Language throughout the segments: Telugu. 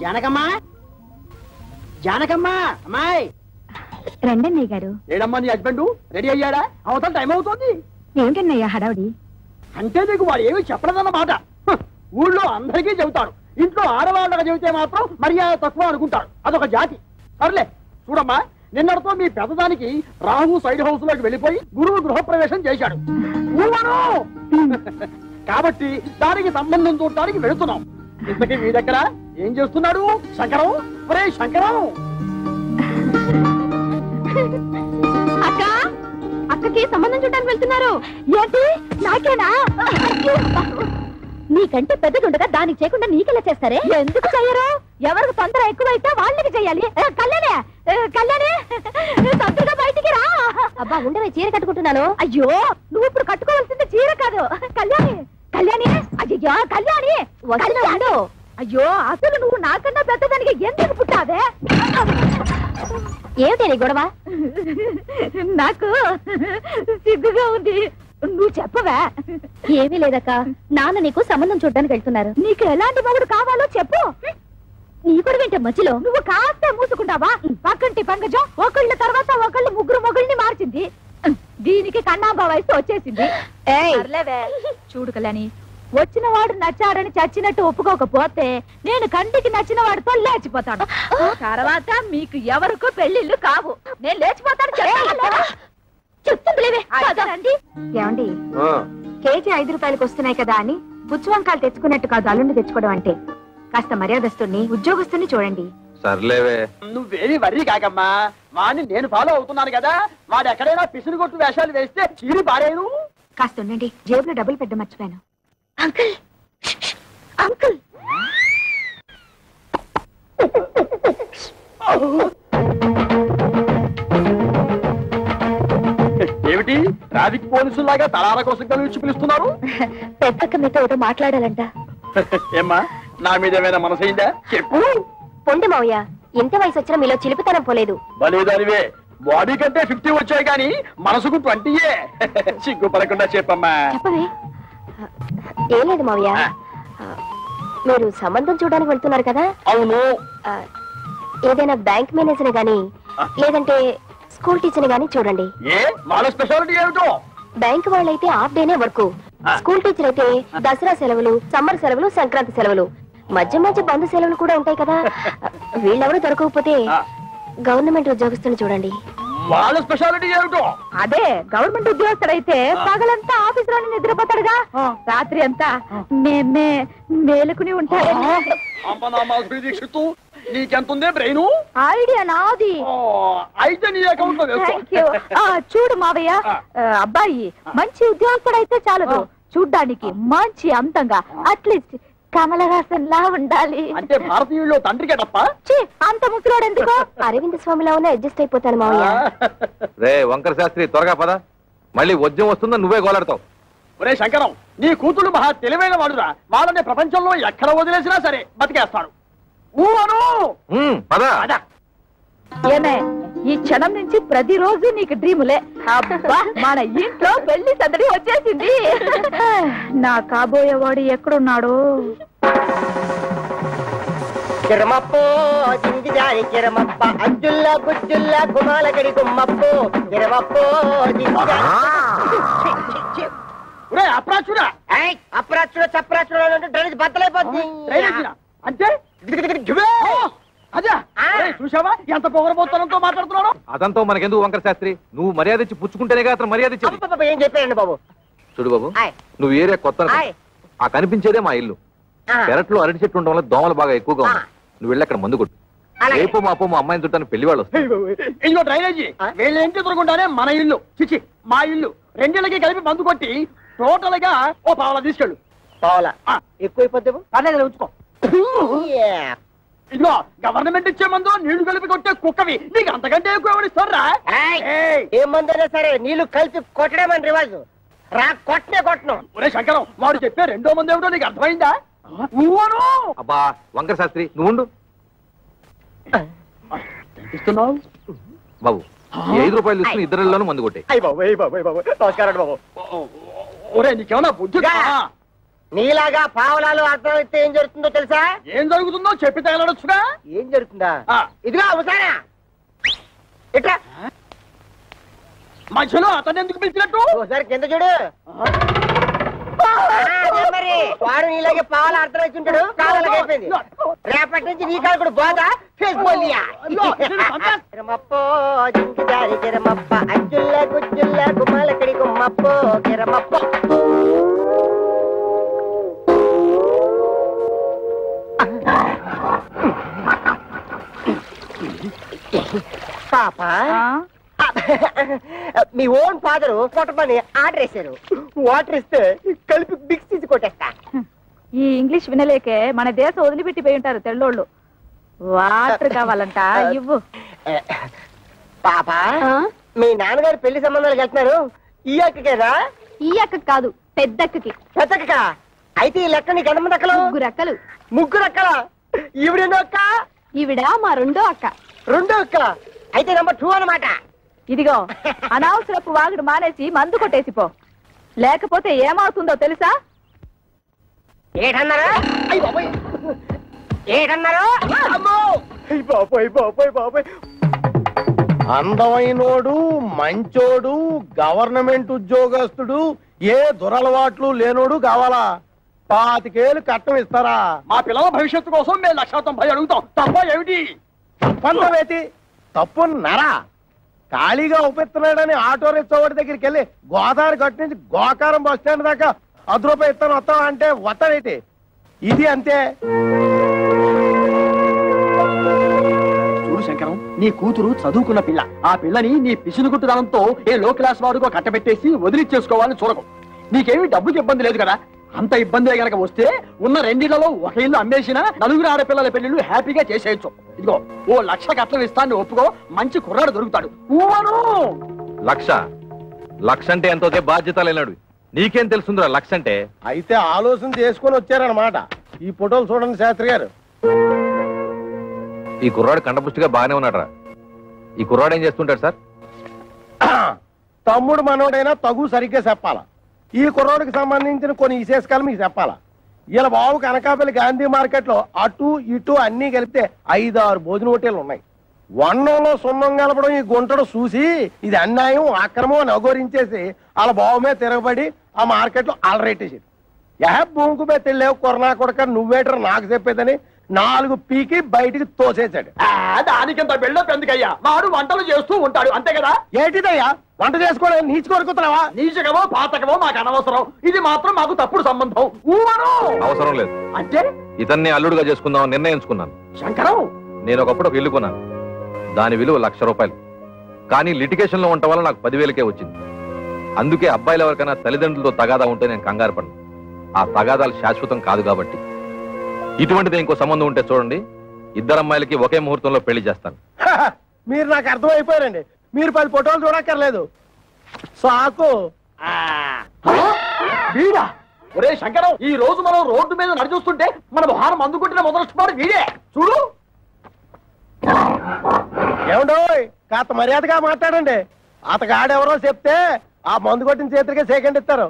జానకమ్మా, జానకమ్మా, అమ్మాయి రండన్నయ్య గారు. ఏడమ్మా నీ హస్బెండ్ రెడీ అయ్యాడా? అవతల టైం అవుతుంది. ఏమిటన్నయ్యా హడావుడి? అంటే నీకు వాడు ఏమి చెప్పలేదన్నమాట. ఊళ్ళో అందరికీ చెబుతాడు, ఇంట్లో ఆడవాళ్ళగా చెబితే మాత్రం మర్యాద తక్కువ అనుకుంటాడు. అదొక జాతి. సర్లే చూడమ్మా, నిన్నటితో మీ పెద్దదానికి రాహు సైడ్ హౌస్ లోకి వెళ్ళిపోయి గురువు గృహప్రవేశం చేశాడు. కాబట్టి దానికి సంబంధం చూడటానికి వెళుతున్నాం. ఇంతకీ మీ దగ్గర ఏం చేస్తున్నాడు శంకరం? ఒరే శంకరం! అక్క, అక్కకి సంబంధం చూడడానికి వెళ్తున్నారు ఏంటి? నాకేనా? నీకంటే పెద్దదుండగా దానికి చేయకుండా నీకెలా చేస్తారే? ఎందుకు చెయ్యరు? ఎవరికి తొందర ఎక్కువైతే వాళ్ళకి చెయ్యాలి. కళ్యాణే, కళ్యాణే, తొందరగా బయటికి రా. అబ్బా ఉండవే, చీర కట్టుకుంటున్నాను. అయ్యో, నువ్వు ఇప్పుడు కట్టుకోవాల్సింది చీర కాదు. కళ్యాణి, కళ్యాణి, అయ్యో కళ్యాణి, వస్తున్నాడు. అయ్యో, అసలు నువ్వు నాకన్నా పెద్దదానికి ఎందుకు పుట్టావే? ఏమిటి నీ గొడవ? నాకు సిగ్గుగా ఉంది. నువ్వు చెప్పవా? ఏమీ లేదక్క, నాన్న నీకు సంబంధం చూడడానికి వెళ్తున్నారు. నీకు ఎలాంటి మొగుడు కావాలో చెప్పు. నీ కూడా వింటే మధ్యలో నువ్వు కాస్తే మూసుకుంటావా? పక్కంటి పంకజం ఒకళ్ళ తర్వాత ఒకళ్ళు ముగ్గురు మొగుల్ని మార్చింది. దీనికి కన్నాంబా వయసు వచ్చేసింది. చూడు కళ్యాణి, వచ్చిన వాడు నచ్చాడని చచ్చినట్టు ఒప్పుకోకపోతే నేను కంటికి నచ్చిన వాడితో లేచిపోతాను. తర్వాత మీకు ఎవరికో పెళ్లిళ్ళు కావు. నేను లేచిపోతాను. ఏమండి, కేజీ 5 రూపాయలకు వస్తున్నాయి కదా అని పుచ్చువంకాయలు తెచ్చుకున్నట్టు కాదు అల్లుండి తెచ్చుకోవడం అంటే. కాస్త మర్యాదస్తుని ఉద్యోగస్తుని చూడండి. సర్లేవే, నువ్వేమి వర్రీ కాకమ్మా. వాడిని నేను ఫాలో అవుతున్నాను కదా. వాడు ఎక్కడైనా పిసురు కొట్టు వేషాలు వేస్తే చీరి పారేను. కాస్త ఉండండి, జేబులో డబ్బులు పెద్ద మర్చిపోయాను. అంకుల్, అంకుల్, ఏమిటి ట్రాఫిక్ పోలీసులాగా తలాల కోసం కలిసి పిలుస్తున్నారు? పెద్దక్క మీతో ఏదో మాట్లాడాలంట. ఏమ్మా, నా మీద ఏమైనా మనసైందా? చెప్పు. పొండి మావయ్య, ఇంత వయసు వచ్చినా మీలో చిలిపితనం పోలేదు. బలేదానివే, బాడీ కంటే 50 వచ్చాయి కానీ మనసుకు 20. సిగ్గుపడకుండా చెప్పమ్మా. చెప్పవే. ఏం లేదు మావయ్య, మీరు సంబంధం చూడడానికి వెళ్తున్నారు కదా? అవును. ఏదైనా బ్యాంక్ మేనేజర్ గాని లేదంటే స్కూల్ టీచర్ గాని చూడండి. ఏ వాళ్ళ స్పెషాలిటీ ఏమిటో? బ్యాంక్ వాళ్ళైతే హాఫ్ డేనే వర్క్. స్కూల్ టీచర్ అయితే దసరా సెలవులు, సమ్మర్ సెలవులు, సంక్రాంతి సెలవులు, మధ్య మధ్య బంధు సెలవులు కూడా ఉంటాయి కదా. వీళ్ళెవరూ దొరకకపోతే గవర్నమెంట్ ఉద్యోగస్తుని చూడండి. వాళ్ళ స్పెషాలిటీ ఏమిటో? అదే, గవర్నమెంట్ ఉద్యోగస్తుడైతే పగలంతా ఆఫీస్ లోనే నిద్రపోతాడుగా, రాత్రి అంతా మేలుకుని ఉంటాడు. నీకెంతుందే బ్రెయిన్? ఐడియా నాది. అయితే నీ అకౌంట్ లో వేసుకో. చూడు మావయ్య, అబ్బాయి మంచి ఉద్యోగస్తుడైతే చాలదు, చూడ్డానికి మంచి అందంగా, అట్లీస్ట్ కమల హాసన్ లా ఉండాలి. అంటే భారతీయుల్లో తండ్రికే తప్ప అంత ముసలోడు ఎందుకు? అరవింద్ స్వామిలా ఉన్న అడ్జస్ట్ అయిపోతాను మావయ్య. రే వంకర శాస్త్రి, త్వరగా పద, మళ్ళీ వద్యం వస్తుందా నువ్వే గోలాడతావు. ఒరే శంకరం, నీ కూతురు మహా తెలివైన వాడురా. వాళ్ళని ప్రపంచంలో ఎక్కడ వదిలేసినా సరే బతికేస్తాడు. ఏమే, ఈ క్షణం నుంచి ప్రతిరోజు నీకు డ్రీములే. అబ్బా, మన ఇంట్లో పెళ్లి సందడి వచ్చేసింది. నా కాబోయేవాడు ఎక్కడున్నాడు? కిరమప్పో జింగిజారి కిరమప్ప అజ్జుల్లా గుజ్జుల్లా గుమాలగడి గుమ్మప్పో కిరమప్పో అప్రాచుడా అప్రాచుడ చప్రాచుడ డ్రైనేజ్ బద్దలైపోతుంది. అంటే అదే చూసావా ఎంత పొగరబోతనంతో మాట్లాడుతున్నాడు? అదంతా మనకెందుకు వంకర శాస్త్రి, నువ్వు మర్యాద ఇచ్చి పుచ్చుకుంటేనే అతను మర్యాద ఇచ్చి. ఏం చెప్పారండి బాబు? చూడు బాబు, నువ్వు ఏరియా కొత్త, ఆ కనిపించేదే మా ఇల్లు. పెరట్లో అరటి చెట్టు ఉండడం వల్ల దోమలు బాగా ఎక్కువగా ఉన్నాయి. నువ్వు వెళ్ళి అక్కడ మందు కొట్టు. రేపు మాపో మా అమ్మాయిని చుట్టాను పెళ్లి వాళ్ళు వస్తారు. ఇదిగో డ్రైనేజీ, వీళ్ళ ఇంటి ఎదురుకుంటానే మన ఇల్లు, చిచి మా ఇల్లు. రెండిళ్ళకి కలిపి మందు కొట్టి టోటల్ గా ఓ పావలా తీసుకెళ్ళు. పావలా ఎక్కువైపోద్ది, పర్లేదు ఉంచుకో. ఇదిగో గవర్నమెంట్ ఇచ్చే మందు నీళ్లు కలిపి కొట్టే కుక్కవి నీకు అంతకంటే ఎక్కువ ఎవరిస్తారా? ఏ మందైనా సరే నీళ్లు కలిపి కొట్టడమని రివాజు, రా కొట్టనే కొట్టను. ఒరే శంకరం, వాడు చెప్పే రెండో మంది ఏమిటో నీకు అర్థమైందా? అబ్బా వంకర శాస్త్రి, నువ్వు ఉండు బాబు. 5 రూపాయలు తీసుకుని ఇద్దరిలోనూ మందు కొట్టే. నమస్కారం బాబు. ఒరే నీకేమన్నా బుద్ధి? నీలాగా పావలాలు అర్థం అయితే ఏం జరుగుతుందో తెలుసా? ఏం జరుగుతుందో చెప్పి తగలడొచ్చుగా. ఏం జరుగుతుందా? ఇదిగా అవసానా ఇట్లా మధ్యలో అతను ఎందుకు పిలిచినట్టు? ఒకసారి కింద చూడు. మరి వాడు నీలాగే పావాల అర్థం వచ్చి ఉంటాడు. కావాలకి అయిపోయింది. రేపటి నుంచి నీ కాలు కూడా బాధ కిరమప్పో జింకిదారి కిరమప్ప అచ్చుల్ల గుచ్చుల్ల గుమ్మలకడి గుమ్మప్పో కిరమప్పో. పాప మీ ఓన్ ఫాదరు కొట్టమని ఆర్డర్ వేశారు. వాటర్ ఇస్తే కలిపి మిక్స్ తీసి కొట్టేస్తా. ఈ ఇంగ్లీష్ వినలేకే మన దేశం వదిలిపెట్టిపోయి ఉంటారు తెల్లోళ్ళు. వాటర్ కావాలంట ఇవ్వు. పాప మీ నాన్నగారు పెళ్లి సంబంధాలకు వెళ్తున్నారు. ఈ అక్కకేనా? ఈ అక్కకి కాదు, పెద్దక్కకి. పెద్దక్క అయితే ఈ లెక్క నీకు ఎంతమంది అక్కలు? 3 అక్కలు. 3 అక్కలా? ఈవిడెన్నో అక్క? ఈవిడ మా రెండో అక్క. రెండో అక్క అయితే నెంబర్ 2 అన్నమాట. ఇదిగో అనవసరపు వాగుడు మానేసి మందు కొట్టేసిపో, లేకపోతే ఏమవుతుందో తెలుసా? ఏటన్నారా? ఏటన్నారా? బాబాయ్ బాబాయ్ బాబాయ్. అందమైనోడు, మంచోడు, గవర్నమెంట్ ఉద్యోగస్తుడు, ఏ దురలవాట్లు లేనోడు కావాలా? 25 ఏళ్ళు కట్టం ఇస్తారా? మా పిల్లల భవిష్యత్తు కోసం మేము 190 అడుగుతాం. తప్ప ఏమిటి? తప్పంతవేతి తప్పు నరా. ఖాళీగా ఉపేస్తున్నాడని ఆటో రిక్షావాడి దగ్గరికి వెళ్ళి గోదావరి గట్టు నుంచి గోకారం బస్ స్టాండ్ దాకా 10 రూపాయలు ఇస్తాను వస్తావా అంటే వస్తాడేటి? ఇది అంతే. చూడు శంకరం, నీ కూతురు చదువుకున్న పిల్ల. ఆ పిల్లని నీ పిసినుగుట్టుదనంతో ఏ లో క్లాస్ వాడుకో కట్టబెట్టేసి వదిలిచ్చేసుకోవాలని చూడకు. నీకేమీ డబ్బుకి ఇబ్బంది లేదు కదా. అంత ఇబ్బంది గనక వస్తే ఉన్న 2 ఇళ్లలో ఒక ఇల్లు అమ్మేసినా 4 ఆడపిల్లల పెళ్లిళ్ళు హ్యాపీగా చేసేయచ్చు. ఇదిగో ఓ 1,00,000 కట్నం ఇస్తాను, ఒప్పుకో. మంచి కుర్రాడు దొరుకుతాడు. లక్ష అంటే ఎంతో బాధ్యత లేనాడు. నీకేం తెలుసుందిరా 1,00,000 అంటే? అయితే ఆలోచన చేసుకుని వచ్చారనమాట. ఈ ఫోటోలు చూడండి శాస్త్రి గారు. ఈ కుర్రాడు కండపుష్టిగా బాగానే ఉన్నాడు. ఈ కుర్రాడు ఏం చేస్తుంటాడు సార్? తమ్ముడు మనోడైనా తగు సరిగ్గా చెప్పాలా. ఈ కుర్రోడికి సంబంధించిన కొన్ని విశేషకాలు మీకు చెప్పాలా. ఇలా బాబు కనకాపల్లి గాంధీ మార్కెట్ లో అటు ఇటు అన్ని కలిపితే 5-6 భోజన హోటళ్లు ఉన్నాయి. వన్నంలో సున్నం కలపడం ఈ గుంటడు చూసి ఇది అన్యాయం, అక్రమం అని అఘోరించేసి వాళ్ళ బాబు మీద తిరగబడి ఆ మార్కెట్ లో అలరేటేసాడు. భూమికి మీద తెలియవు కొరనా కొడక నువ్వేటర్ నాకు చెప్పేదని 4 పీకి బయటికి తోసేశాడు. దానికింత బిల్డప్ ఎందుకయ్యా? వాడు వంటలు చేస్తూ ఉంటాడు అంతే కదా. ఏంటిదయ్యా వంట చేసుకోవడం? నీచి కొరుకుతున్నావా? నీచకమో పాతకమో మాకు అనవసరం. ఇది మాత్రం మాకు తప్పుడు సంబంధం. అవసరం లేదు అంటే ఇతన్ని అల్లుడుగా చేసుకుందాం నిర్ణయించుకున్నాను. శంకరం, నేను ఒకప్పుడు ఒక ఇల్లు కొన్నాను. దాని విలువ 1,00,000 రూపాయలు. కానీ లిటిగేషన్ లో ఉండటం వల్ల నాకు 10,000కే వచ్చింది. అందుకే అబ్బాయిలు ఎవరికైనా తల్లిదండ్రులతో తగాదా ఉంటే నేను కంగారు పడను. ఆ తగాదాలు శాశ్వతం కాదు కాబట్టి. ఇటువంటిది ఇంకో సంబంధం ఉంటే చూడండి, 2 అమ్మాయిలకి ఒకే ముహూర్తంలో పెళ్లి చేస్తాను. మీరు నాకు అర్థమైపోయారండి. మీరు 10 ఫోటోలు చూడక్కర్లేదు. సాకు. వీడా? ఒరే శంకరం, ఈ రోజు మనం రోడ్డు మీద నడిచూస్తుంటే మన భారం అందుకుంటున్న మొదలెట్టుకోవడం వీడే. చూడు. ఏమండో కాస్త మర్యాదగా మాట్లాడండి. అతగాడెవరో చెప్తే ఆ మందు కొట్టిన చేతులకే సెకండ్ ఇస్తారు.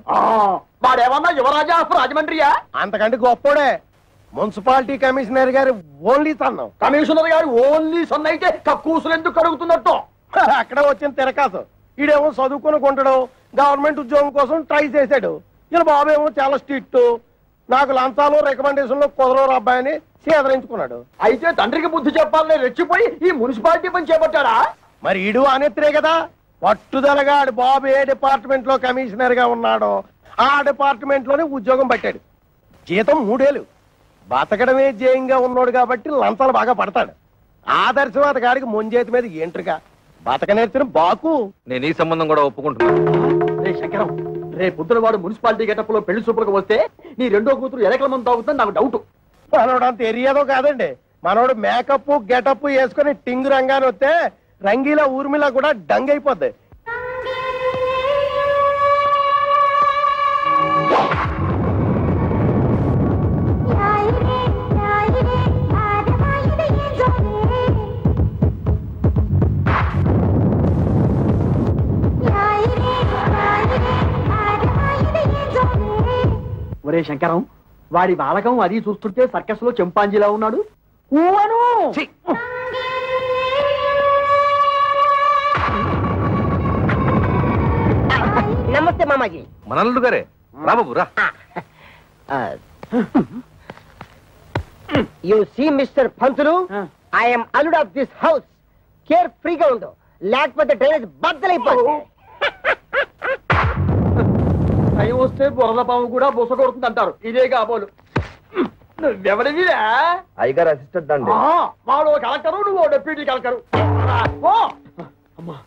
వాడేమన్నా యువరాజా ఆఫ్ రాజమండ్రియా? అంతకంటే గొప్పోడే. మున్సిపాలిటీ కమిషనర్ గారి ఓన్లీ సన్నం. కమిషనర్ గారు ఓన్లీ సన్ అయితే కక్కూసులు ఎందుకు కడుగుతున్నట్టు? అక్కడ వచ్చిన తిరకాసు. ఈడేమో చదువుకుని కొంటాడు, గవర్నమెంట్ ఉద్యోగం కోసం ట్రై చేశాడు. ఇలా బాబేమో చాలా స్ట్రిక్ట్, నాకు లంచాలు రికమెండేషన్లు కుదరరు అబ్బాయిని సేదరించుకున్నాడు. అయితే తండ్రికి బుద్ధి చెప్పాలని రెచ్చిపోయి ఈ మున్సిపాలిటీ పని చేపట్టాడా? మరి ఈడు అనేత్రే కదా. పట్టుదలగా బాబు ఏ డిపార్ట్మెంట్ లో కమిషనర్ గా ఉన్నాడో ఆ డిపార్ట్మెంట్ లోనే ఉద్యోగం పట్టాడు. జీతం 3 ఏళ్ళు. బతకడమే జయంగా ఉన్నాడు కాబట్టి లంచాలు బాగా పడతాడు. ఆదర్శవాద గారికి ముంజేతి మీద ఏంట్రుగా బతక నేర్చిన బాకు. నేను ఈ సంబంధం కూడా ఒప్పుకుంటున్నాను. రే శంకరం, రే పొద్దున వాడు మున్సిపాలిటీ గెటప్ లో పెళ్లి చూపులకు వస్తే నీ రెండో కూతురు ఎలకల మంది తాగుతుంది నాకు డౌట్. మనోడు అంత ఎరియాదో కాదండి. మనోడు మేకప్ గెటప్ వేసుకుని టింగు రంగాన్ని వస్తే రంగీలా ఊర్మిలా కూడా డంగ్ అయిపోద్ది. ఒరే శంకరం, వాడి బాలకం అది చూస్తుంటే సర్కస్ లో చింపాంజీలా ఉన్నాడు. ఊవను నమస్తే మామాజీ. మనల్లుడు గారే, రా బాబు రా. You see mister Pantulu, I'm అల్లుడ్ ఆఫ్ దిస్ హౌస్. కేర్ ఫ్రీగా ఉండు, లేకపోతే డ్రైనేజ్ బద్దలైపోతుంది. టైం వస్తే బురద పాము కూడా బుస కొడుతుంది అంటారు. ఇదే కాబోలు. నువ్వెవడివిరా? అయ్యగారు అసిస్టెంట్ అండి. వాడు కలెక్టరు, నువ్వు డెప్యూటీ కలెక్టరు. అమ్మా,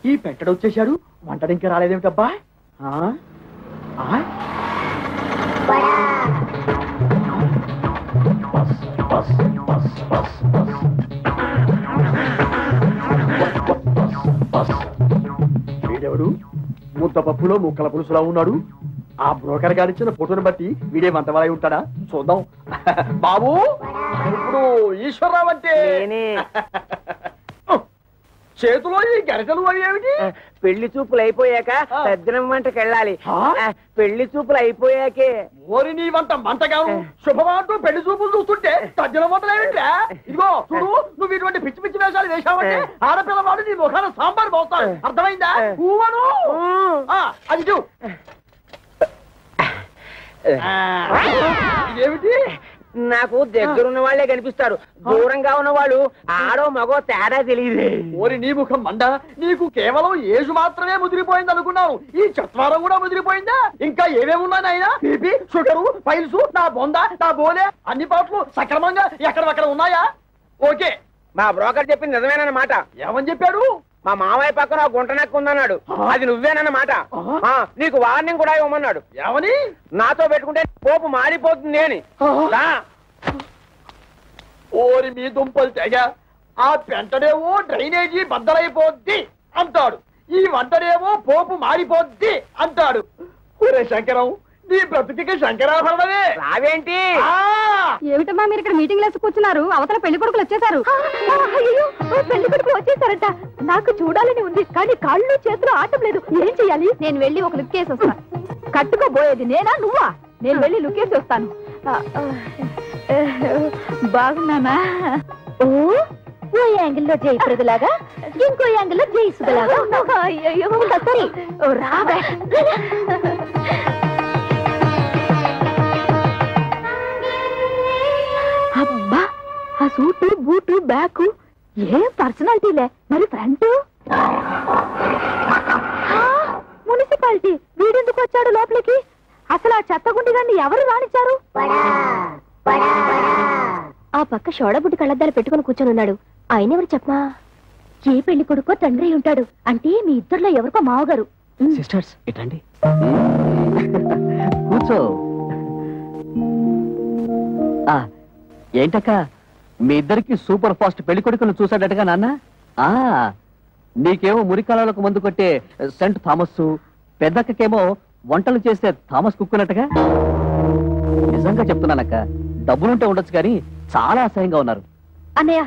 ఈ పెట్టడు వచ్చేసాడు, వంటడు ఇంకా రాలేదేమిటబ్బా? వీడెవడు ముద్ద పప్పులో ముక్కల పులుసులా ఉన్నాడు? ఆ బ్రోకర్ గారిచ్చిన ఫోటోని బట్టి వీడే మంతవాలై ఉంటాడా? చూద్దాం. బాబు, ఇప్పుడు ఈశ్వరరావు అంటే చేతిలో ఈ గరిటలు అయ్యేమిటి? పెళ్లి చూపులు అయిపోయాక సజ్జనం వంటకి వెళ్ళాలి. పెళ్లి చూపులు అయిపోయాకే. ఓరి నీ వంట మంటగాను శుభమంటూ పెళ్లి చూపులు చూస్తుంటే తజ్జల వంటలేమిట్రా? ఇదిగో చూడు, నువ్వు ఇటువంటి పిచ్చి పిచ్చి వేషాలు వేశావంటే ఆడపిల్లవాడు నీ ముఖాన సాంబార్ పోస్తాడు. అర్థమైందా? ఊవను అది చూ. ఇదేమిటి? నాకు దగ్గరున్న వాళ్లే కనిపిస్తారు, దూరంగా ఉన్న వాళ్ళు ఆడో మగో తేడా తెలియదు. ఓరి నీ ముఖం మండ, నీకు కేవలం ఏజు మాత్రమే ముదిరిపోయింది అనుకున్నాను. ఈ చత్వారం కూడా ముదిరిపోయిందా? ఇంకా ఏమేమున్నాయి ఆయన? బీపీ, షుగరు, పైల్స్, నా బొంద, నా బోలే అన్ని పాటలు సక్రమంగా ఎక్కడక్కడ ఉన్నాయా? ఓకే. మా బ్రోకర్ చెప్పింది నిజమేనన్నమాట. ఏమని చెప్పాడు? మా మామయ్య పక్కన గుంట నక్కు ఉందన్నాడు. అది నువ్వేనన్నమాట. నీకు వార్నింగ్ కూడా ఇవ్వమన్నాడు. ఏమని? నాతో పెట్టుకుంటే పోపు మారిపోతుంది అని. ఓరి మీ దుంపలు తెగ, ఆ పెంటడేమో డ్రైనేజీ బద్దలైపోద్ది అంటాడు, ఈ వంటడేమో పోపు మారిపోద్ది అంటాడు. ఒరే శంకరం, నీ బ్రతుకి శంకరాభరణమే. రావేంటి? ఏమిటమ్మా మీరు ఇక్కడ మీటింగ్ లేసి కూర్చున్నారు? అవతల పెళ్లి కొడుకులు వచ్చేసారు. పెళ్లి కొడుకులు వచ్చేసారట. నాకు చూడాలని ఉంది, కానీ కాళ్ళు చేతులు ఆటం లేదు. ఏం చెయ్యాలి? నేను వెళ్ళి ఒక లుక్ వేసి వస్తాను. కట్టుకోబోయేది నేనా నువ్వా? నేను వెళ్ళి లుక్ వేసి వస్తాను. బాగున్నానా? ఓ యాంగిల్లో జయప్రదలాగా, ఇంకో యాంగిల్లో జయసుధలాగా. అయ్యో సరే రాబే. అబ్బా, ఆ సూటు బూటు బ్యాగు ఏం పర్సనాలిటీలే. మరి ఫ్రంట్ మున్సిపాలిటీ. వీడెందుకు వచ్చాడు లోపలికి? అసలు ఆ చెత్తగుండి గారిని ఎవరు రానిచ్చారు? ఆ పక్క షోడబుడ్డి కళ్ళద్దాలు పెట్టుకుని కూర్చొని ఉన్నాడు. ఆయన ఎవరు చెప్పమా? ఏ పెళ్లి కొడుకో తండ్రి ఉంటాడు. అంటే మీ ఇద్దరులో ఎవరికో మావగారు. సిస్టర్స్ ఇటండి, కూర్చో. ఏంటక్క, మీ ఇద్దరికి సూపర్ ఫాస్ట్ పెళ్లి కొడుకును చూసాడటగా నాన్న? నీకేమో మురికాలకు మందు కొట్టే సెంట్ థామస్, పెద్దక్కకేమో వంటలు చేసే థామస్ కుక్కునట్టుగా. నిజంగా చెప్తున్నానక్క, డబ్బులుంటే ఉండొచ్చు కానీ చాలా అసహ్యంగా ఉన్నారు. అన్నయ్య,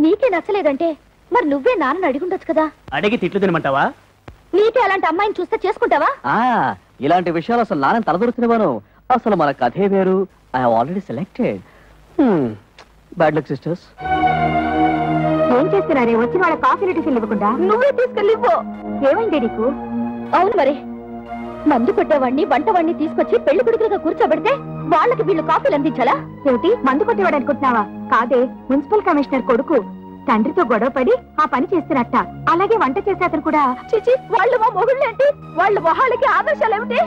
నీకే నచ్చలేదంటే మరి నువ్వే నాన్నని అడిగుండొచ్చు కదా. అడిగి తిట్లు తినమంటావా? నీకే అలాంటి అమ్మాయిని చూస్తే చేసుకుంటావా? ఇలాంటి విషయాలు అసలు నాన్న తలదొరుతున్నాను. అసలు మన కథే వేరు. I have already selected. Bad luck sisters. ఏం చేస్తున్నారే? వచ్చిన వాళ్ళ కాఫీ టిఫిన్ ఇవ్వకుండా నువ్వే తీసుకెళ్ళి ఇవ్వు. ఏమైంది నీకు? అవును మరి, మందు కొట్టేవాడిని వంటవాడిని తీసుకొచ్చి పెళ్లి కొడుకులుగా కూర్చోబెడితే వాళ్ళకి వీళ్ళు కాఫీలు అందించాలా? ఏమిటి, మందు కొట్టేవాడు అనుకుంటున్నావా? కాదే, మున్సిపల్ కమిషనర్ కొడుకు తండ్రితో గొడవ పడి ఆ పని చేస్తున్నట్ట. అలాగే వంట చేసే అతను కూడా. చిచి, వాళ్ళు మా మొగుళ్ళేంటి? వాళ్ళ మొహాలకి ఆదర్శాలు ఏమిటి?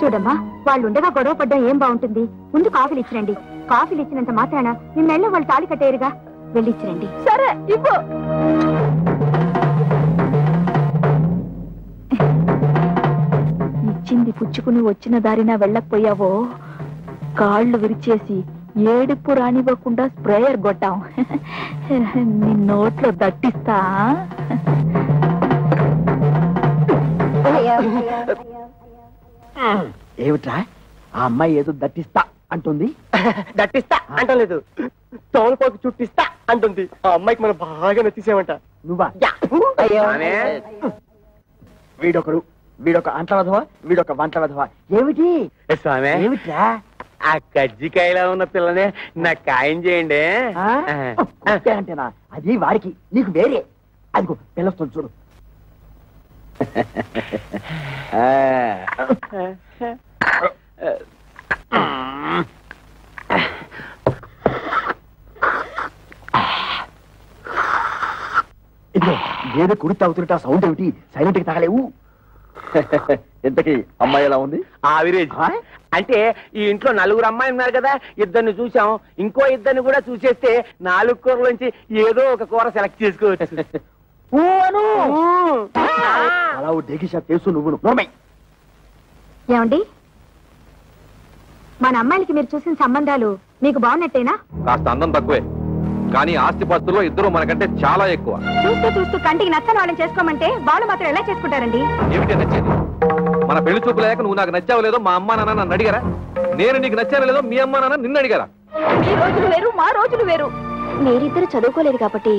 చూడమ్మా, వాళ్ళు ఉండగా గొడవ పడ్డం ఏం బాగుంటుంది? ముందు కాఫీలు ఇచ్చిరండి. కాఫీలు ఇచ్చినంత మాత్రాన నిన్నెళ్ళ వాళ్ళు తాళి కట్టేరుగా. వెళ్ళిచ్చిరండి. సరే ఇవ్వు. ఇచ్చింది పుచ్చుకుని వచ్చిన దారిన వెళ్ళకపోయావో కాళ్ళు విరిచేసి ఏడుపు రానివ్వకుండా స్ప్రేయర్ కొట్టాం. నీ నోట్లో దట్టిస్తా. ఏమిట్రా, ఆ అమ్మాయి ఏదో దట్టిస్తా అంటుంది? దట్టిస్తా అంటలేదు, తోలుపోకి చుట్టిస్తా అంటుంది. ఆ అమ్మాయికి మనం బాగా నచ్చేసామంట. నువ్వా? వీడొకడు వీడొక అంట్ల వెధవ, వీడొక వంట వెధవ. ఏమిటి స్వామి ఏమిట్రా? ఆ కజ్జికాయలా ఉన్న పిల్లనే నాకు ఖాయం చేయండి. అంటేనా? అది వారికి, నీకు వేరే. అదిగో పిల్లస్తుంది చూడు. ఇదిగో ఏదో కుడి తాగుతుంటే ఆ సౌండ్ ఏమిటి? సైలెంట్ కి తాగలేవు. ఇంతకీ అమ్మాయి ఎలా ఉంది? ఆవిరేజ్. అంటే ఈ ఇంట్లో 4 అమ్మాయిలు ఉన్నారు కదా, 2 చూసాం, ఇంకో 2 కూడా చూసేస్తే 4 కూరలోంచి ఏదో ఒక కూర సెలెక్ట్ చేసుకోవచ్చు. అలా డేగిషా తెలుసు నువ్వు. నోర్మై. ఏమండి, మన అమ్మాయిలకి మీరు చూసిన సంబంధాలు మీకు బాగున్నట్టేనా? కాస్త అందం తక్కువే, కానీ ఆస్తిపాస్తుల్లో ఇద్దరు మనకంటే చాలా ఎక్కువ. చూస్తూ చూస్తూ కంటికి నచ్చని వాళ్ళని చేసుకోమంటే వాళ్ళు మాత్రం ఎలా చేసుకుంటారండి? ఏమిటి నచ్చేది? మన పెళ్లి చూపు లేక నువ్వు నాకు నచ్చావు లేదో మా అమ్మా నాన్న నన్ను అడిగారా? నేను నీకు నచ్చావు లేదో మీ అమ్మా నాన్న నిన్ను అడిగారా? మీ రోజులు వేరు, మా రోజులు వేరు. మీరిద్దరు చదువుకోలేదు కాబట్టి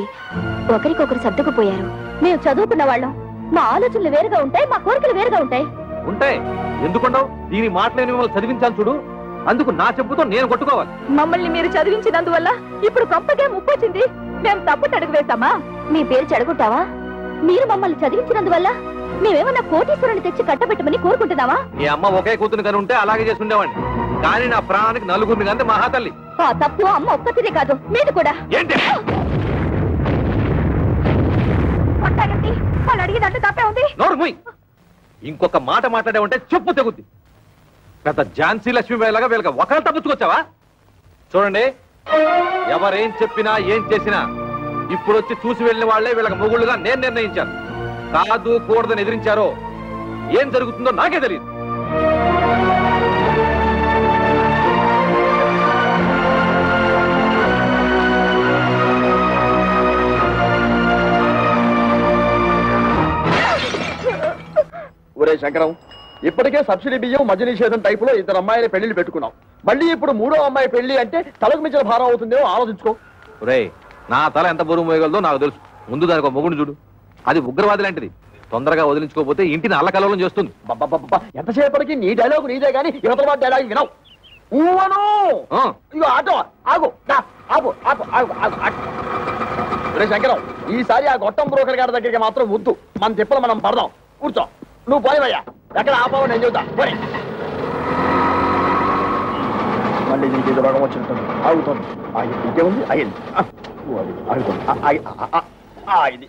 ఒకరికొకరు సర్దుకుపోయారు. మేము చదువుకున్న వాళ్ళం, మా ఆలోచనలు వేరుగా ఉంటాయి, మా కోరికలు వేరుగా ఉంటాయి. ఉంటాయి. ఎందుకుండవు? దీని మాటలే మిమ్మల్ని చదివించాను చూడు, అందుకు నా చెప్పుతో నేను కొట్టుకోవాలి. మమ్మల్ని మీరు చదివించినందువల్ల ఇప్పుడు గొప్పగా ముప్పొచ్చింది. మేము తప్పు అడుగు వేస్తామా? మీ పేరు చెడగొట్టావా? మీరు మమ్మల్ని చదివించినందువల్ల మేమేమన్నా కోటీశ్వరుని తెచ్చి కట్టబెట్టమని కోరుకుంటున్నావా? మీ అమ్మ ఒకే కూతురు కని ఉంటే అలాగే చేసుకుండేవాడిని, కానీ నా ప్రాణానికి 4 కంటే మహాతల్లి. ఆ తప్పు అమ్మ ఒక్కతిదే కాదు, మీది కూడా. ఏంటి వాళ్ళు అడిగినట్టు తప్పే ఉంది. నోరు మూయ్. ఇంకొక మాట మాట్లాడే ఉంటే చెప్పు తెగుద్ది. పెద్ద ఝాన్సీ లక్ష్మీబాయిలాగా వీళ్ళకి ఒకరు తప్పుచ్చుకొచ్చావా? చూడండి, ఎవరేం చెప్పినా ఏం చేసినా ఇప్పుడు వచ్చి చూసి వెళ్ళిన వాళ్లే వీళ్ళకి మొగుళ్ళుగా నేను నిర్ణయించాను. కాదు కూడదని ఎదిరించారో ఏం జరుగుతుందో నాకే తెలియదు. ఒరే శంకరం, ఇప్పటికే సబ్సిడీ బియ్యం, మద్య నిషేధం టైపులో 2 అమ్మాయిల పెళ్లిళ్ళు పెట్టుకున్నాం. మళ్ళీ ఇప్పుడు 3వ అమ్మాయి పెళ్లి అంటే తలకు మించిన భారం అవుతుందేమో ఆలోచించుకో. ఒరేయ్, నా తల ఎంత బరువు మోయగలదో నాకు తెలుసు. ముందు దానికి ఒక మొగుడు చూడు. అది ఉగ్రవాది లాంటిది. తొందరగా వదిలించుకోకపోతే ఇంటిని అల్లకల్లోలం చేస్తుంది. ఎంతసేపటికి నీ డైలాగు నీదే గానీ యువతల వాడి డైలాగ్ వినవు. ఇగో ఆటో ఆగు, ఆగు ఆగు ఆగు ఆగు ఆగు. ఒరే శంకరం, ఈసారి ఆ గొట్టం బ్రోకర్ గారి దగ్గరికి మాత్రం వద్దు. మన తిప్పలు మనం పడదాం. కూర్చో. నువ్వు పోయివయ్యా, ఎక్కడ ఆపావు నేను చెబుతా. పోయి. మళ్ళీ నీకు ఏదో రోగం వచ్చినట్టుంది. ఆగుతుంది. ఇంకేముంది? అయింది. ఆగింది.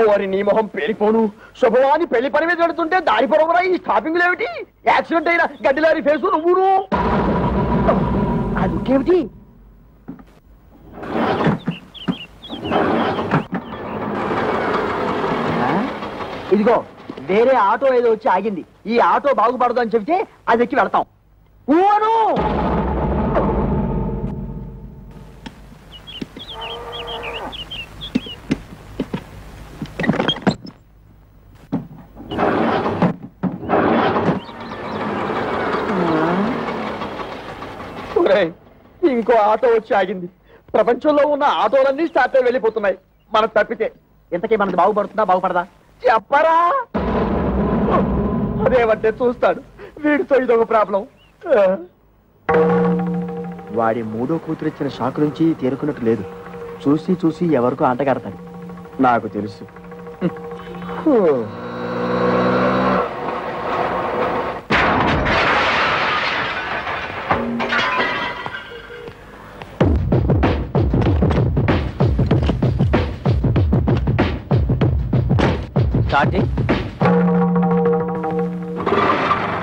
ఓరి నీ మొహం పేలిపోను. శుభవాని పెళ్లి పని మీద పెడుతుంటే దారి పొరవరా ఈ స్టాపింగ్లు ఏమిటి? యాక్సిడెంట్ అయిన గడ్డిలారి ఫేసు నువ్వును. అదుకేమిటి? ఇదిగో వేరే ఆటో ఏదో వచ్చి ఆగింది. ఈ ఆటో బాగుపడదు అని చెబితే అది ఎక్కి వెళ్తాం. ఊను ఇంకో ఆటో వచ్చి ఆగింది. ప్రపంచంలో ఉన్న ఆటోలన్నీ స్టార్ట్ అయి వెళ్ళిపోతున్నాయి. మనం తప్పితే ఇంతకీ మనది బాగుపడుతుందా బాగుపడదా చెప్పరా? అదేమంటే చూస్తాడు. వీడితో ఇదొక ప్రాబ్లం. వాడి 3వ కూతురు ఇచ్చిన షాక్ నుంచి తేరుకున్నట్టు లేదు. చూసి చూసి ఎవరికో అంటగడతాడు. నాకు తెలుసు.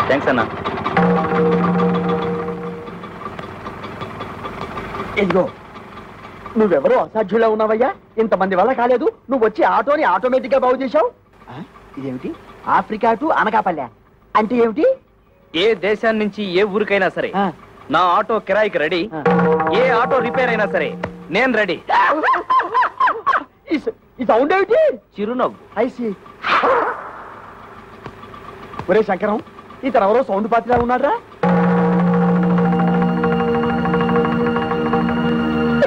థ్యాంక్స్ అన్నా. ఇదిగో నువ్వెవరో అసాధ్యులా ఉన్నావయ్యా. ఇంతమంది వల్ల కాలేదు. నువ్వు వచ్చి ఆటోని ఆటోమేటిక్ గా బాగు చేశావు. ఇదేమిటి? ఆఫ్రికా టు అనకాపల్లె అంటే ఏమిటి? ఏ దేశాన్ని నుంచి ఏ ఊరికైనా సరే నా ఆటో కిరాయికి రెడీ. ఏ ఆటో రిపేర్ అయినా సరే నేను రెడీ. ఈ సౌండ్ ఏమిటి? చిరునవ్వు. ఐసి. ఒరే శంకరం, ఇతను ఎవరో సౌండ్ పాత్రలా ఉన్నారా?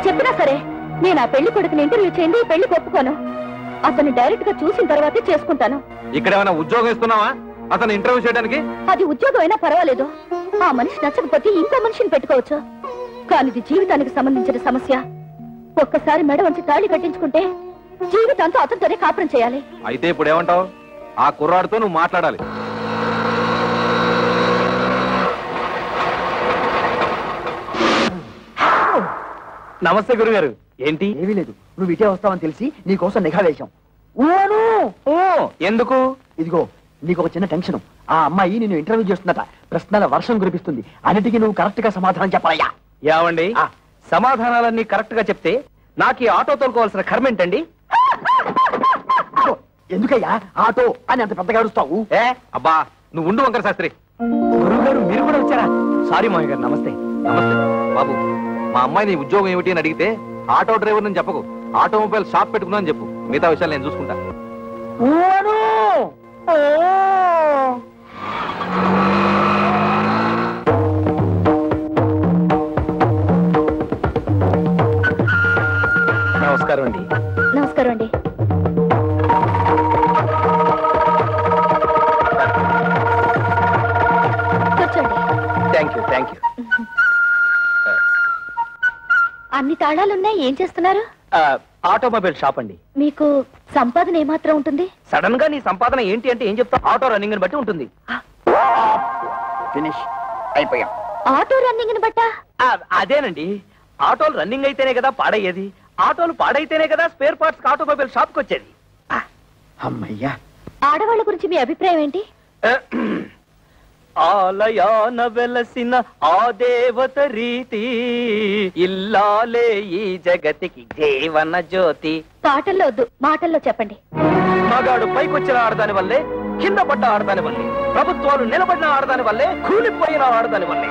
చెప్పినా సరే నేను ఆ పెళ్లి కొడుకుని ఇంటర్వ్యూ చేయండి, పెళ్లి ఒప్పుకోను. అతన్ని డైరెక్ట్ గా చూసిన తర్వాతే చేసుకుంటాను. ఇక్కడ ఏమైనా ఉద్యోగం ఇస్తున్నావా? అతను ఇంటర్వ్యూ చేయడానికి? అది ఉద్యోగం అయినా పర్వాలేదు, ఆ మనిషి నచ్చకపోతే ఇంకో మనిషిని పెట్టుకోవచ్చు. కానీ ఇది జీవితానికి సంబంధించిన సమస్య. ఒక్కసారి మెడ వంచి తాళి కట్టించుకుంటే జీవితాంతో అతనితోనే కాపురం చేయాలి. అయితే ఇప్పుడు ఏమంటావు? ఆ కుర్రాడితో నువ్వు మాట్లాడాలి. నమస్తే గురుగారు. ఏంటి? ఏమీ లేదు, నువ్వు ఇటే వస్తావని తెలిసి నీకోసం నిఘా వేశాం. ఓ ఎందుకు? ఇదిగో నీకు ఒక చిన్న టెన్షన్. ఆ అమ్మాయి నిన్ను ఇంటర్వ్యూ చేస్తుందట. ప్రశ్నల వర్షం కురిపిస్తుంది. అన్నిటికీ నువ్వు కరెక్ట్ గా సమాధానం చెప్పాలయ్యా. ఏమండి, సమాధానాలన్నీ కరెక్ట్ గా చెప్తే నాకు ఈ ఆటో తోలుకోవాల్సిన కర్మ ఏంటండి? ఎందుకయ్యా ఆటో అని అంత పెద్దగా అరుస్తావు? అబ్బా నువ్వు ఉండు వంకర శాస్త్రి. గురువు గారు మీరు కూడా వచ్చారా? సారీ మామయ్య గారు. నమస్తే. నమస్తే బాబు. మా అమ్మాయి నీ ఉద్యోగం ఏమిటి అని అడిగితే ఆటో డ్రైవర్ అని చెప్పకు, ఆటోమొబైల్ షాప్ పెట్టుకున్నాను చెప్పు. మిగతా విషయాలు నేను చూసుకుంటా. నమస్కారం అండి. నమస్కారం అండి. కూర్చోండి. Thank you. అన్ని తాళాలున్నాయి, ఏం చేస్తున్నారు? ఆటోమొబైల్ షాప్ అండి. మీకు సంపాదన ఏమాత్రం ఉంటుంది? సడన్ గా నీ సంపాదన ఏంటి అంటే ఏం చెప్తావు? ఆటో రన్నింగ్ బట్టి ఉంటుంది. ఫినిష్ అయిపోయాం. ఆటో రన్నింగ్ బట్టా? అదేనండి, ఆటోలు రన్నింగ్ అయితేనే కదా పాడయ్యేది, ఆటోలు పాడైతేనే కదా స్పేర్ పార్ట్స్ ఆటోమొబైల్ షాప్ కి వచ్చేది. అమ్మయ్యా. ఆడవాళ్ళ గురించి మీ అభిప్రాయం ఏంటి? ఆలయాన వెలసిన ఆ దేవత రీతి, ఇల్లాలే ఈ జగతికి జీవన జ్యోతి. పాటల్లో వద్దు, మాటల్లో చెప్పండి. మగాడు పైకొచ్చిన ఆడదాని వల్లే, కింద పడ్డ ఆడదాని వల్లే, ప్రభుత్వాలు నిలబడిన ఆడదాని వల్లే, కూలిపోయిన ఆడదాని వల్లే.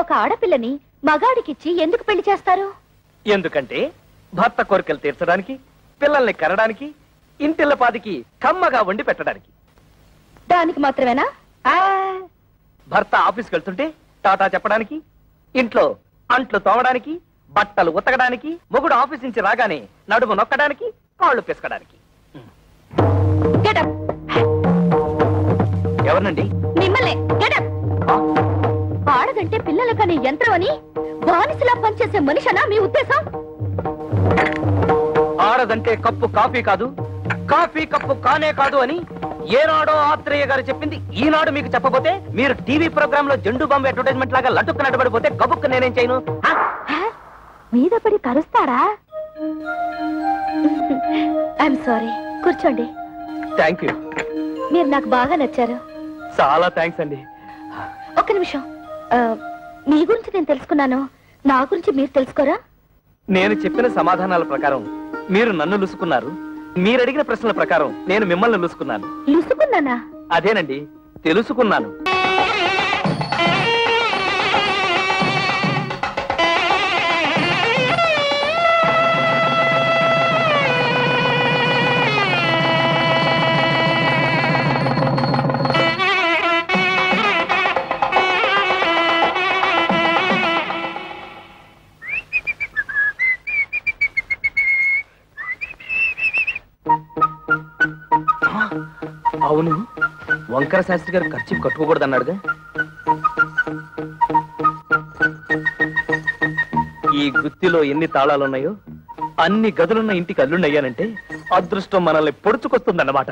ఒక ఆడపిల్లని మగాడికిచ్చి ఎందుకు పెళ్లి చేస్తారు? ఎందుకంటే భర్త కోరికలు తీర్చడానికి, పిల్లల్ని కనడానికి, ఇంటిల్లపాదికి కమ్మగా వండి పెట్టడానికి. దానికి మాత్రమేనా? భర్త ఆఫీస్కి వెళ్తుంటే టాటా చెప్పడానికి, ఇంట్లో అంట్లు తోమడానికి, బట్టలు ఉతకడానికి, మొగుడు ఆఫీస్ నుంచి రాగానే నడుము నొక్కడానికి, కాళ్ళు పిసకడానికి. Get up. ఎవరినండి? మిమ్మల్ని. Get up. ఆడదంటే పిల్లల కనే యంత్రం అని బానిసలా పనిచేసే మనిషనా మీ ఉద్దేశం? ఆడదంటే కప్పు కాఫీ కాదు, కాఫీ కప్పు కానే కాదు అని ఏనాడో ఆత్రేయ గారు చెప్పింది ఈనాడు మీకు చెప్పబోతే, మీరు టీవీ ప్రోగ్రామ్ లో జెండు బాంబు అడ్వర్టైజ్మెంట్ లాగా లట్టుకు నడబడిపోతే గబుక్కు నేనేం చేయను? మీద పడి కరుస్తారా? I'm sorry. కూర్చోండి. Thank you. మీరు నాకు బాగా నచ్చారు. చాలా థ్యాంక్స్ అండి. ఒక్క నిమిషం. మీ గురించి నేను తెలుసుకున్నాను, నా గురించి మీరు తెలుసుకోరా? నేను చెప్పిన సమాధానాల ప్రకారం మీరు నన్ను లుసుకున్నారు, మీరు అడిగిన ప్రశ్నల ప్రకారం నేను మిమ్మల్ని లుసుకున్నాను. లుసుకున్నానా? అదేనండి, తెలుసుకున్నాను. అవును, వంకర శాస్త్రి గారు ఖర్చు కట్టుకోకూడదు అన్నాడుగా. ఈ గుత్తిలో ఎన్ని తాళాలున్నాయో అన్ని గదులున్న ఇంటికి అల్లుండయ్యానంటే అదృష్టం మనల్ని పొడుచుకొస్తుందన్నమాట.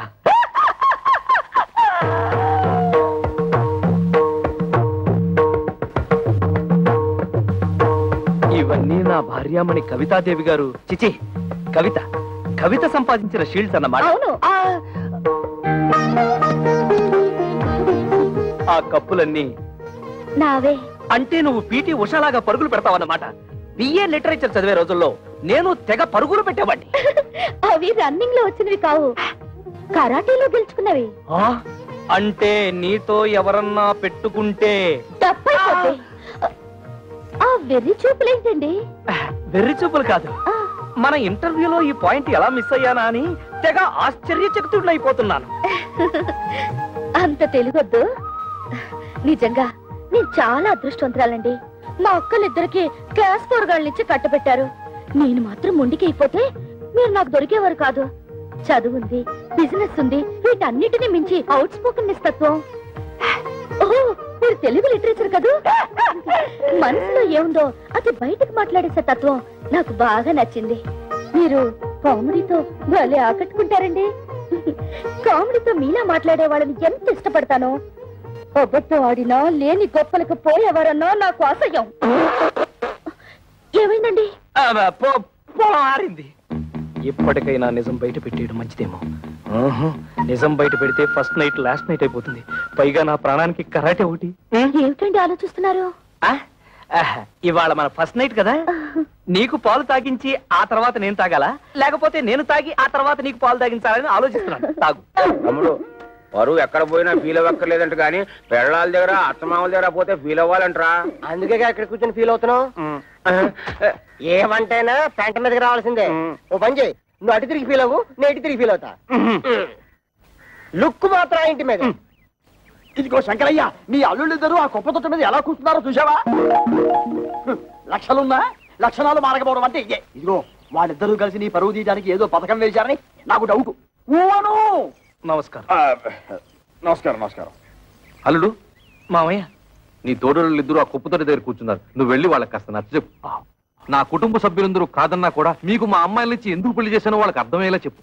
ఇవన్నీ నా భార్యామణి కవితాదేవి గారు, చిచి కవిత కవిత సంపాదించిన షీల్డ్స్ అన్నమాట. అవును. ఆ కప్పులన్నీ నావే. అంటే నువ్వు పీటీ ఉషాలాగా పరుగులు పెడతావన్నమాట. బిఏ లిటరేచర్ చదివే రోజుల్లో నేను తెగ పరుగులు పెట్టేవాడిని. అవి రన్నింగ్ లో వచ్చినవి కావు, కరాటీలో గెలుచుకున్నవి. అంటే నీతో ఎవరన్నా పెట్టుకుంటే తప్పైపోతే. ఆ వెర్రి చూపులేంటండి? వెర్రి చూపులు కాదు, మన ఇంటర్వ్యూలో ఈ పాయింట్ ఎలా మిస్ అయ్యానా అని తెగ ఆశ్చర్యచకితుడైపోతున్నాను. అంత తెలుగొద్దు. నిజంగా నేను చాలా అదృష్టవంతురాలండి. మా అక్కలిద్దరికి క్లాస్ 4 నుంచి కట్టబెట్టారు. నేను మాత్రం మొండికి అయిపోతే మీరు నాకు దొరికేవారు కాదు. చదువుంది, బిజినెస్ ఉంది, వీటన్నిటిని మించి అవుట్ స్పోకెన్ తత్వం. ఓహో, మీరు తెలుగు లిటరేచర్ కదూ. మనసులో ఏముందో అది బయటకు మాట్లాడేసే తత్వం నాకు బాగా నచ్చింది. మీరు కామెడీతో భలే ఆకట్టుకుంటారండి. కామెడీతో మీలా మాట్లాడే వాళ్ళని ఎంత ఇష్టపడతానో. అబద్ధం ఆడినా లేని గొప్పలకు పోయేవారన్నా నాకు అసహ్యం. ఏమైందండి? మారింది. ఇప్పటికైనా నిజం బయట పెట్టేయడం మంచిదేమో. నిజం బయట పెడితే ఫస్ట్ నైట్ లాస్ట్ నైట్ అయిపోతుంది. పైగా నా ప్రాణానికి కరాటే ఒకటి. ఏమిటండి ఆలోచిస్తున్నారు? ఇవాళ మన ఫస్ట్ నైట్ కదా, నీకు పాలు తాగించి ఆ తర్వాత నేను తాగాలా, లేకపోతే నేను తాగి ఆ తర్వాత నీకు పాలు తాగించాలని ఆలోచిస్తున్నాను. తాగు. తమ్ముడు, పరువు ఎక్కడ పోయినా ఫీల్ అవ్వక్కర్లేదంట, కానీ పెళ్ళాల దగ్గర అత్తమామల దగ్గర పోతే ఫీల్ అవ్వాలంటరా. అందుకే ఇక్కడ కూర్చొని ఫీల్ అవుతున్నావు. ఏమంటైనా పెంట మీదకి రావాల్సిందే. ఓ పని చేయి, నువ్వు అటు తిరిగి ఫీల్ అవ్వు, నేను ఇటు తిరిగి ఫీల్ అవుతా. లుక్ మాత్రం ఇంటి మీద. ఇదిగో శంకరయ్య, నీ అల్లుళ్ళిద్దరూ ఆ కుప్ప తొట్ట మీద ఎలా కూర్చున్నారో చూసావా? లక్షలున్నా లక్షణాలు మారకపోవడం అంటే ఇదే. ఇదిగో వాళ్ళిద్దరూ కలిసి నీ పరువు తీయడానికి ఏదో పథకం వేశారని నాకు డౌట్. నమస్కారం. నమస్కారం. నమస్కారం. అల్లుడు, మామయ్య, నీ తోడోళ్ళిద్దరూ ఆ కుప్పతోటి దగ్గర కూర్చున్నారు. నువ్వు వెళ్ళి వాళ్ళకి కాస్త నచ్చ చెప్పు. నా కుటుంబ సభ్యులందరూ కాదన్నా కూడా మీకు మా అమ్మాయిల నుంచి ఎందుకు పెళ్లి చేశానో వాళ్ళకి అర్థమయ్యేలా చెప్పు.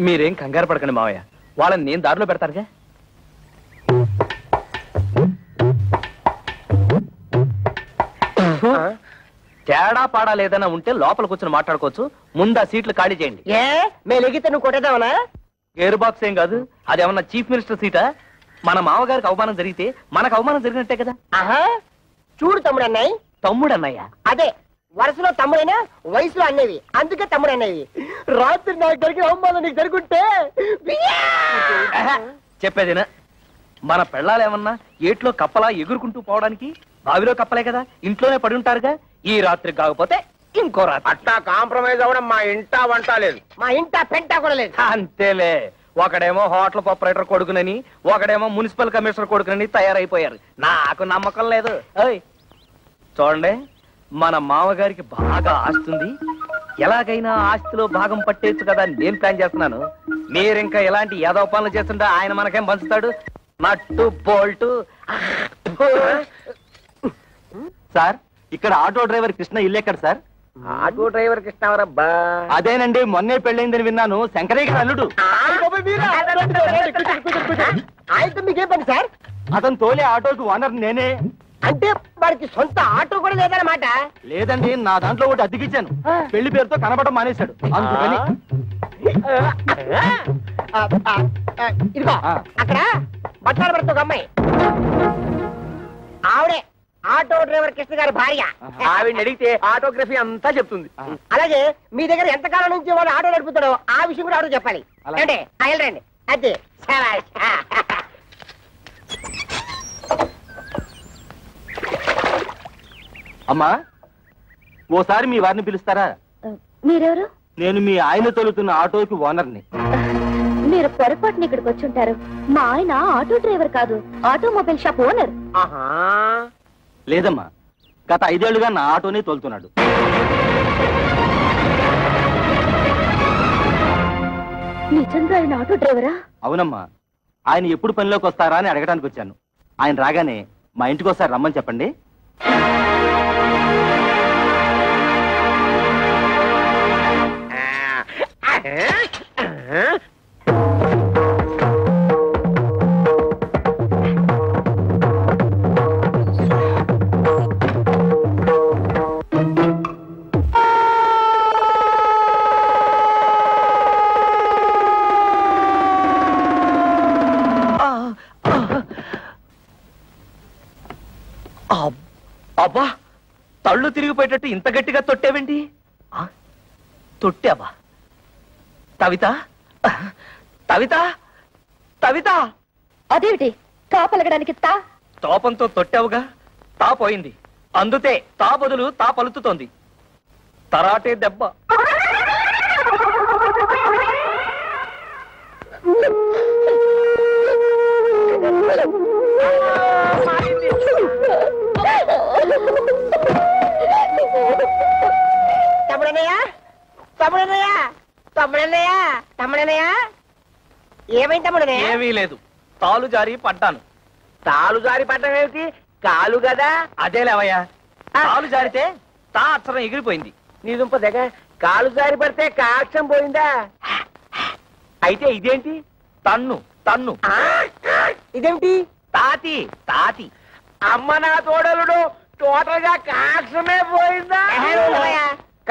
మీరేం కంగారు పడకండి మామయ్య, వాళ్ళని నేను దారిలో పెడతారుగా. తేడా పాడా లేదన్నా ఉంటే లోపల కూర్చొని మాట్లాడుకోవచ్చు. ముందు ఆ సీట్లు ఖాళీ చేయండి. మేము ఎగితే నువ్వు కొట్టేదావనా? గేర్ బాక్స్ ఏం కాదు, అదేమన్నా చీఫ్ మినిస్టర్ సీటా? మన మామగారికి అవమానం జరిగితే మనకు అవమానం జరిగినట్టే కదా. ఆహా, చూడు తమ్ముడు అన్నయ్య. తమ్ముడు అన్నయ్య? అదే, వరుసలో తమ్ముడైనా వయసులో అన్నవి, అందుకే తమ్ముడు అన్నవి. రాత్రి నాకు జరిగిన అవమానం నీకు జరుగుంటే చెప్పేదేనా? మన పెళ్ళాలు ఏమన్నా ఏట్లో కప్పలా ఎగురుకుంటూ పోవడానికి బావిలో కప్పలే కదా, ఇంట్లోనే పడి ఉంటారుగా. ఈ రాత్రి కాకపోతే ఇంకో రాత్రి. అట్టా కాంప్రమైజ్ అవ్వడం మా ఇంటా వంట లేదు, మా ఇంట పెంట కూడా లేదు. అంతేలే. ఒకడేమో హోటల్ ఆపరేటర్ కొడుకునని, ఒకడేమో మున్సిపల్ కమిషనర్ కొడుకునని తయారైపోయారు. నాకు నమ్మకం లేదు. చూడండి, మన మామగారికి బాగా ఆస్తుంది. ఎలాగైనా ఆస్తిలో భాగం పట్టేచ్చు కదా అని నేను ప్లాన్ చేస్తున్నాను. మీరింకా ఎలాంటి యాదవ పనులు చేస్తుంటే ఆయన మనకేం పంచుతాడు? నట్టు బోల్టు. సార్, ఇక్కడ ఆటో డ్రైవర్ కృష్ణ ఇల్లు ఎక్కడ సార్? Auto driver కృష్ణవరబ్బా. అదేనండి, మొన్నే పెళ్ళైందని విన్నాను. శంకరయ్య గారు అల్లుడు. ఆయనతో మీకేం పని సార్? అతను తోలే ఆటోకి ఓనర్ నేనే. అంటే వాడికి సొంత ఆటో కూడా లేదన్నమాట? లేదండి, నా దాంట్లో ఒకటి అద్దెకిచ్చాను. పెళ్లి పేరుతో కనబడడం మానేశాడు, అందుకని. ఇదిగో అక్కడ బట్టాల భర్త ఒక అమ్మాయి, ఆవిడే ఆటో డ్రైవర్ కృష్ణ గారి భార్య. ఆవిడ అడిగితే ఆటోగ్రఫీ అంతా చెప్తుంది. అలాగే మీ దగ్గర ఎంతకాలం నుంచి వాళ్ళు ఆటో నడుపుతాడో ఆ విషయం కూడా ఆటో చెప్పాలి. అంటే వెళ్ళండి. అదే అమ్మా, ఓసారి మీ వారిని పిలుస్తారా? మీరెవరు? నేను మీ ఆయన తోలుతున్న ఆటోకి ఓనర్ని. మీరు పొరపాటున ఇక్కడికి వచ్చి ఉంటారు. మా ఆయన ఆటో డ్రైవర్ కాదు, ఆటోమొబైల్ షాప్ ఓనర్. లేదమ్మా, గత 5 ఏళ్లుగా నా ఆటోనే తోలుతున్నాడు. నిజంగా ఆయన ఆటో డ్రైవరా? అవునమ్మా, ఆయన ఎప్పుడు పనిలోకి వస్తారా అని అడగడానికి వచ్చాను. ఆయన రాగానే మా ఇంటికి ఒకసారి రమ్మని చెప్పండి. అబ్బా, తళ్ళు తిరిగిపోయేటట్టు ఇంత గట్టిగా తొట్టేవేంటి? తొట్టావా? తవిత, తవిత, తవిత! అదేమిటి తాపలగడానికి తా? తోపంతో తొట్టావుగా, తా పోయింది. అందుతే తా బదులు తా పలుకుతోంది. తరాటే దెబ్బ. తమ్ముడన్నయ్య, తమ్ముడన్నయ్య, తమ్ముడనయ్యా ఏమైంది తమ్ముడనే? ఏమీ లేదు, తాలు జారి పడ్డాను. తాలు జారి పడ్డం ఏమిటి? కాలు కదా. అదే లేవయ్యా, తాలు జారితే తా అక్షరం ఎగిరిపోయింది. నీ దుంప దగ్గ కాలు జారి పడితే కాక్షం పోయిందా? అయితే ఇదేంటి? తన్ను తన్ను. ఇదేమిటి? తాతి తాతి. అమ్మ నా తోడలుడు టోటల్ గా కాక్షమే పోయిందా?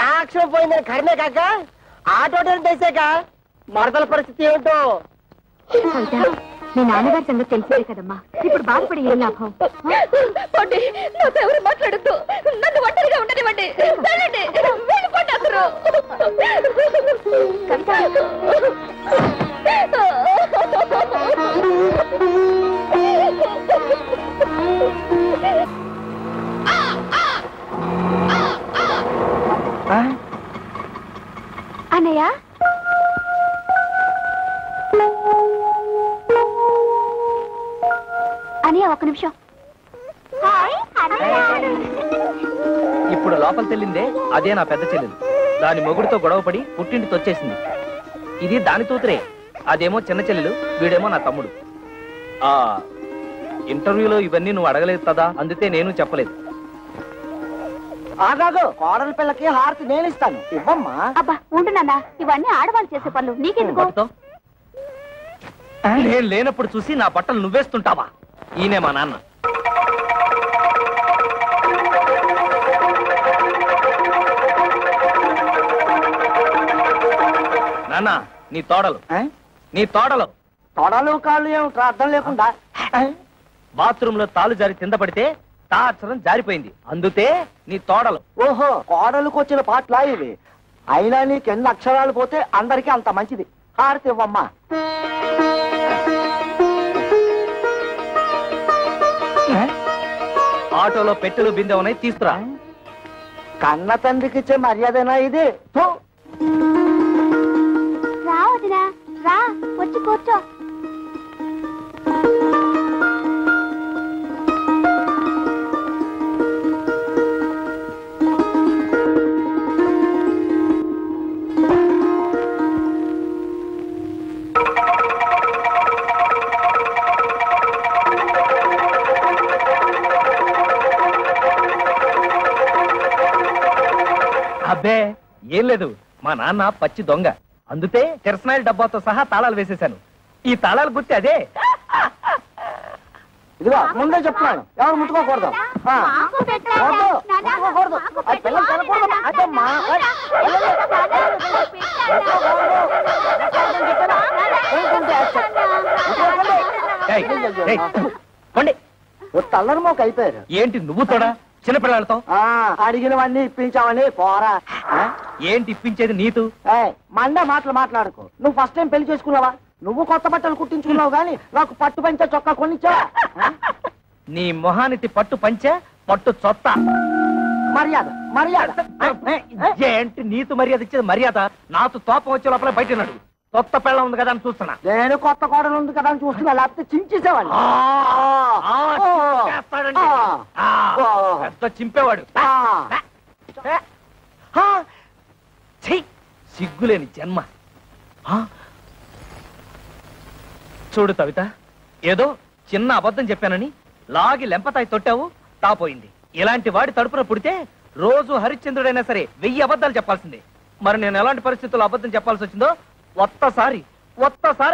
కాక్షం పోయిందని కర్మే కాక ఆటోటలు తెసాక మరదల పరిస్థితి ఏమిటో. మీ నాన్నగారి సంగతి తెలిసేదే కదమ్మా, ఇప్పుడు బాధపడి ఏం లాభం? నాతో ఎవరు మాట్లాడద్దు, నన్ను ఒంటరిగా ఉండనివ్వండి. వెళ్ళిపోండి అసలు. అన్నయ్య, అన్నయ్య ఒక్క నిమిషం. ఇప్పుడు లోపల తెల్లిందే అదే నా పెద్ద చెల్లెలు. దాని మొగుడితో గొడవపడి పుట్టింటికి వచ్చేసింది. ఇది దాని తూతురే, అదేమో చిన్న చెల్లెలు, వీడేమో నా తమ్ముడు. ఆ ఇంటర్వ్యూలో ఇవన్నీ నువ్వు అడగలేదు కదా, అందుకే నేను చెప్పలేదు. ఆగాగు, కోడల పిల్లకి హారతి నేను ఇస్తాను, ఇవ్వమ్మా. అబ్బా ఉంటున్నా, ఇవన్నీ ఆడవాళ్ళు చేసే పనులు, నీకెందుకు? పట్టుతో. నేను లేనప్పుడు చూసి నా బట్టలు నువ్వేస్తుంటావా? ఈయనే మా నాన్న. నాన్న, నీ తోడలు నీ తోడలు తొడలు కాళ్ళు ఏమిట్రా అర్థం లేకుండా? బాత్రూమ్ లో తాలు జారి కింద పడితే తా అక్షరం జారిపోయింది, అందుతే నీ తోడలు. ఓహో, కోడలకు వచ్చిన పాటలా ఇవి. అయినా నీకు ఎన్ని అక్షరాలు పోతే అందరికీ అంత మంచిది. హారతి ఇవ్వమ్మా. ఆటోలో పెట్టెలు బిందె ఉన్నాయి, తీసుకురా. కన్న తండ్రికి ఇచ్చే మర్యాదనా ఇది? రా వదినా, రా వచ్చి కూర్చో. అబ్బే ఏం లేదు, మా నాన్న పచ్చి దొంగ, అందుతే కిరసనాయిల డబ్బాతో సహా తాళాలు వేసేశాను. ఈ తాళాలు గుర్తి అదే. ఇదిగో ముందే చెప్తున్నాను, ఎవరు ముట్టుకోకూడదు. ముట్టుకోకూడదు, ఆ పిల్లలు తినకూడదు. అదమ్మా, తల్లరి మోక అయిపోయారు. ఏంటి నువ్వు తోడా చిన్నపిల్లలతో? అడిగినవన్నీ ఇప్పించావని పోరా. ఏంటి ఇప్పించేది నీతు? మండే మాటలు మాట్లాడుకో. నువ్వు ఫస్ట్ టైం పెళ్లి చేసుకున్నావా? నువ్వు కొత్త బట్టలు కుట్టించుకున్నావు గానీ నాకు పట్టు పంచ చొక్కా కొనిచ్చా. నీ మొహానికి పట్టు పంచ పట్టు చొత్త. మర్యాద మర్యాద ఏంటి నీతు మర్యాద ఇచ్చేది? మర్యాద నాతో తోపం వచ్చే లోపల బయట నాడు. కొత్త పిల్ల ఉంది కదా అని చూస్తున్నా. నేను కొత్త కోడలు ఉంది కదా అని చూస్తున్నా, లేకపోతే చించేసేవాడు. చింపేవాడు. సిగ్గులేని జన్మ. చూడు కవిత, ఏదో చిన్న అబద్ధం చెప్పానని లాగి లెంపతాయి తొట్టావు, తాపోయింది. ఇలాంటి వాడి తడుపున పుడితే రోజు హరిశ్చంద్రుడైనా సరే 1000 అబద్ధాలు చెప్పాల్సిందే. మరి నేను ఎలాంటి పరిస్థితుల్లో అబద్ధం చెప్పాల్సి వచ్చిందో ఒక్కసారి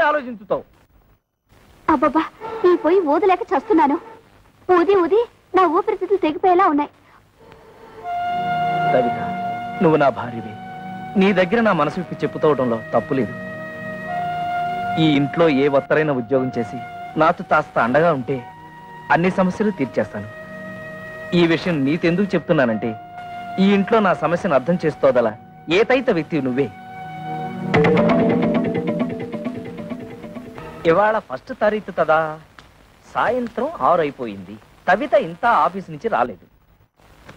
ఆలోచించుతావు. అబ్బబ్బా, ఈ పోయి ఊదలేక చస్తున్నాను. ఊది ఊది నా ఊపిరితిత్తులు తెగిపోయేలా ఉన్నాయి. కవిత, నువ్వు నా భార్యవి. నీ దగ్గర నా మనసు విప్పి చెప్పుకోవడంలో తప్పులేదు. ఈ ఇంట్లో ఏ ఒత్తరైన ఉద్యోగం చేసి నాతో కాస్త అండగా ఉంటే అన్ని సమస్యలు తీర్చేస్తాను. ఈ విషయం నీతెందుకు చెప్తున్నానంటే, ఈ ఇంట్లో నా సమస్యను అర్థం చేసుకోదలా ఏతైత వ్యక్తి నువ్వే. ఇవాళ 1వ తారీఖు కదా, సాయంత్రం 6 అయిపోయింది. కవిత ఇంత ఆఫీస్ నుంచి రాలేదు.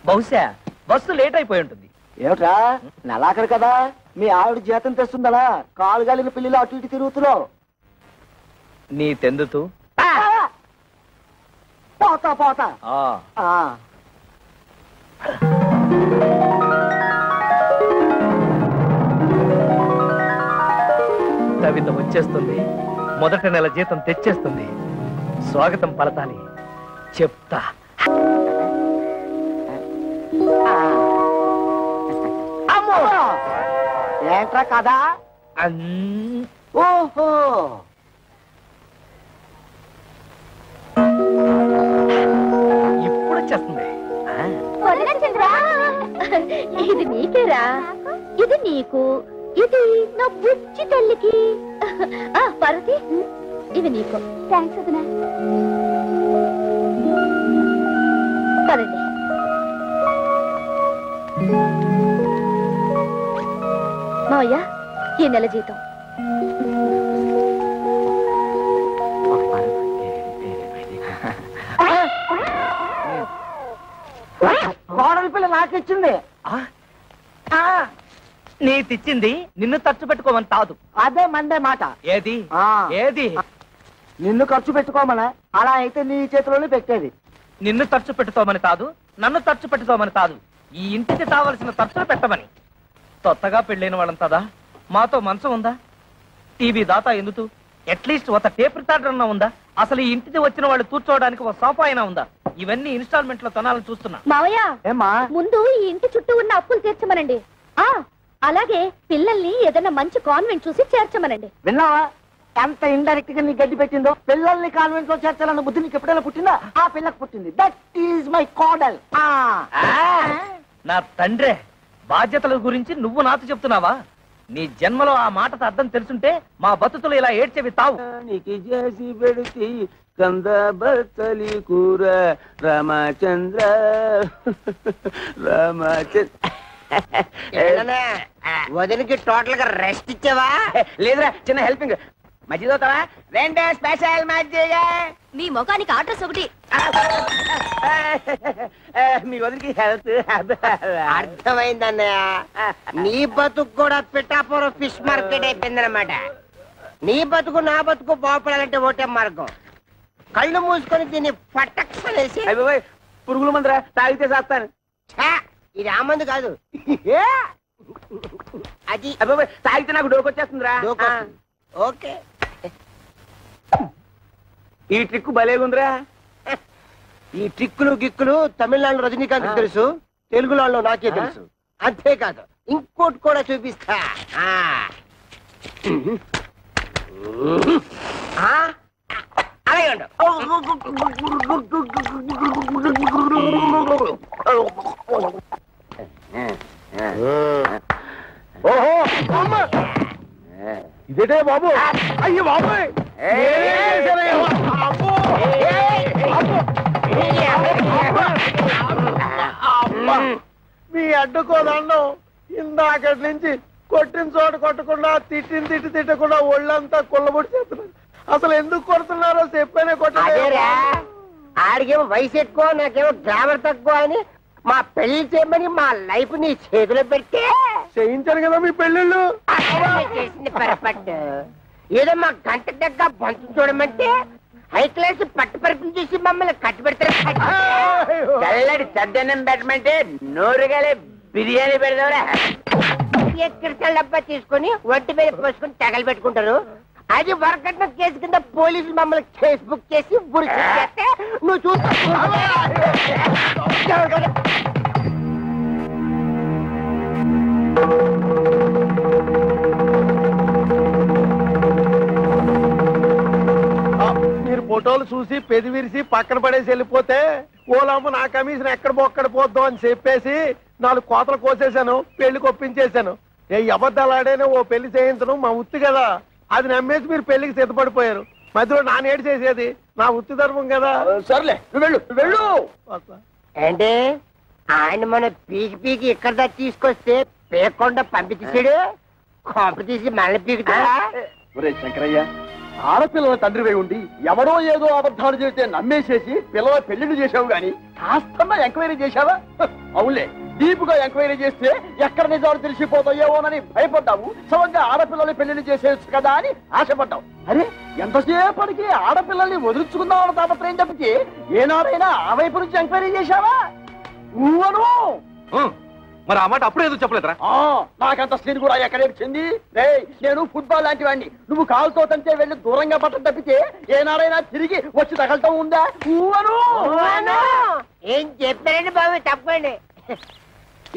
బహుశా బస్సు లేట్ అయిపోయి ఉంటుంది. ఏమిట్రా, నెలాఖరు కదా, మీ ఆవిడ జీతం తెస్తుందలా కాలు గాలిన పిల్లలు అటు ఇటు తిరుగుతున్నావు. నీ తెందుతూ పోతా పోతా. కవిత వచ్చేస్తుంది, మొదటి నెల జీతం తెచ్చేస్తుంది. స్వాగతం పలతాలి, చెప్తా. అమ్మో ఏంట్రా కదా? ఓహో ఇప్పుడు వచ్చేస్తుంది. ఇది నీకేరా, ఇది నీకు, ఇది నా బుజ్జి తల్లికి. పార్వతి, ఇది నీకు. థ్యాంక్స్ వదినా. పదండి. మావయ్య, ఈ నెల జీతం. కోడలి పిల్ల నాకిచ్చింది. నీ తెచ్చింది నిన్ను ఖర్చు పెట్టుకోమని కాదు. అదే మండే మాట. ఏది ఏది? నిన్ను ఖర్చు పెట్టుకోమనా? అలా అయితే నీ చేతిలోనే పెట్టేది. నిన్ను ఖర్చు పెట్టుకోమని కాదు, నన్ను ఖర్చు పెట్టుకోమని కాదు, ఈ ఇంటికి కావలసిన ఖర్చులు పెట్టమని. కొత్తగా పెళ్ళైన వాళ్ళంతదా మాతో మంచం ఉందా? టీవీ దాతా ఎందుకు? అట్లీస్ట్ ఒక టేప్ రికార్డర్ అన్నా ఉందా? అసలు ఈ ఇంటికి వచ్చిన వాళ్ళు కూర్చోవడానికి ఒక సోఫా అయినా ఉందా? ఇవన్నీ ఇన్స్టాల్మెంట్ లో కొనాలని చూస్తున్నా. మావయ్య, ఏమా ముందు ఈ ఇంటి చుట్టూ ఉన్న అప్పులు తీర్చమనండి. అలాగే పిల్లల్ని ఏదైనా మంచి కాన్వెంట్ చూసి చేర్చమనండి. విన్నావా ఎంత ఇండైరెక్ట్ గా నీ గడ్డి పెట్టిందో? పిల్లల్ని కాన్వెంట్ లో చేర్చాలన్న బుద్ధి నీకు ఎప్పుడైనా పుట్టిందా? ఆ పిల్లకు పుట్టింది. దట్ ఈజ్ మై కోడల్. నా తండ్రే, బాధ్యతల గురించి నువ్వు నాతో చెప్తున్నావా? నీ జన్మలో ఆ మాటకు అర్థం తెలుసుంటే మా బతుకులు ఇలా ఏడ్చేవి తావు. నీకి చేసి పెడితే కంద బత్తలి కూర రామచంద్ర రామచంద్ర. వదిలికి టోటల్ గా రెస్ట్ ఇచ్చావా? లేదురా, చిన్న హెల్పింగ్. మధ్యలో రెండే స్పెషల్ మజ్జిగ. మీ ముఖానికి అడ్రస్ ఒకటి. మీ వదిలికి హెల్త్. అర్థమైందన్నయ్య, నీ బతుకు కూడా పిఠాపురం ఫిష్ మార్కెట్ అయిపోయిందన్నమాట. నీ బతుకు నా బతుకు బాగుపడాలంటే ఒకటే మార్గం. కళ్ళు మూసుకొని దీన్ని పట్టక్షలేసి. పురుగుల మందురా, తాగితే చేస్తాను. ఇది ఆ మందు కాదు, అది తాగితే నాకు డోకొచ్చేస్తుందిరా. ఓకే, ఈ ట్రిక్ భలేగుందిరా. ఈ ట్రిక్కులు గిక్కులు తమిళనాడు రజనీకాంత్ తెలుసు, తెలుగులో నాకే తెలుసు. అంతేకాదు ఇంకోటి కూడా చూపిస్తా. అలాగే ఉండు. ఓహో ఇదేటే బాబు? అయ్యో బాబు, మీ అడ్డుకోదండం ఇందాకటి నుంచి కొట్టిన చోట కొట్టకుండా తిట్టిన తిట్టకుండా ఒళ్ళంతా కుళ్ళబొడి చేస్తున్నారు. అసలు ఎందుకు కొడుతున్నారో చెప్పేనే కొట్టలేరా? ఆడికేమో వయసు ఎక్కువ, నాకేమో గ్రామర్ తక్కువ అని మా పెళ్లి చేయమని మా లైఫ్ నీ చేతిలో పెడితే చేయించాను కదా మీ పెళ్ళిళ్ళు. చేసింది పొరపాటు. ఏదో మా గంట దగ్గర బంతు చూడమంటే హై క్లాస్ పట్టు పరిపులు చూసి మమ్మల్ని కట్టు పెడతారు. చల్లడి చద్దనం పెట్టమంటే నోరుగాలే బిర్యానీ పెడదావరా. ఎక్కడికి డబ్బా తీసుకొని ఒంటి మీద పోసుకొని తగలు పెట్టుకుంటారు. అది వరకట్న కేసు కింద పోలీసులు మమ్మల్ని కేసు బుక్ చేసి ఉరి చేస్తే నువ్వు చూస్తా. మీరు ఫోటోలు చూసి పెది విరిసి పక్కన పడేసి వెళ్ళిపోతే ఓలమ్మ నా కమిషన్ ఎక్కడ బొక్కడ పోద్దాం అని చెప్పేసి 4 కోతలు కోసేశాను, పెళ్లికి ఒప్పించేశాను. ఏ అబద్ధాలాడేనే ఓ పెళ్లి చేయించడం మా ఉత్తి కదా, అది నమ్మేసి మీరు పెళ్లికి సిద్ధపడిపోయారు. మధ్యలో నానేడు చేసేది నా వృత్తి ధర్మం కదా. సర్లే, నువ్వు వెళ్ళు, నువ్వు వెళ్ళు. అంటే ఆయన మన పీకి పీకి ఇక్కడ దాకా తీసుకొస్తే పేకుండా పంపించేసాడు. కాంప తీసి మళ్ళీ పీకుతాడా? ఒరే శంకరయ్య, ఆడపిల్లల తండ్రివై ఉండి ఎవడో ఏదో అబద్ధాలు చేస్తే నమ్మేసేసి పిల్లల పెళ్లిళ్ళు చేసావు గాని కాస్తన్నా ఎంక్వైరీ చేశావా? అవునులే, డీపుగా ఎంక్వైరీ చేస్తే ఎక్కడ నిజాలు తెలిసిపోతాయేమోనని భయపడ్డావు. సమంగా ఆడపిల్లల్ని పెళ్లిళ్ళు చేసేయచ్చు కదా అని ఆశపడ్డావు. అరే, ఎంతసేపటికి ఆడపిల్లల్ని వదులుచుకుందామని తాపత్రయం తప్పితే ఏనాడైనా ఆ వైపు నుంచి ఎంక్వైరీ చేశావా? నువ్వను మరి ఆ మాట అప్పుడే ఎందుకు చెప్పలేదురా? నాకంత సీన్ కూడా ఎక్కడేచింది. నేను ఫుట్బాల్ లాంటి వాడిని. నువ్వు కాలుతో తంటే వెళ్ళి దూరంగా పట్టం తప్పితే ఏనాడైనా తిరిగి వచ్చి తగలటం ఉందా? ఏం చెప్పారండి బాబు? తప్పండి.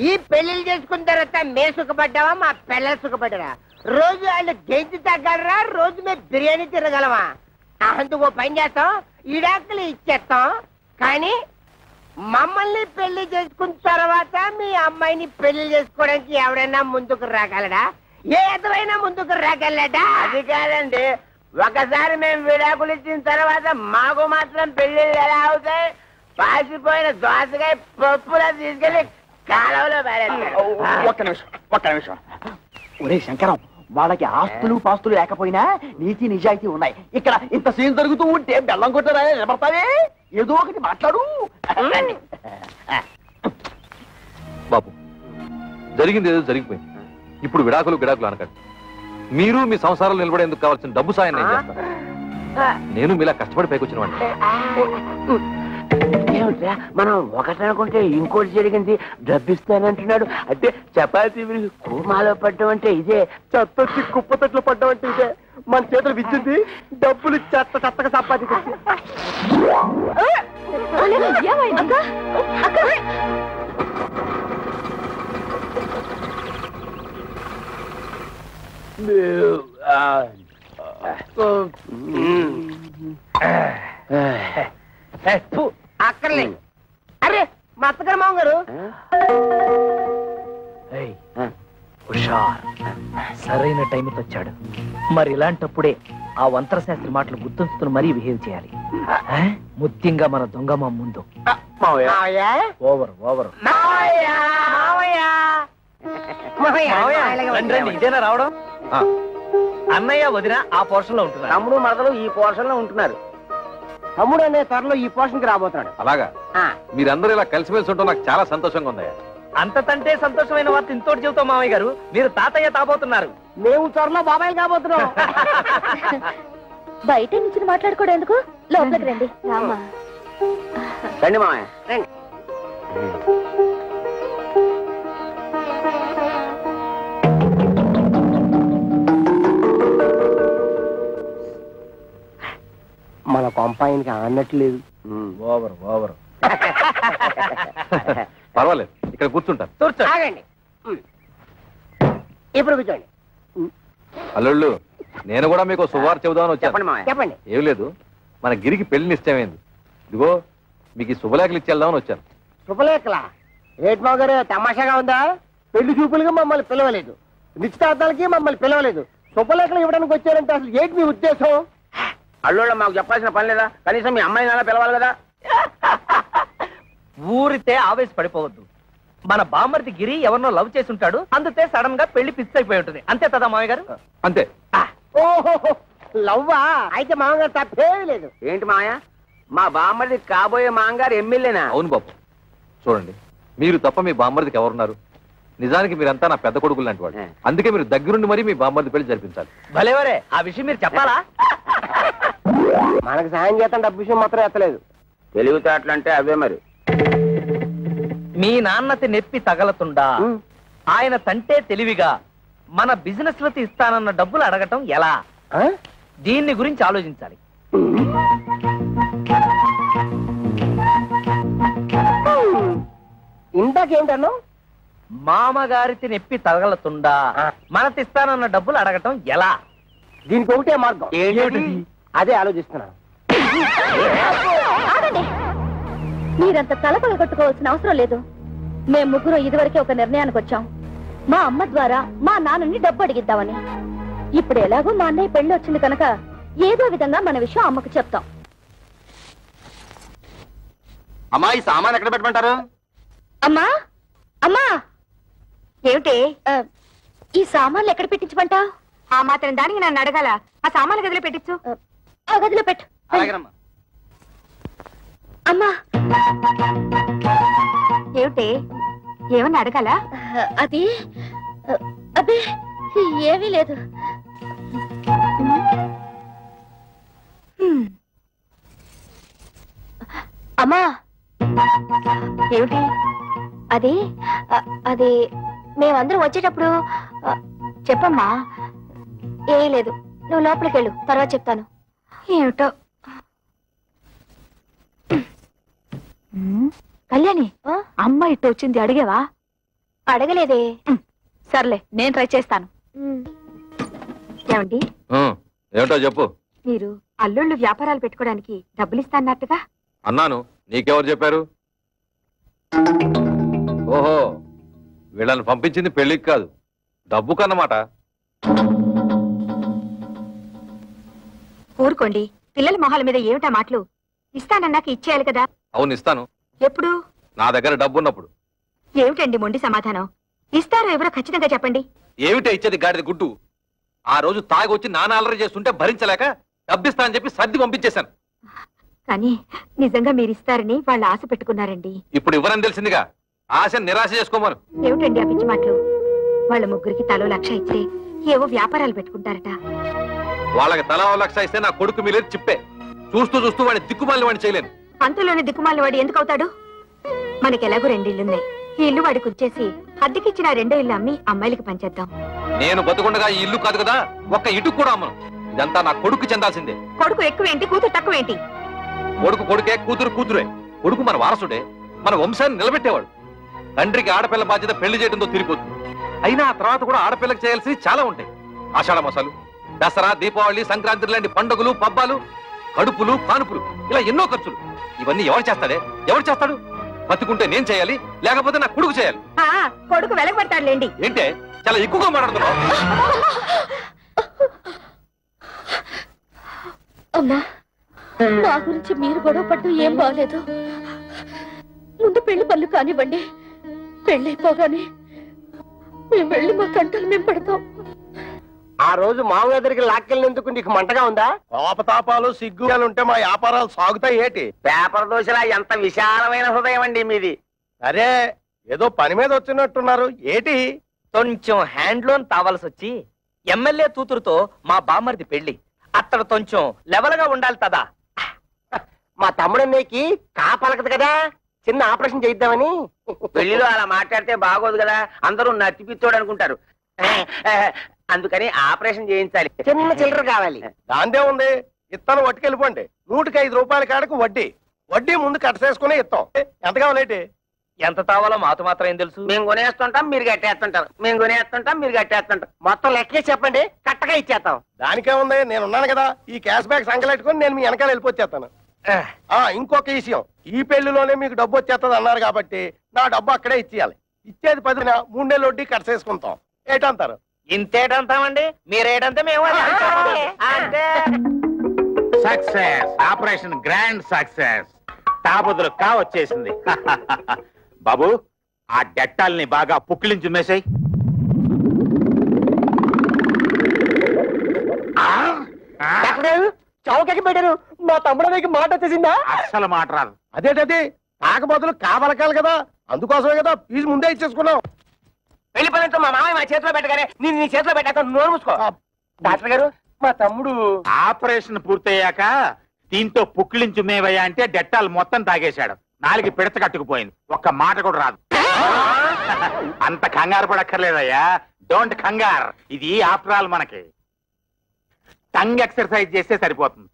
ఈ పెళ్లిళ్ళు చేసుకున్న తర్వాత మే సుఖపడ్డావా, మా పిల్లలు సుఖపడ్డారా? రోజు వాళ్ళు గెంజి తగ్గలరా, రోజు మేము బిర్యానీ తిరగలమా? అందుకో పని చేస్తాం, ఈడాకులు ఇచ్చేస్తాం. కానీ మమ్మల్ని పెళ్లి చేసుకున్న తర్వాత మీ అమ్మాయిని పెళ్లి చేసుకోవడానికి ఎవరైనా ముందుకు రాగలడా? ఏ ఎదురైనా ముందుకు రాగలడా? అది కాదండి, ఒకసారి మేము విడాకులు ఇచ్చిన తర్వాత మాకు మాత్రం పెళ్లిళ్ళు ఎలా అవుతాయి? పాసిపోయిన దోసకాయ పప్పులా తీసుకెళ్లి కాలంలో ఒక్క నిమిషం. ఒరే శంకరం, వాళ్ళకి ఆస్తులు పాస్తులు లేకపోయినా నీతి నిజాయితీ ఉన్నాయి. ఇక్కడ ఇంత సీన్ జరుగుతూ ఉంటే బెల్లం కొట్టరా నిలబడతావే? ఏదో ఒకటి మాట్లాడు. బాబు, జరిగింది ఏదో జరిగిపోయింది. ఇప్పుడు విడాకులు అనకండి. మీరు మీ సంసారాలు నిలబడేందుకు కావాల్సిన డబ్బు సాయం నేను చేస్తాను. నేను మీలా కష్టపడి పైకొచ్చిన వాడిని. ఏమిట్రా మనం ఒకటి అనుకుంటే ఇంకోటి జరిగింది. డబ్బిస్తానంటున్నాడు అంటే చపాతీ కూమాలో పడ్డం అంటే ఇదే, చెత్తొచ్చి కుప్పతట్లు పడ్డం అంటే ఇదే. మన చేతులు విచ్చింది, డబ్బులు చెత్తగా సంపాదించి. అక్కర్లేదు. అరే మా అత్తగారు మామగారు. హుషార్, సరైన టైంకి వచ్చాడు. మరి ఇలాంటప్పుడే ఆ వంతర శాస్త్రి మాటలు గుర్తుంచుకుని మరీ బిహేవ్ చేయాలి. ముఖ్యంగా మన దొంగమ్మ ముందు. ఓవర్ ఇదేనా రావడం? అన్నయ్య వదిన ఆ పోర్షన్ లో ఉంటున్నారు, తమ్ముడు మరదలు ఈ పోర్షన్ లో ఉంటున్నారు. తమ్ముడు అనే త్వరలో ఈ పోర్షన్ కి రాబోతున్నాడు. అలాగా? మీరందరూ ఇలా కలిసిమెలిసి ఉంటాం నాకు చాలా సంతోషంగా ఉంది. అంతకంటే సంతోషమైన వార్త ఇంతోటి చెబుతాం మామయ్య గారు. మీరు తాతయ్య తాబోతున్నారు. మేము త్వరలో బాబాయ్ కాబోతున్నాం. బయట నుంచి మాట్లాడుకోవడం ఎందుకు? లోపలికి రండి. రామా రండి మామయ్య రండి. మన కొంపాయనికి అన్నట్లేదు. ఓవర్ పర్వాలేదు, ఇక్కడ కూర్చుంటాను. ఆగండి, ఇప్పుడు కూర్చోండి. అల్లుళ్ళు, నేను కూడా మీకు శుభవార్త చెబుదామని వచ్చాను. చెప్పండి. ఏం లేదు, మన గిరికి పెళ్లి నిశ్చయమైంది. ఇదిగో మీకు ఈ శుభలేఖలు ఇచ్చేద్దామని వచ్చాను. శుభలేఖలా? రేట్మావు గారు తమాషాగా ఉందా? పెళ్లి చూపులుగా మమ్మల్ని పిలవలేదు, నిశ్చితార్థాలకి మమ్మల్ని పిలవలేదు, శుభలేఖలు ఇవ్వడానికి వచ్చారంటే అసలు ఏంటి మీ ఉద్దేశం? అల్లుళ్ళ మాకు చెప్పాల్సిన పని లేదా? కనీసం మీ అమ్మాయిని అలా పిలవాలి కదా. ఊరితే ఆవేశపడిపోవద్దు. మన బామ్మర్ది గిరి ఎవరినో లవ్ చేసి ఉంటాడు, అందుకే సడన్ గా పెళ్లి ఫిక్స్ అయిపోయి ఉంటుంది. అంతే కదా మామయ్య గారు? అంతే. ఓహో, లవ్వా? అయితే మామగారు తప్పేమీ లేదు. ఏంటి మామయ్య, మా బామ్మర్ది కాబోయే మామగారు ఎమ్మెల్యేనా? అవును బాబు. చూడండి, మీరు తప్ప మీ బామ్మర్దికి ఎవరున్నారు? నిజానికి మీరంతా నా పెద్ద కొడుకులు లాంటి వాడు. అందుకే మీరు దగ్గరుండి మరీ మీ బామ్మర్ది పెళ్లి జరిపించాలి. భలేవరే, ఆ విషయం మీరు చెప్పాలా? మనకు సాయం చేస్తాం, డబ్బు విషయం మాత్రం ఎత్తలేదు. తెలివితేటలు అంటే అవే మరి. మీ నాన్నతి నెప్పి తగలతుండా ఆయన తంటే తెలివిగా మన బిజినెస్ లకి ఇస్తానన్న డబ్బులు అడగటం ఎలా? దీన్ని గురించి ఆలోచించాలి. ఇందాకేంటన్నా? మామగారికి నెప్పి తగలతుండా మనతిస్తానన్న డబ్బులు అడగటం ఎలా? దీనికి ఒకటే మార్గం. అదే ఆలోచిస్తున్నాను. మీరంత తలపలు కట్టుకోవాల్సిన అవసరం లేదు. మేము ముగ్గురు ఇదివరకే ఒక నిర్ణయానికి వచ్చాం. మా అమ్మ ద్వారా మా నాన్నని డబ్బు అడిగిద్దామని. ఇప్పుడు ఎలాగో మా అన్నయ్య పెళ్లి వచ్చింది కనుక ఏదో విధంగా మన విషయం అమ్మకు చెప్తాం. అమ్మా, ఈ సామాన్ ఎక్కడ పెట్టమంటారు? అమ్మా అమ్మా, ఏమిటి ఈ సామాన్లు ఎక్కడ పెట్టించమంటా? ఆ మాత్రం దానికి నన్ను అడగాల? ఆ సామాన్లు గదిలో పెట్టించు. ఆ గదిలో పెట్టు. అమ్మా, ఏమిటి, ఏమన్నా అడగాల? అది అబ్బే ఏమీ లేదు. అమ్మా, ఏమిటి అది అది మేమందరం వచ్చేటప్పుడు చెప్పమ్మా. ఏ లేదు, నువ్వు లోపలికి వెళ్ళు, తర్వాత చెప్తాను. ఏమిటో. కళ్యాణి, అమ్మ ఇట్టు వచ్చింది, అడిగావా? అడగలేదే. సర్లే, నేను ట్రై చేస్తాను. ఏమండి? ఏమిటో చెప్పు. మీరు అల్లుళ్ళు వ్యాపారాలు పెట్టుకోవడానికి డబ్బులు ఇస్తాన్నట్టుగా అన్నాను. నీకెవరు చెప్పారు? ఓహో, వీళ్ళని పంపించింది పెళ్లికి కాదు, డబ్బు కన్నమాట. ఊరుకోండి, పిల్లల మొహాల మీద ఏమిటా మాటలు? ఇస్తానన్నాక ఇచ్చేయాలి కదా. అవును, ఇస్తాను. ఎప్పుడు? నా దగ్గర డబ్బు ఉన్నప్పుడు. ఏమిటండి మొండి సమాధానం? ఇస్తారో ఎవరో ఖచ్చితంగా చెప్పండి. ఏమిటో ఇచ్చేది గాడిద గుడ్డు. ఆ రోజు తాగి వచ్చి నాన్న అల్లరి చేస్తుంటే భరించలేక డబ్బిస్తా అని చెప్పి సర్ది పంపించేశాను. కానీ నిజంగా మీరు ఇస్తారని వాళ్ళు ఆశ పెట్టుకున్నారండి. ఇప్పుడు ఇవ్వరని తెలిసిందిగా, ఆశ నిరాశ చేసుకోమను. ఏమిటండి ఆ పిచ్చి మాటలు? వాళ్ళ ముగ్గురికి తలో 1,00,000 ఇస్తే ఏవో వ్యాపారాలు పెట్టుకుంటారట. వాళ్ళకి తలా 1,00,000 ఇస్తే నా కొడుకు మీలేదు చిప్పే. చూస్తూ చూస్తూ వాడిని దిక్కుమాలి వాడిని చేయలేను. అంతలోనే దిక్కుమాలిన వాడు ఎందుకు అవుతాడు? మనకి ఎలాగో 2 ఇళ్లున్నాయి. ఈ ఇల్లు వాడికి వచ్చేసి అద్దెకిచ్చిన 2వ ఇల్లు అమ్మి అమ్మాయిలకి పంచేద్దాం. నేను బతుకుండగా ఈ ఇల్లు కాదు కదా, ఒక్క ఇటుకు కూడా అమ్మను. ఇదంతా నా కొడుకు చెందాల్సిందే. కొడుకు ఎక్కువేంటి, కూతురు తక్కువేంటి? కొడుకు కొడుకే, కూతురు కూతురే. కొడుకు మన వారసుడే, మన వంశాన్ని నిలబెట్టేవాడు. తండ్రికి ఆడపిల్ల బాధ్యత పెళ్లి చేయడంతో తిరిగిపోతుంది. అయినా ఆ తర్వాత కూడా ఆడపిల్లకి చేయాల్సి చాలా ఉంటాయి. ఆషాఢ మాసాలు, దసరా, దీపావళి, సంక్రాంతి లాంటి పండుగలు, పబ్బాలు, కడుపులు, కానుపులు, ఇలా ఎన్నో ఖర్చులు. ఇవన్నీ ఎవరు చేస్తాడే? ఎవరు చేస్తాడు? బతుకుంటే నేను చేయాలి, లేకపోతే నా కొడుకు చేయాలి. కొడుకు వెలగబడతాడులేండి. ఏంటే చాలా ఎక్కువగా మాట్లాడుతున్నావు? అమ్మా, మా గురించి మీరు గొడవ పట్టు ఏం బాగలేదు. ముందు పెళ్లి పనులు కానివ్వండి. పెళ్ళైపోగానే మేము వెళ్ళి మా కంటలు మేము పడతాం. ఆ రోజు మామూలు దగ్గరికి లాక్కెళ్ళినందుకు నీకు మంటగా ఉందా? కోపతాపాలు సిగ్గులు ఉంటే మా వ్యాపారాలు సాగుతాయి ఏటి? పేపర్ దోశలా ఎంత విశాలమైన హృదయం అండి మీది. అరే, ఏదో పని మీద వచ్చినట్టున్నారు ఏటి? కొంచెం హ్యాండ్ లోన్ తావాల్సి వచ్చి ఎమ్మెల్యే కూతురుతో మా బామ్మర్ది పెళ్లి. అతడు కొంచెం లెవెల్ గా ఉండాలి కదా. మా తమ్ముడన్నయ్యకి కాపలకదు కదా, చిన్న ఆపరేషన్ చేయిద్దామని. పెళ్లిలో అలా మాట్లాడితే బాగోదు కదా, అందరూ నత్తిపిత్తోడు అనుకుంటారు. అందుకని ఆపరేషన్ చేయించాలి, చిన్న చిల్లర కావాలి. దాందే ఉంది, ఇత్తనం వట్టుకెళ్ళిపోండి. 105 రూపాయల కాడకు వడ్డీ. వడ్డీ ముందు కట్టసేసుకుని ఇస్తాం. ఎంత కావాలేటి? ఎంత తావాలో మాతో మాత్రం ఏం తెలుసు? మేము కొనేస్తుంటాం, మీరు కట్టేస్తుంటారు. మేము కొనేస్తుంటాం, మీరు కట్టేస్తుంటాం. మొత్తం లెక్కే చెప్పండి, కట్టగా ఇచ్చేస్తాం. దానికే ఉంది, నేనున్నాను కదా. ఈ క్యాష్ బ్యాక్ సంకలెట్టుకుని నేను మీ వెనకాల వెళ్ళిపోచ్చేస్తాను. ఇంకొక విషయం, ఈ పెళ్లిలోనే మీకు డబ్బు వచ్చేస్తుంది అన్నారు కాబట్టి నా డబ్బు అక్కడే ఇచ్చేయాలి. ఇచ్చేది 10న 3 నెలలు వడ్డీ కట్టసేసుకుంటాం. ఏటంటారు? ఇంతేటంతామండి, మీరేటంటే మేము అంటే. Success, operation grand success. తాబుదులు కా వచ్చేసింది. బాబు, ఆ డెట్టాల్ని బాగా పుక్కిలించి మేసాయి. చౌకకి పెట్టారు. మా తమ్ముడికి మాట వచ్చేసిందా? అస్సలు మాట రాదు. అదేటది, కాకపోతే కావలకాలి కదా, అందుకోసమే కదా ఫీజు ముందే ఇచ్చేసుకున్నాం. పెళ్లి పనులతో మా మామయ్య మా చేతిలో పెట్టగానే నేను నీ చేతిలో పెట్టాక నోరు మూసుకో. డాక్టర్ గారు, మా తమ్ముడు ఆపరేషన్ పూర్తయ్యాక దీంతో పుక్కిలించు మేవయ్యా అంటే డెట్టాల్ మొత్తం తాగేశాడు. 4 పిడత కట్టుకుపోయింది, ఒక్క మాట కూడా రాదు. అంత కంగారు పడక్కర్లేదయ్యా, డోంట్ కంగార్. ఇది ఆఫ్టర్ ఆల్ మనకి టంగ్ ఎక్సర్సైజ్ చేస్తే సరిపోతుంది.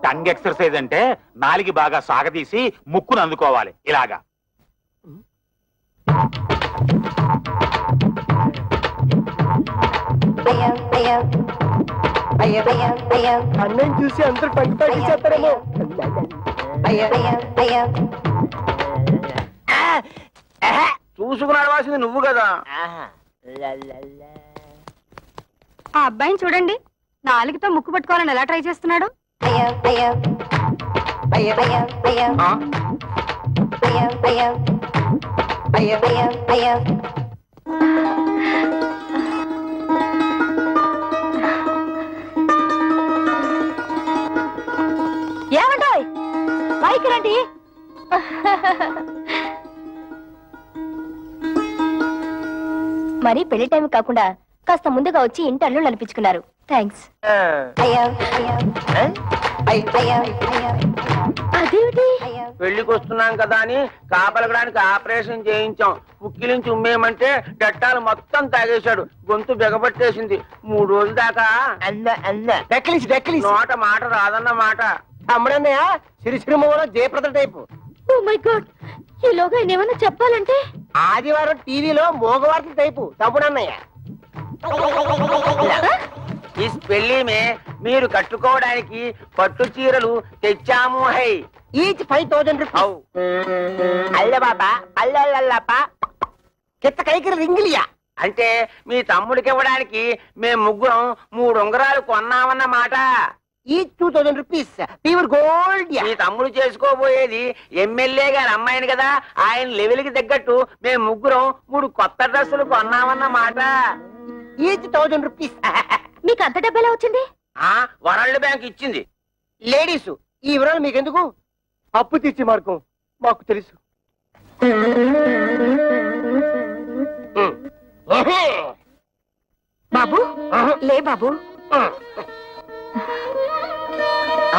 టంగ్ ఎక్సర్సైజ్ అంటే నాలుగు బాగా సాగదీసి ముక్కును అందుకోవాలి ఇలాగా. అన్నయ్య చూసి అందరూ టంగ్ చేస్తారేమో. చూసుకుని అడవాల్సింది నువ్వు కదా. ఆ అబ్బాయిని చూడండి, 4తో ముక్కు పట్టుకోవాలని ఎలా ట్రై చేస్తున్నాడు. ఏమంటాయ్ పైకి రండి. మరి పెళ్లి టైం కాకుండా కాస్త ముందుగా వచ్చి ఇంటర్లు నడిపించుకున్నారు. థ్యాంక్స్. అదేమిటి పెళ్లికి వస్తున్నాం కదా అని కాపలగడానికి ఆపరేషన్ చేయించాం. పుక్కిలించి ఉమ్మేయమంటే డట్టాలు మొత్తం తాగేశాడు. గొంతు బిగబట్టేసింది. 3 రోజుల దాకా నోట మాట రాదన్న మాట. అమ్మడన్నయ్య సిరిసిరిమూల Jayaprada type. Oh my god, ఈలోగా ఆయన ఏమన్నా చెప్పాలంటే ఆదివారం టీవీలో మోగవార్తల టైపు తమ్ముడన్నయ్య. ఈ పెళ్లి మీరు కట్టుకోవడానికి పట్టు చీరలు తెచ్చాము. హై ఈచ్ 5000 రూపాయలు. అల్ల బాబా అల్లల్లప్ప కిత్త కైకి రింగిలియా అంటే మీ తమ్ముడికి ఇవ్వడానికి మేము ముగ్గురం 3 ఉంగరాలు కొన్నామన్నమాట. Each 2000 rupees pure gold. మీ తమ్ముడు చేసుకోబోయేది ఎమ్మెల్యే గారి అమ్మాయిని కదా, ఆయన లెవెల్ కి తగ్గట్టు మేము ముగ్గురం 3 కొత్త డ్రెస్సులు కొన్నామన్నమాట. Each 1000 rupees. మీకు అంత డబ్బెలా వచ్చింది? వరల్డ్ బ్యాంక్ ఇచ్చింది. లేడీస్ ఈ వివరాలు మీకెందుకు? అప్పు తీర్చి మార్గం మాకు తెలుసు. బాబు లే బాబు.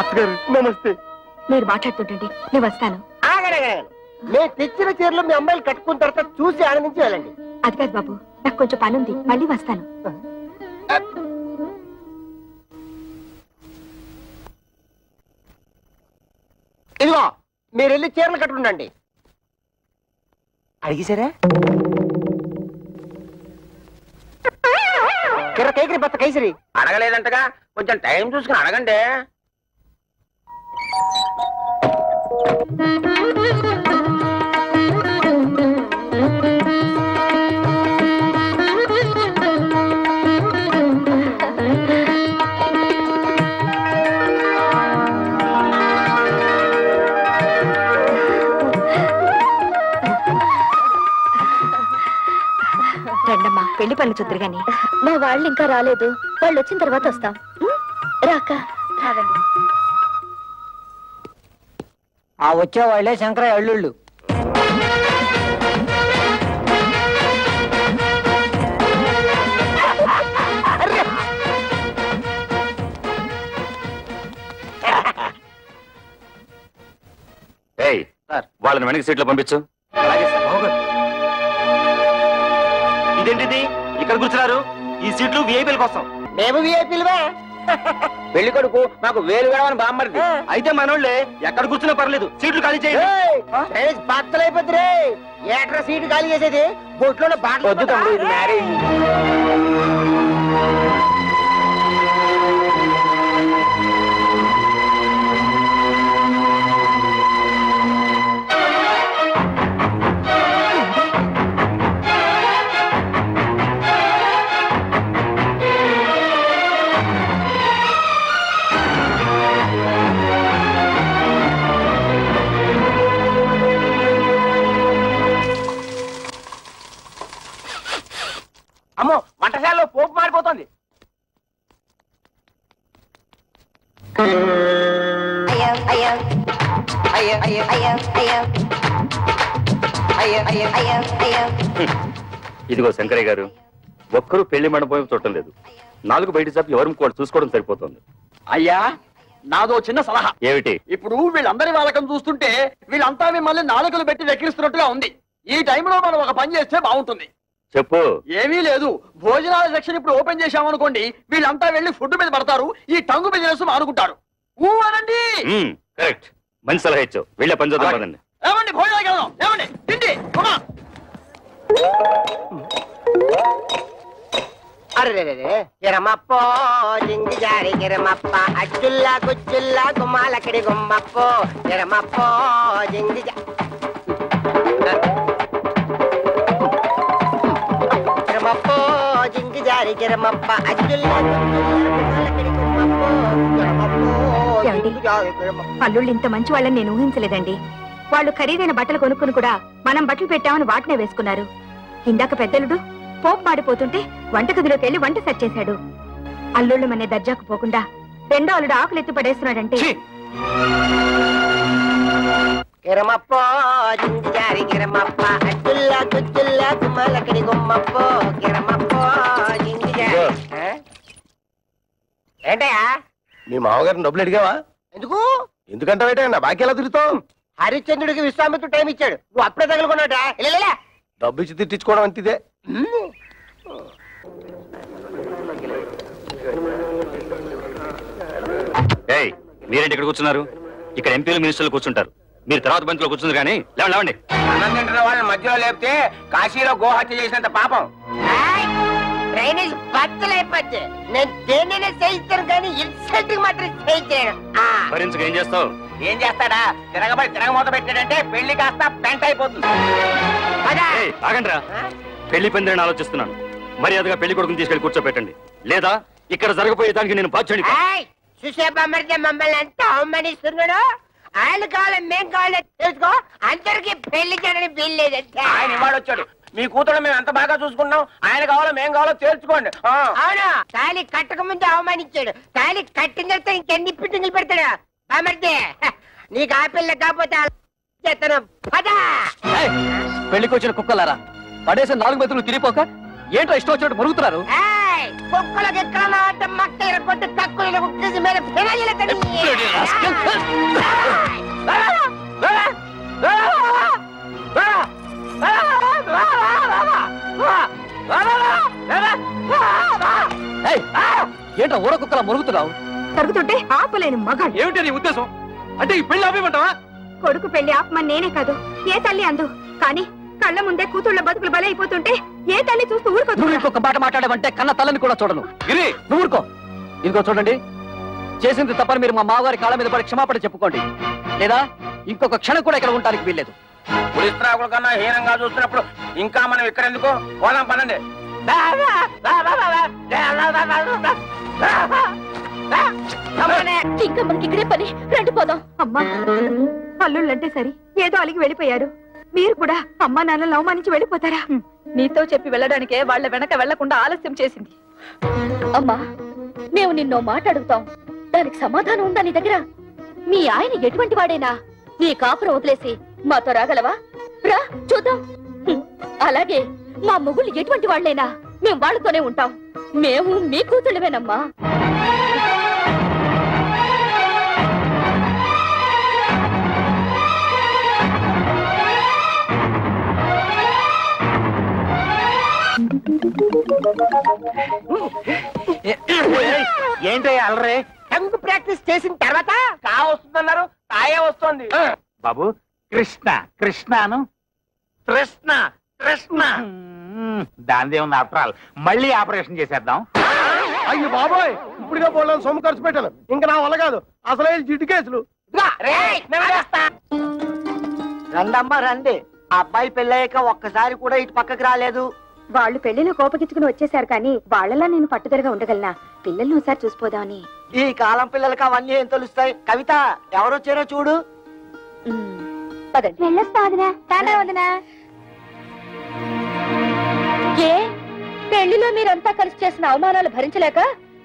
అత్తగారు నమస్తే. మీరు మాట్లాడుతుంటండి, నేను వస్తాను. నేను తెచ్చిన చీరలు మీ అమ్మాయిలు కట్టుకున్న తర్వాత చూసి ఆనందించి వెళ్ళండి. అది కాదు బాబు, నాకు కొంచెం పని ఉంది, మళ్ళీ వస్తాను. ఇదిగో మీరు వెళ్ళి చీరలు కట్టుకుండండి. అడిగిసారా? కిర కైకిరి బత్త కైసరి అడగలేదంటగా, కొంచెం టైం చూసుకుని అడగండి. రండమ్మా, పెళ్లి పనులు చూద్దరు గాని. మా వాళ్ళు ఇంకా రాలేదు, వాళ్ళు వచ్చిన తర్వాత వస్తాం. రాక రావండి. ఆ వచ్చే వాళ్ళే శంకరయ్య అల్లుళ్ళు. వాళ్ళని వెనక్కి సీట్లో పంపించు. ఇదేంటిది ఇక్కడ కూర్చున్నారు? ఈ సీట్లు విఐపీల కోసం. మేము విఐపీలువే. పెళ్లి కొడుకు మాకు వేలు వేడమని బామ్మరిది. అయితే మనోళ్ళే ఎక్కడ కూర్చున్నా పర్లేదు, సీట్లు ఖాళీ చేయండి. బట్టలైపోతురే. ఏట్రా సీటు ఖాళీ చేసేది? బొట్లో బాటలు. వద్దు తమ్ముడు, ఇది మ్యారేజ్. అమ్మో, వంటశాలలో పోపు మారిపోతుంది. ఇదిగో శంకరయ్య గారు, ఒక్కరూ పెళ్లి మండపం చూడటం లేదు. 4 బయట చెప్పి ఎవరు కూడా చూసుకోవడం సరిపోతుంది. అయ్యా, నాదో చిన్న సలహా. ఏమిటి? ఇప్పుడు వీళ్ళందరి వాళ్ళకం చూస్తుంటే వీళ్ళంతా మిమ్మల్ని నాలుకలు పెట్టి వెక్కిరిస్తున్నట్టుగా ఉంది. ఈ టైంలో మనం ఒక పని చేస్తే బాగుంటుంది. చెప్పు. ఏమీ లేదు, భోజనాల సెక్షన్ ఇప్పుడు ఓపెన్ చేశామనుకోండి, వీళ్ళంతా వెళ్లి ఫుడ్ మీద పడతారు, ఈ టంగు బిజినెస్ మానుకుంటారు. అనండి. కరెక్ట్, మంచి సలహా ఇచ్చావు. వెళ్ళే పని చేద్దాం పదండి. ఏమండి, భోజనాలకు వెళ్దాం. ఏమండి, తిండి. అరే గిరమప్పో జింగి జారి గిరమప్ప అచ్చుల్లా గుచ్చుల్లా గుమ్మాలక్కడి గుమ్మప్పో గిరమప్పో జింగి గిరమప్పో జింగి జారి గిరమప్ప అచ్చుల్లా గుమ్మాలక్కడి గుమ్మప్పో గిరమప్పో జింగి జారి గిరమప్ప. అల్లుళ్ళు ఇంత మంచి వాళ్ళని నేను ఊహించలేదండి. వాళ్ళు ఖరీదైన బట్టలు కొనుక్కుని కూడా మనం బట్టలు పెట్టామని వాటినే వేసుకున్నారు. ఇందాక పెద్దలుడు పోపు మాడిపోతుంటే వంటగదిలోకి వెళ్లి వంట సెట్ చేశాడు. అల్లుళ్ళు మనే దర్జాకు పోకుండా రెండో అల్లుడు ఆకులు ఎత్తి పడేస్తున్నాడంటే. గిరమప్పో జింగి జారి గిరమప్ప అచ్చుల్లా గుచ్చుల్లా గుమ్మాలక్కడి గుమ్మప్పో గిరమప్పో జింగి జారి. ఏంటయ్యా? మీ మామగారిని డబ్బులు అడిగావా? ఎందుకు? ఎందుకంటే నా బాకీ ఎలా తిరుగుతావు? హరిశ్చంద్రుడికి విశ్వామిత్రుడు టైం ఇచ్చాడు, నువ్వు అప్పుడే తగులుకున్నాడా? డబ్బు ఇచ్చి తిట్టించుకోవడం అంతిదే. మీరేంటి ఇక్కడ కూర్చున్నారు? ఇక్కడ ఎంపీలు మినిస్టర్లు కూర్చుంటారు, మీరు తర్వాత బంతిలో కూర్చుంది. కానీ లేవండి. అన్నం తింటున్న వాళ్ళని మధ్యలో లేపితే కాశీలో గోహత్య చేసినంత పాపం. డ్రైనేజ్ బద్దలైపోద్ది. నేను దేన్నైనా చేయిస్తాను కానీ ఇన్సల్ట్ మాత్రం చేయించాను. భరించక ఏం చేస్తావు? ఏం చేస్తాడా? తిరగమూత పెట్టాడంటే పెళ్లి కాస్త పెంట అయిపోతుంది. ఆగండ్రా, పెళ్లి పందిరని ఆలోచిస్తున్నాను. మర్యాదగా పెళ్లి కొడుకుని తీసుకెళ్లి కూర్చోబెట్టండి, లేదా ఇక్కడ జరగబోయేదానికి నేను బాధ్యుడి. సుశేపమర్జీ మమ్మల్ని ఎంత అవమానిస్తున్నాడు. ఆయన కావాలి మేం కావాలి తెలుసుకో. అందరికి పెళ్లి చేయడానికి వీల్లేదంటే ఆయన ఇవాడు వచ్చాడు. మీ కూతురు మేము ఎంత బాగా చూసుకున్నాం. ఆయన కావాలో మేం కావాలో తేల్చుకోండి. అవును, తాళి కట్టక ముందు అవమానించాడు. తాళి కట్టిన తర్వాత ఇంకెన్ని పిట్టింగులు పెడతాడు. బామర్జీ నీకు ఆ పిల్ల కాకపోతే చేస్తాను. పెళ్లికి వచ్చిన కుక్కలారా, పడేసి 4 మెతులు తిరిగిపోక ఏంటో ఇష్టం వచ్చినట్టు మరుగుతున్నారు. కుక్కలకి ఎక్కడ మక్క కొట్టి తక్కువ కుక్కేసి మీద ఏంటో ఊర కుక్కలా మరుగుతున్నావు? తరుగుతుంటే ఆపలేని మగాడు. ఏమిటి నీ ఉద్దేశం? అంటే ఈ పెళ్లి ఆపేమంటావా? కొడుకు పెళ్లి ఆపమని నేనే కాదు, ఏ తల్లి అందు. కానీ కళ్ళ ముందే కూతుళ్ళ బతుకులు బలైపోతుంటే ఏ తల్లి చూస్తూ ఊరుకోదు. నువ్వు ఇంకొక మాట మాట్లాడమంటే కన్న తల్లని కూడా చూడను. గిరి, నువ్వు ఊరుకో. ఇంకో చూడండి, చేసింది తప్పని మీరు మా మామగారి కాళ్ళ మీద పడి క్షమాపణ చెప్పుకోండి, లేదా ఇంకొక క్షణం కూడా ఇక్కడ ఉండడానికి వీల్లేదు. పులిస్త్రాకుల కన్నా హీనంగా చూస్తున్నప్పుడు ఇంకా మనం ఇక్కడ ఎందుకు? పోదాం పనండి. ఇంకా మనకి ఇక్కడే పని, రండి పోదాం. అమ్మా, అల్లుళ్ళంటే సరి ఏదో అలిగి వెళ్ళిపోయారు. మీరు కూడా అమ్మా నాన్నలు అవమానించి వెళ్ళిపోతారా? నీతో చెప్పి వెళ్ళడానికే వాళ్ళ వెనక వెళ్లకుండా ఆలస్యం చేసింది. అమ్మా, మేము నిన్నో మాట అడుగుతాం, దానికి సమాధానం ఉందా నీ దగ్గర? మీ ఆయన ఎటువంటి వాడైనా నీ కాపురం వదిలేసి మాతో రాగలవా? రా చూద్దాం. అలాగే మా మొగుళ్ళు ఎటువంటి వాళ్ళైనా మేము వాళ్ళతోనే ఉంటాం. మేము మీ కూతుళ్ళమేనమ్మా. ఏంటో అలరే? టంగు ప్రాక్టీస్ చేసిన తర్వాత కా వస్తుందన్నారు, కాయే వస్తుంది. బాబు కృష్ణ కృష్ణను కృష్ణ కృష్ణ దానిదే ఉంది. ఆఫ్టర్ ఆల్ మళ్ళీ ఆపరేషన్ చేసేద్దాం. అయ్యో బాబోయ్, ఇప్పుడుగా పోలేని సొమ్ము ఖర్చు పెట్టాను. ఇంకా నా వల్ల కాదు. అసలే జిడ్డు కేసులు. రండమ్మా రండి. అబ్బాయి పెళ్ళయ్యాక ఒక్కసారి కూడా ఇటు పక్కకి రాలేదు. వాళ్ళు పెళ్లిలో కోపగించుకుని వచ్చేసారు, కానీ వాళ్ళలా నేను పట్టుదలగా ఉండగలనా? పిల్లల్ని ఒకసారి చూసిపోదామని. ఈ కాలం పిల్లలకి అవన్నీ ఏం తెలుస్తాయి? కవిత, ఎవరొచ్చారో చూడు. ఏ పెళ్లిలో మీరంతా కలిసి చేసిన అవమానాలు భరించలేక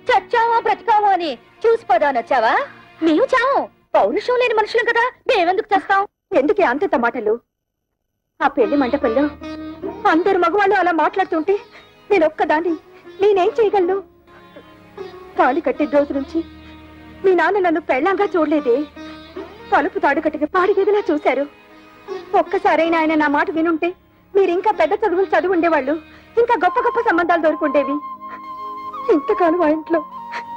చచ్చావా బ్రతికావా అని చూసిపోదానొచ్చావా? మేము చావు, పౌరుషం లేని మనుషులం కదా, మేమెందుకు చేస్తాం? ఎందుకే అంత మాటలు? ఆ పెళ్లి మంటపంలో అందరు మగవాళ్ళు అలా మాట్లాడుతుంటే నేను ఒక్కదాన్ని నేనేం చేయగలను? తాళి కట్టే రోజు నుంచి మీ నాన్న నన్ను పెళ్ళంగా చూడలేదే. తలుపు తాడు కట్టిన పాడిగేదిలా చూశారు. ఒక్కసారైనా ఆయన నా మాట వినుంటే మీరు ఇంకా పెద్ద చదువులు చదువు ఉండేవాళ్ళు, ఇంకా గొప్ప గొప్ప సంబంధాలు దొరుకుండేవి. ఇంతకాలం ఆ ఇంట్లో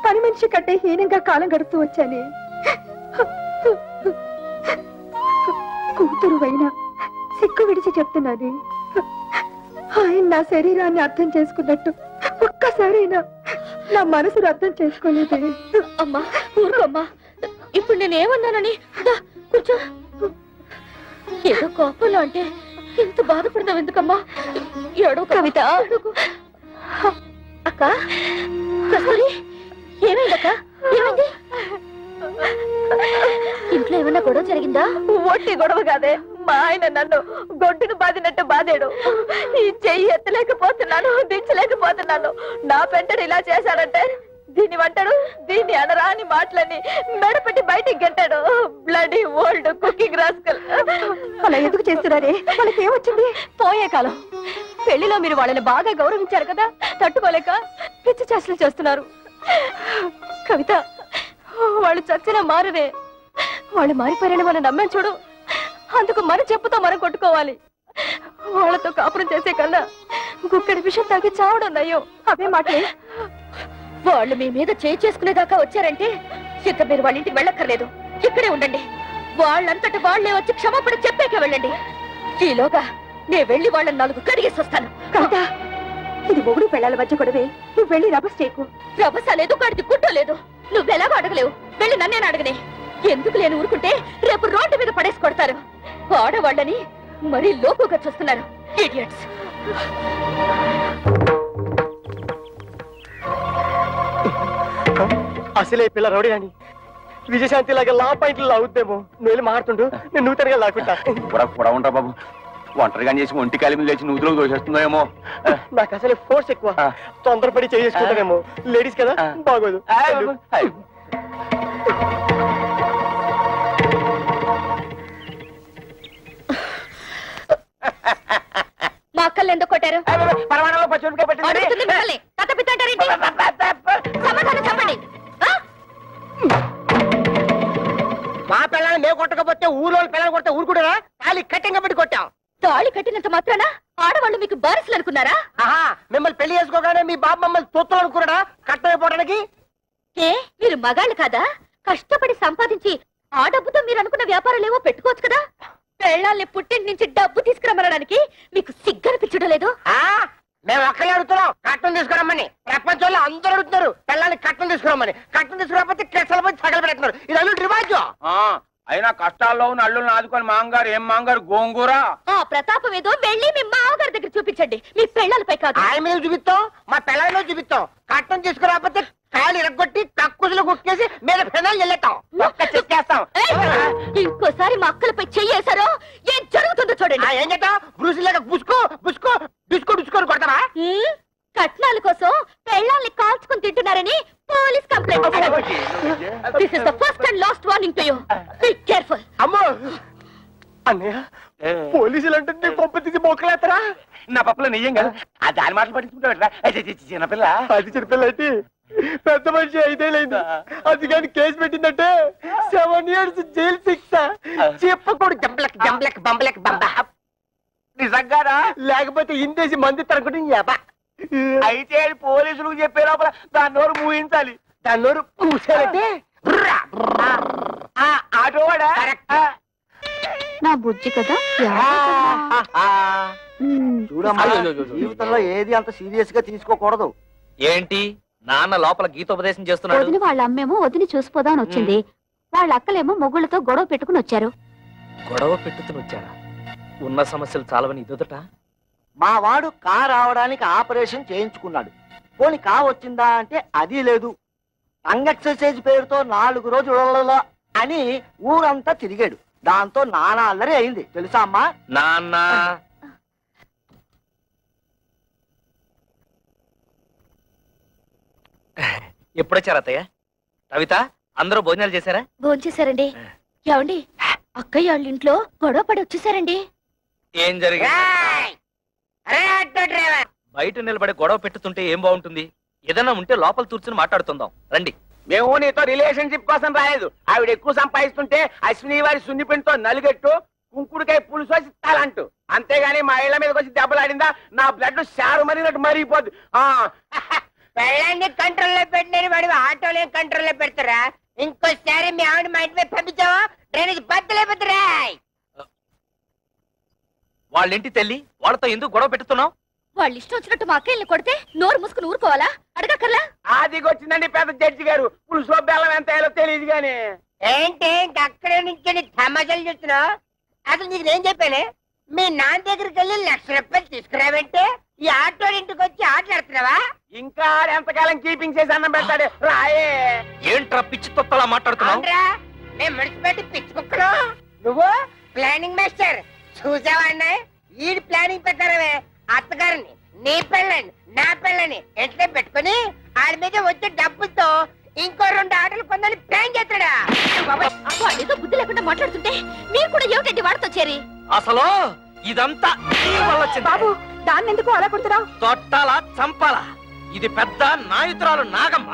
పని మనిషి కంటే హీనంగా కాలం గడుపుతూ వచ్చానే. కూతురు అయినా సిక్కు విడిచి చెప్తున్నాను, ఆయన నా శరీరాన్ని అర్థం చేసుకున్నట్టు ఒక్కసారైనా నా మనసును అర్థం చేసుకోలేదే. అమ్మా ఊరుకోమ్మా, ఇప్పుడు నేనేమన్నానని? కూర్చో. ఏదో కోపంలో అంటే ఇంత బాధపడతావు ఎందుకమ్మా? ఏడో కవిత. అక్క కస్తూరి, ఏమైందక్క? ఏమైంది? ఇంట్లో ఏమన్నా గొడవ జరిగిందా? ఒట్టి గొడవ కాదే, మా ఆయన నన్ను గొడ్డును బాదినట్టు బాధాడు. ఈ చెయ్యి ఎత్తలేకపోతున్నాను, దించలేకపోతున్నాను. నా పెంటడు ఇలా చేశాడంటే దీన్ని వంటాడు, దీన్ని అనరా అని మాటలని మెడపెట్టి బయటికి గంటాడు. Bloody old cooking rascal. అలా ఎందుకు చేస్తున్నారే? వాళ్ళకి ఏమొచ్చింది? పోయే కాలం పెళ్లిలో మీరు వాళ్ళని బాగా గౌరవించారు కదా, తట్టుకోలేక పిచ్చి చేష్టలు చేస్తున్నారు. కవిత, వాళ్ళు చచ్చిన మారరే. వాళ్ళు మారిపోయారని మనం నమ్మాం చూడు, అందుకు మన చెప్పుతో మనం కొట్టుకోవాలి. వాళ్ళతో కాపురం చేసే కన్నా గుక్కడి విషయం తాగి చావడం నయ్యో. అవే మాటలే. వాళ్ళు మీ మీద చేసుకునేదాకా వచ్చారంటే ఇక మీరు వాళ్ళ ఇంటికి వెళ్ళక్కర్లేదు, ఇక్కడే ఉండండి. వాళ్ళంతటి వాళ్లే వచ్చి క్షమాపణ చెప్పాక వెళ్ళండి. ఈలోగా నేను వెళ్ళి వాళ్ళని 4 కడిగేసి వస్తాను. కాదా, ఇది మొగుడు పెళ్ళాల మధ్య గొడవే. నువ్వు వెళ్ళి రభస చేయకు. రభస లేదు, కడిది గుడ్డ లేదు. నువ్వెలాగో అడగలేవు, వెళ్ళి నన్నేనా అడగనే. ఎందుకు లేని ఊరుకుంటే రేపు రోడ్డు మీద పడేసి కొడతారు. ఆడవాళ్ళని మరీ లోకుగా చూస్తున్నారు. ఇడియట్స్. అసలే పిల్ల రౌడీ అని విజయశాంతి లాగా లా పాయింట్లు లాగుద్దేమో. నువ్వు వెళ్ళి మారుతుండు, నేను నూతనగా లాక్కుంటా. కూడా ఉంటా బాబు. ఒంటరిగా చేసి ఒంటి కాలి మీద లేచి నూతులు దోషేస్తుందేమో. నాకు అసలే ఫోర్స్ ఎక్కువ, తొందరపడి చేసుకుంటానేమో. లేడీస్ కదా, బాగోదు. మా అక్కల్ని ఎందుకు కొట్టారు? పరమాణంలో పచ్చిమిరపకాయ పెట్టింది. సమాధానం చెప్పండి. మా పిల్లల్ని మేము కొట్టకపోతే ఊళ్ళో పిల్లలు కొడితే ఊరుకుంటారా? తాళి కట్టింగ్ పెట్టి కొట్టాం. తాళి కట్టినంత మాత్రాన ఆడవాళ్ళు మీకు బారసులు అనుకున్నారా? ఆహా, మిమ్మల్ని పెళ్లి చేసుకోగానే మీ బాబు మమ్మల్ని తొత్తులు అనుకున్నాడా కట్టమైపోవడానికి? ఏ మీరు మగాళ్ళు కాదా? కష్టపడి సంపాదించి ఆ డబ్బుతో మీరు అనుకున్న వ్యాపారాలేవో పెట్టుకోవచ్చు కదా. పెళ్ళాల్ని పుట్టింటి నుంచి డబ్బు తీసుకురమ్మనడానికి మీకు సిగ్గనిపించడం లేదు? మేము ఒక్కలే అడుగుతున్నాం కట్టం తీసుకురమ్మని. ప్రపంచంలో అందరూ అడుగుతున్నారు పిల్లల్ని కట్టం తీసుకురమ్మని. కట్టం తీసుకురాకపోతే కెసలు పోయి సగలు పెడుతున్నారు. ఇది అల్లుడు రివాజు. అయినా కష్టాల్లో ఉన్న అల్లుల్ని ఆదుకొని మాంగారు ఏం మాంగారు గోంగూర. ఆ ప్రతాపం ఏదో వెళ్ళి మీ మామగారి దగ్గర చూపించండి, మీ పెళ్ళాలపై కాదు. ఆయన మీద చూపిస్తాం, మా పిల్లల మీద చూపిస్తాం. కట్టం తీసుకురాకపోతే కాయలు ఇరగొట్టి కక్కుసులు కుక్కేసి మీద ఫెనాలు వెళ్ళేస్తాం. చెక్కేస్తాం. ఇంకోసారి మా అక్కలపై చెయ్యేశారో ఏం జరుగుతుందో చూడండి. ఏం చేస్తాం? బ్రూసిలాగా బుసుకో బుసుకో డిస్కో డిస్కోని కొడతారా? కట్నాల కోసం పెళ్ళాల్ని కాల్చుకుని తింటున్నారని పోలీస్ కంప్లైంట్ ఇచ్చారు. This is the first and last warning to you. Be careful. అమ్మో అన్నయ్య, పోలీసులు అంటే కొంప తీసి మోకలేస్తారా? నా పప్పులో నెయ్యం కదా, ఆ దాని మాటలు పట్టించుకుంటా. చిన్నపిల్ల అది చిన్నపిల్ల అయితే పెద్ద మనిషి 5 ఏళ్ళైంది. అది కానీ కేసు పెట్టిందంటే 7 years జైలు శిక్ష. చెప్పకూడదు. జంబలక్ జంబలక్ బంబలక్ బంబ. నిజంగారా? లేకపోతే ఇందేసి మంది తరగడం. అయితే పోలీసులకు చెప్పే లోపల దాని నోరు మూయించాలి. దాని నోరు మూసారంటే ఆటోవాడా? నా బుజ్జి కదా. చూడమ్మా, జీవితంలో ఏది అంత సీరియస్ గా తీసుకోకూడదు. ఏంటి నాన్న లోపల గీతోపదేశం చేస్తున్నాడు? వదిన వాళ్ళ అమ్మేమో వదిని చూసిపోదామని వచ్చింది. వాళ్ళ అక్కలేమో మొగుళ్ళతో గొడవ పెట్టుకుని వచ్చారు. గొడవ పెట్టుకుని వచ్చారా? ఉన్న సమస్యలు చాలవని ఇదొదట. మా వాడు కా రావడానికి ఆపరేషన్ చేయించుకున్నాడు. పోనీ కా వచ్చిందా అంటే అది లేదు. టంగ్ ఎక్సర్సైజ్ పేరుతో 4 రోజులలో అని ఊరంతా తిరిగాడు. దాంతో నానా అల్లరి అయింది తెలుసా అమ్మా? నాన్న ఎప్పుడొచ్చారు అత్తయ్య? కవిత, అందరూ భోజనాలు చేశారా? భోంచేశారండి. ఏమండి, అక్కయ్య వాళ్ళ ఇంట్లో గొడవ పడి వచ్చేసారండి. ఏం జరిగింది? బయట నిలబడి గొడవ పెట్టుతుంటే ఏం బాగుంటుంది? ఏదైనా ఉంటే లోపల కూర్చుని మాట్లాడుతుందాం రండి. మేము నీతో రిలేషన్షిప్ కోసం రాలేదు. ఆవిడ ఎక్కువ సంపాదిస్తుంటే అశ్విని వారి సున్నిపిండితో నలుగెట్టు కుంకుడుకాయ పులుసు వచ్చి తలంటూ, అంతేగాని మా ఇళ్ల మీదకి వచ్చి దెబ్బలాడిందా నా బ్లడ్ షారు మరినట్టు మరిగిపోద్ది. పెళ్ళాన్ని కంట్రోల్లో పెట్టినని వాడి ఆటోలో కంట్రోల్లో పెడతారా? ఇంకోసారి మీ ఆవిడ మా ఇంటి మీద పంపించావా డ్రైనేజ్ బద్దలేపోతారా? వాళ్ళ ఇంటి తల్లి, వాళ్ళతో ఎందుకు గొడవ పెట్టుతున్నావు? వాళ్ళు ఇష్టం వచ్చినట్టు మా అక్కయ్యని కొడితే నోరు మూసుకుని ఊరుకోవాలా? అడగక్కర్లా? ఆదిగొచ్చిందండి పెద్ద జడ్జి గారు. పులుసులో బెల్లం ఎంత వేయాలో తెలియదు గాని. ఏంటి అక్కడే నుంచి తమాషాలు చూస్తున్నావు? అసలు నీకు నేను చెప్పానే, మీ నాన్న దగ్గరికి వెళ్ళి 1,00,000 రూపాయలు తీసుకురావంటే ఈ ఆటో ఇంటికి వచ్చి ఆటలాడుతున్నావా? ఇంకా ఎంతకాలం కీపింగ్ చేసి అన్నం పెడతాడు రాయే. ఏంట్రా పిచ్చి తొక్కలా మాట్లాడుతున్నావు? మేము మున్సిపాలిటీ పిచ్చి కుక్కలు, నువ్వు ప్లానింగ్ మాస్టర్. చూసావా అన్నాయి? ఈ ప్లానింగ్ ప్రకారమే అత్తగారిని, నీ పెళ్ళని, నా పెళ్ళని ఎంట్లో పెట్టుకుని ఆడి మీద వచ్చే డబ్బులతో ఇంకో 2 ఆటలు కొందని ప్లాన్ చేస్తాడా? ఏదో బుద్ధి లేకుండా మాట్లాడుతుంటే మీరు కూడా ఏమిటండి వాడితో చేరి? అసలు ఇదంతా బాబు, దాన్ని ఎందుకు అలా కొడుతున్నావు? తొట్టాలా చంపాలా? ఇది పెద్ద నాయుతురాలు నాగమ్మ.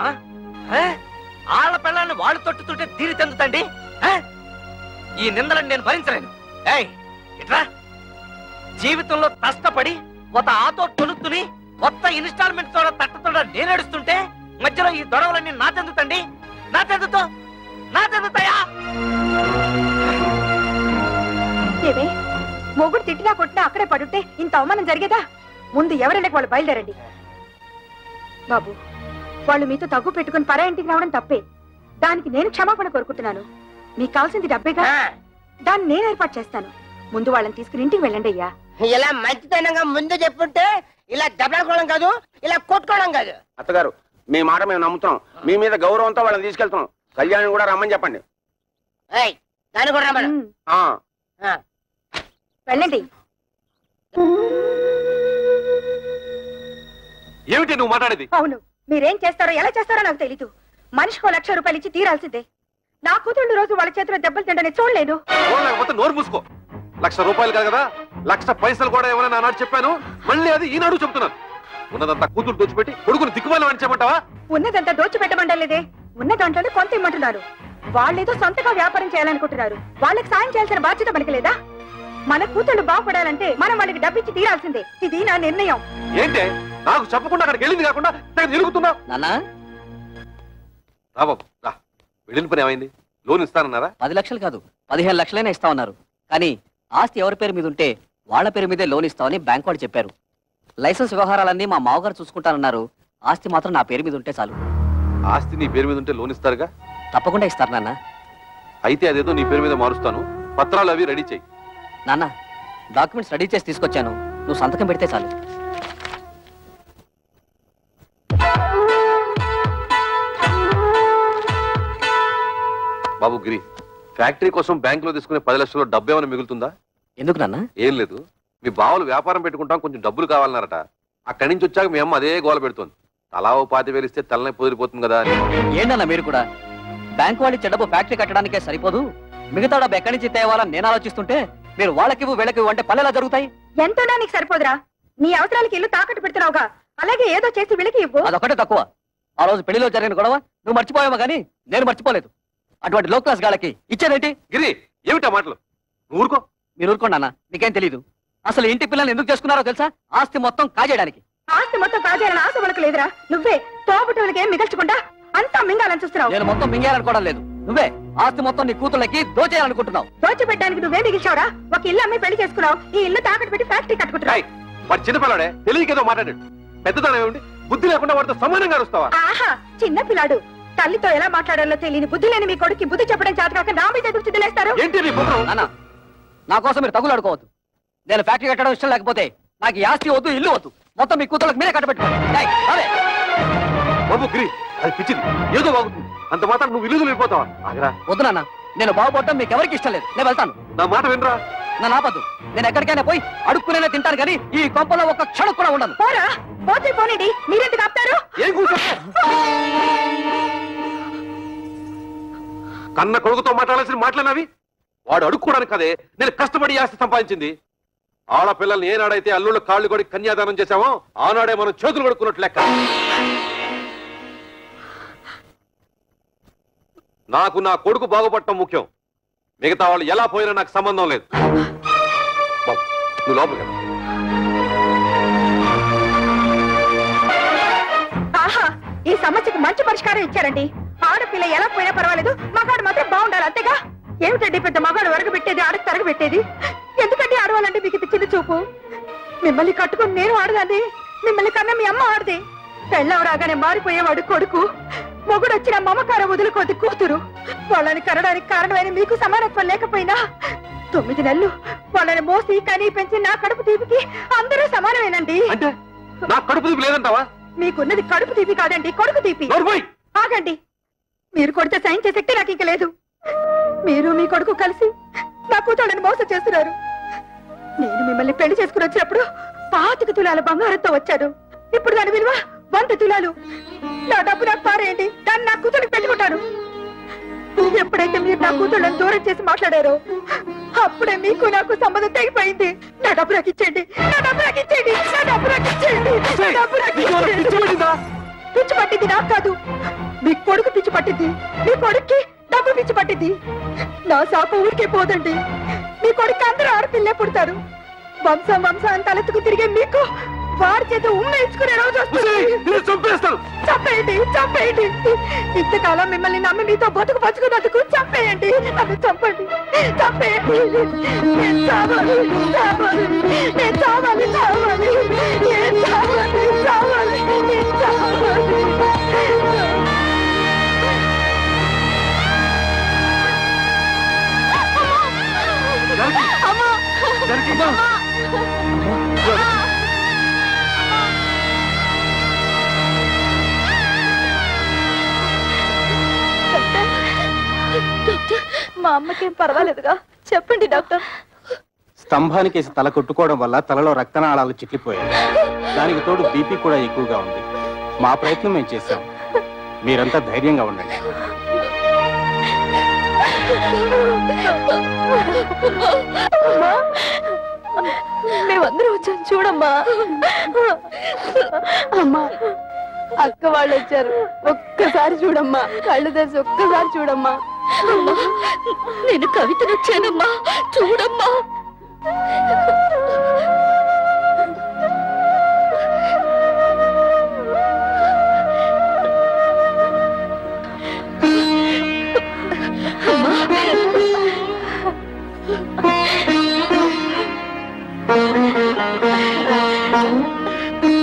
ఆళ్ల పిల్లల్ని వాళ్ళు తొట్టుతుంటే తీరి తెందుతండి. ఈ నిందలను నేను భరించలేను. ఇట్లా జీవితంలో కష్టపడి ఒక ఆతో తొలుతుని కొత్త ఇన్స్టాల్మెంట్ తోడ తట్టతోడ నేనేడుస్తుంటే మధ్యలో ఈ దొడవలన్నీ నా చెందుతండి, నా చెందుతాయా? ఏమే మొగుడు తిట్టినా కొట్టినా అక్కడే పడుంటే ఇంత అవమానం జరిగేదా? ముందు ఎవరైనా వాళ్ళు బయలుదేరండి. బాబు, వాళ్ళు మీతో తగ్గు పెట్టుకుని పరా ఇంటికి రావడం తప్పే. దానికి నేను క్షమాపణ కోరుకుంటున్నాను. మీకు కావాల్సింది డబ్బేగా, దాన్ని నేను ఏర్పాటు చేస్తాను. ముందు వాళ్ళని తీసుకుని ఇంటికి వెళ్ళండి అయ్యా. ఇలా మంచితనంగా ముందు చెప్పుంటే ఇలా దెబ్బలాడుకోవడం కాదు, ఇలా కొట్టుకోవడం కాదు. అత్తగారు, మీ మాట మేము నమ్ముతున్నాం. మీ మీద గౌరవంతో వాళ్ళని తీసుకెళ్తున్నాం. కళ్యాణ్ కూడా రమ్మని చెప్పండి. దాన్ని కూడా రమ్మను. వెళ్ళండి. ఏమిటి నువ్వు మాట్లాడేది? అవును, మీరేం చేస్తారో ఎలా చేస్తారో నాకు తెలీదు. మనిషికో 1,00,000 రూపాయలు ఇచ్చి తీరాల్సిందే. నా కూతుళ్ళు రోజు వాళ్ళ చేతిలో దెబ్బలు తింటని చూడలేదు. లేకపోతే నోరు మూసుకో. 1,00,000 రూపాయలు కాదు కదా, 1,00,000 పైసలు కూడా ఏమైనా నానాడు చెప్పాను. మళ్ళీ అది ఈనాడు చెప్తున్నాను. ఉన్నదంతా కూతురు దోచిపెట్టి కొడుకుని దిక్కుమాలి అని చెప్పమంటావా? ఉన్నదంతా దోచిపెట్టమంటలేదే, ఉన్న దాంట్లోనే కొంత ఇమ్మంటున్నారు. వాళ్ళేదో సొంతగా వ్యాపారం చేయాలనుకుంటున్నారు. వాళ్ళకి సాయం చేయాల్సిన బాధ్యత మనకి లేదా? మన కూతుళ్ళు బాగుపడాలంటే మనం వాళ్ళకి డబ్బిచ్చి తీరాల్సిందే. ఇది నా నిర్ణయం. ఏంటే నాకు చెప్పకుండా అక్కడికి వెళ్ళింది కాకుండా తిరుగుతున్నా? నాన్నా బాబు రా, వెళ్ళిన పని ఏమైంది? లోన్ ఇస్తానన్నారా? 10 లక్షలు కాదు 15 లక్షలైనా ఇస్తా ఉన్నారు. కానీ ఆస్తి ఎవరి పేరు మీద ఉంటే వాళ్ళ పేరు మీదే లోన్ ఇస్తామని బ్యాంక్ వాడు చెప్పారు. లైసెన్స్ వ్యవహారాలన్నీ మా మామగారు చూసుకుంటానన్నారు. ఆస్తి మాత్రం నా పేరు మీద ఉంటే చాలు. ఆస్తి నీ పేరు మీద ఉంటే లోన్ ఇస్తారుగా? తప్పకుండా ఇస్తారు నాన్న. అయితే అదేదో నీ పేరు మీద మారుస్తాను. పత్రాలు అవి రెడీ చెయ్యి. నాన్న, డాక్యుమెంట్స్ రెడీ చేసి తీసుకొచ్చాను. నువ్వు సంతకం పెడితే చాలు. బాబు గిరి, ఫ్యాక్టరీ కోసం బ్యాంకులో తీసుకునే 10 లక్షల్లో డబ్బు ఏమైనా మిగులుతుందా? ఎందుకు నాన్న? ఏం లేదు, మీ బావలు వ్యాపారం పెట్టుకుంటాం, కొంచెం డబ్బులు కావాలన్నారట. అక్కడి నుంచి వచ్చాక మీ అమ్మ అదే గోల పెడుతోంది. తలా ఓ 25,000 ఇస్తే తలనే పొదిరిపోతుంది కదా అని. ఏంటన్నా మీరు కూడా? బ్యాంకు వాళ్ళు చెడ్డపు ఫ్యాక్టరీ కట్టడానికే సరిపోదు, మిగతా డబ్బు ఎక్కడి నుంచి తేవాలని నేను ఆలోచిస్తుంటే మీరు వాళ్ళకివ్వు వీళ్ళకివ్వు అంటే పనులు ఎలా జరుగుతాయి? ఎంతోనా నీకు సరిపోదురా? నీ అవసరాలకి ఇల్లు తాకట్టు పెడుతున్నావుగా, అలాగే ఏదో చేసి వీళ్ళకి ఇవ్వు. అదొకటే తక్కువ. ఆ రోజు పెళ్లిలో జరిగిన గొడవ నువ్వు మర్చిపోయావా కానీ నేను మర్చిపోలేదు. అటువంటి లో క్లాస్ గాళ్ళకి ఇచ్చేదేంటి? గిరి, ఏమిటా మాటలు? నువ్వు ఊరుకో. మీరు ఊరుకోండి అన్న, మీకేం తెలీదు. అసలు ఇంటి పిల్లల్ని ఎందుకు చేసుకున్నారో తెలుసా? ఆస్తి మొత్తం కాజేయడానికి. ఆస్తి మొత్తం కాజేయాలని ఆశ వాళ్ళకి లేదురా. నువ్వే తోబుట్టులకి ఏం మిగల్చకుండా అంతా మింగాలని చూస్తున్నావు. నేను మొత్తం మింగేయాలనుకోవడం లేదు. నువ్వే ఆస్తి మొత్తం నీ కూతుళ్ళకి దోచేయాలనుకుంటున్నావు. దోచిపెట్టడానికి నువ్వే మిగిల్చావురా. ఒక ఇల్లు అమ్మి పెళ్లి చేసుకున్నావు, ఈ ఇల్లు తాకట్టు పెట్టి ఫ్యాక్టరీ కట్టుకుంటున్నావు. వాడు చిన్నపిల్లాడే, తెలియకేదో మాట్లాడాడు. పెద్దదానం ఏమిటి? బుద్ధి లేకుండా వాడితో సమానంగా వస్తావా? ఆహా, చిన్న పిల్లాడు. తల్లితో ఎలా మాట్లాడాలో తెలియని బుద్ధి లేని మీ కొడుకు బుద్ధి చెప్పడం చేతకాక నా మీద ఎదురు చిద్దులేస్తారు. నాన్న, నా కోసం మీరు తగులు అడుకోవద్దు. నేను ఫ్యాక్టరీ కట్టడం ఇష్టం లేకపోతే నాకు ఈ ఆస్తి వద్దు, ఇల్లు వద్దు. మొత్తం మీ కూతుళ్ళకి మీరే కట్టబెట్టుకోండి. బాబు గిరి, అది పిచ్చిది, ఏదో బాగుంటుంది. అంత మాత్రం నువ్వు ఇల్లు వెళ్ళిపోతావా? వద్దు నాన్న, నేను బాగుపడటం మీకు ఎవరికి ఇష్టం లేదు. నేను వెళ్తాను. నా మాట వినరా? నన్ను ఆపద్దు. నేను ఎక్కడికైనా పోయి అడుక్కునే తింటాను కానీ ఈ కొంపలో ఒక్క క్షణం కూడా ఉండను. పోరా, పోతే పోనండి. మీరెందుకు ఆపుతారు? ఏం కూర్చో? కన్న కొడుకుతో మాట్లాడాల్సిన మాటలన్నవి. వాడు అడుక్కోవడానికి కదే నేను కష్టపడి ఆస్తి సంపాదించింది. ఆడపిల్లల్ని ఏనాడైతే అల్లుళ్ళ కాళ్ళు కొడి కన్యాదానం చేశామో ఆనాడే మనం చేతులు కొడుకున్నట్లు లెక్క. నాకు నా కొడుకు బాగుపడటం ముఖ్యం. మిగతా వాళ్ళు ఎలా పోయినా నాకు సంబంధం లేదు. నువ్వు లోపలికి వెళ్ళు. ఆహా, ఈ సమస్యకు మంచి పరిష్కారం ఇచ్చారండి. ఆడపిల్ల ఎలా పోయినా పర్వాలేదు, మగాడు మాత్రం బాగుండాలి, అంతేగా? ఏమిటండి పెద్ద మగాడు వరగబెట్టేది, ఆడకు తరగబెట్టేది? ఎందుకంటే ఆడవాలంటే మీకు ఇది చిన్న చూపు? మిమ్మల్ని కట్టుకుని నేను ఆడదాన్ని, మిమ్మల్ని కన్నా మీ అమ్మ ఆడది. పెళ్ళం రాగానే మారిపోయేవాడు కొడుకు, మొగుడు వచ్చిన మమకారం వదులుకోది కూతురు. వాళ్ళని కనడానికి కారణమైన మీకు సమానత్వం లేకపోయినా 9 నెలలు వాళ్ళని మోసి కనీ పెంచి నా కడుపు తీపికి అందరూ సమానమేనండి. అంటే నా కడుపు తీపి లేదంటావా? మీకున్నది కడుపు తీపి కాదండి, కొడుకు తీపి. ఆగండి, మీరు కొడితే సైన్ చేసే శక్తి నాకు ఇంక లేదు. మీరు మీ కొడుకు కలిసి నా కూతుళ్ళని మోసం చేస్తున్నారు. నేను మిమ్మల్ని పెళ్లి చేసుకుని వచ్చినప్పుడు 25 తులాల బంగారంతో వచ్చాను. ఇప్పుడు దాని విలువ 100 తులాలు. నా డబ్బు నాకు పారేయండి, దాన్ని నా కూతురికి పెట్టుకుంటాను. ఎప్పుడైతే మీరు నా కూతుళ్ళని దూరం చేసి మాట్లాడారో అప్పుడే మీకు నాకు సంబంధం తెగిపోయింది. నా డబ్బు నాకు ఇచ్చేయండి, నా డబ్బు నాకు ఇచ్చేయండి, నా డబ్బు నాకు ఇచ్చేయండి, నా డబ్బు నాకు ఇచ్చేయండి. పిచ్చి పట్టింది నాకు కాదు, మీ కొడుకు పిచ్చి పట్టింది. మీ కొడుక్కి డబ్బు పిచ్చి పట్టింది. నా శాప ఊరికే పోదండి. మీ కొడుకు అందరూ ఆడపిల్లే పుడతారు. వంశం వంశం తలెత్తుకు తిరిగే మీకు వాడి చేత ఉమ్మేయించుకునే రోజు వస్తుంది. చంపేయండి, చంపేయండి. ఇంతకాలం మిమ్మల్ని నమ్మి మీతో బతుకు పచ్చుకున్నందుకు చంపేయండి. నన్ను చంపండి, చంపేయండి. నేను చావాలి, చావాలి, నేను చావాలి, చావాలి, నేను చావాలి, చావాలి, నేను చావాలి. అమ్మా, మా అమ్మకేం పర్వాలేదుగా? చెప్పండి డాక్టర్. స్తంభానికేసి తల కొట్టుకోవడం వల్ల తలలో రక్తనాళాలు చిట్లిపోయాయి. దానికి తోడు బీపీ కూడా ఎక్కువగా ఉంది. మా ప్రయత్నం మేము చేశాం. మీరంతా ధైర్యంగా ఉండండి. మేమందరం వచ్చాం, చూడమ్మా. అమ్మా, అక్క వాళ్ళు వచ్చారు. ఒక్కసారి చూడమ్మా, కళ్ళు తెరిచి ఒక్కసారి చూడమ్మా. నేను కవితను వచ్చానమ్మా, చూడమ్మా.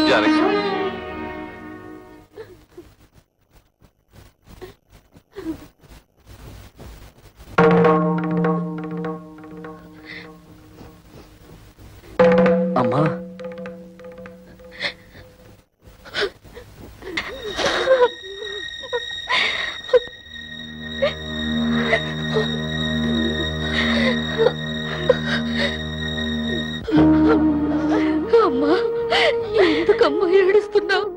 జానకి, అమ్మా, అమ్మా, ఎందుకమ్మా ఏడుస్తున్నావు?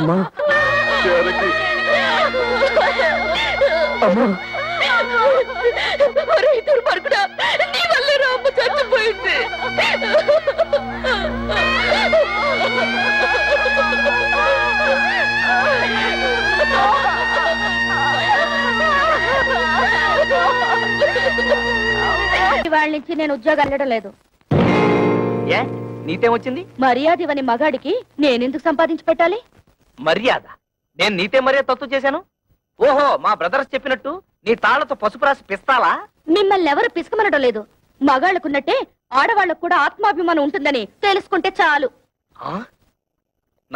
అమ్మా, అమ్మా, ఇద్దరు పడుకుడా, నీ వల్ల రామ్మ చచ్చిపోయింది. వాళ్ళ నుంచి నేను ఉద్యోగం వెళ్ళడం లేదు. ఏ నీతేమొచ్చింది? మర్యాద ఇవని మగాడికి నేనెందుకు సంపాదించి పెట్టాలి? మర్యాద? నేను నీతే మర్యాద తత్వం చేశాను? ఓహో, మా బ్రదర్స్ చెప్పినట్టు నీ తాళ్లతో పసుపు రాసి పిస్తాలా? మిమ్మల్ని ఎవరు పిసుకమనడం లేదు. మగాళ్ళకున్నట్టే ఆడవాళ్ళకు కూడా ఆత్మాభిమానం ఉంటుందని తెలుసుకుంటే చాలు.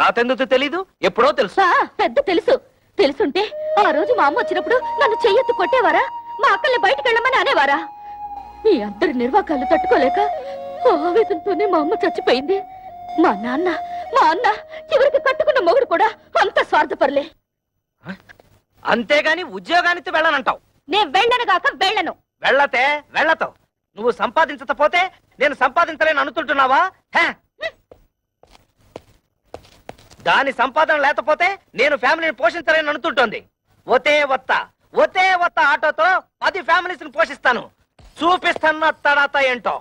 నాకెందుకు తెలీదు? ఎప్పుడో తెలుసు. పెద్ద తెలుసు. తెలుసుంటే ఆ రోజు మా అమ్మ వచ్చినప్పుడు నన్ను చెయ్యెత్తు కొట్టేవారా? మా అక్కల్ని బయటకు వెళ్ళమని అనేవారా? మీ అందరి నిర్వాకాలు తట్టుకోలేక ఆవేదనతోనే మా అమ్మ చచ్చిపోయింది. మా అన్న చివరికి కట్టుకున్న మొగుడు కూడా అంత స్వార్థపరలే. అంతేగాని ఉద్యోగానికి వెళ్ళనంటావు? నేను వెళ్ళను గాక వెళ్ళను. వెళ్ళతే వెళ్ళతావు. నువ్వు సంపాదించకపోతే నేను సంపాదించలేను అనుకుంటున్నావా? దాని సంపాదన లేకపోతే నేను ఫ్యామిలీని పోషించలేను అనుకుంటోంది. ఒతే వత్త ఆటోతో 10 ఫ్యామిలీస్ ని పోషిస్తాను. చూపిస్తాను తడాత ఏంటో.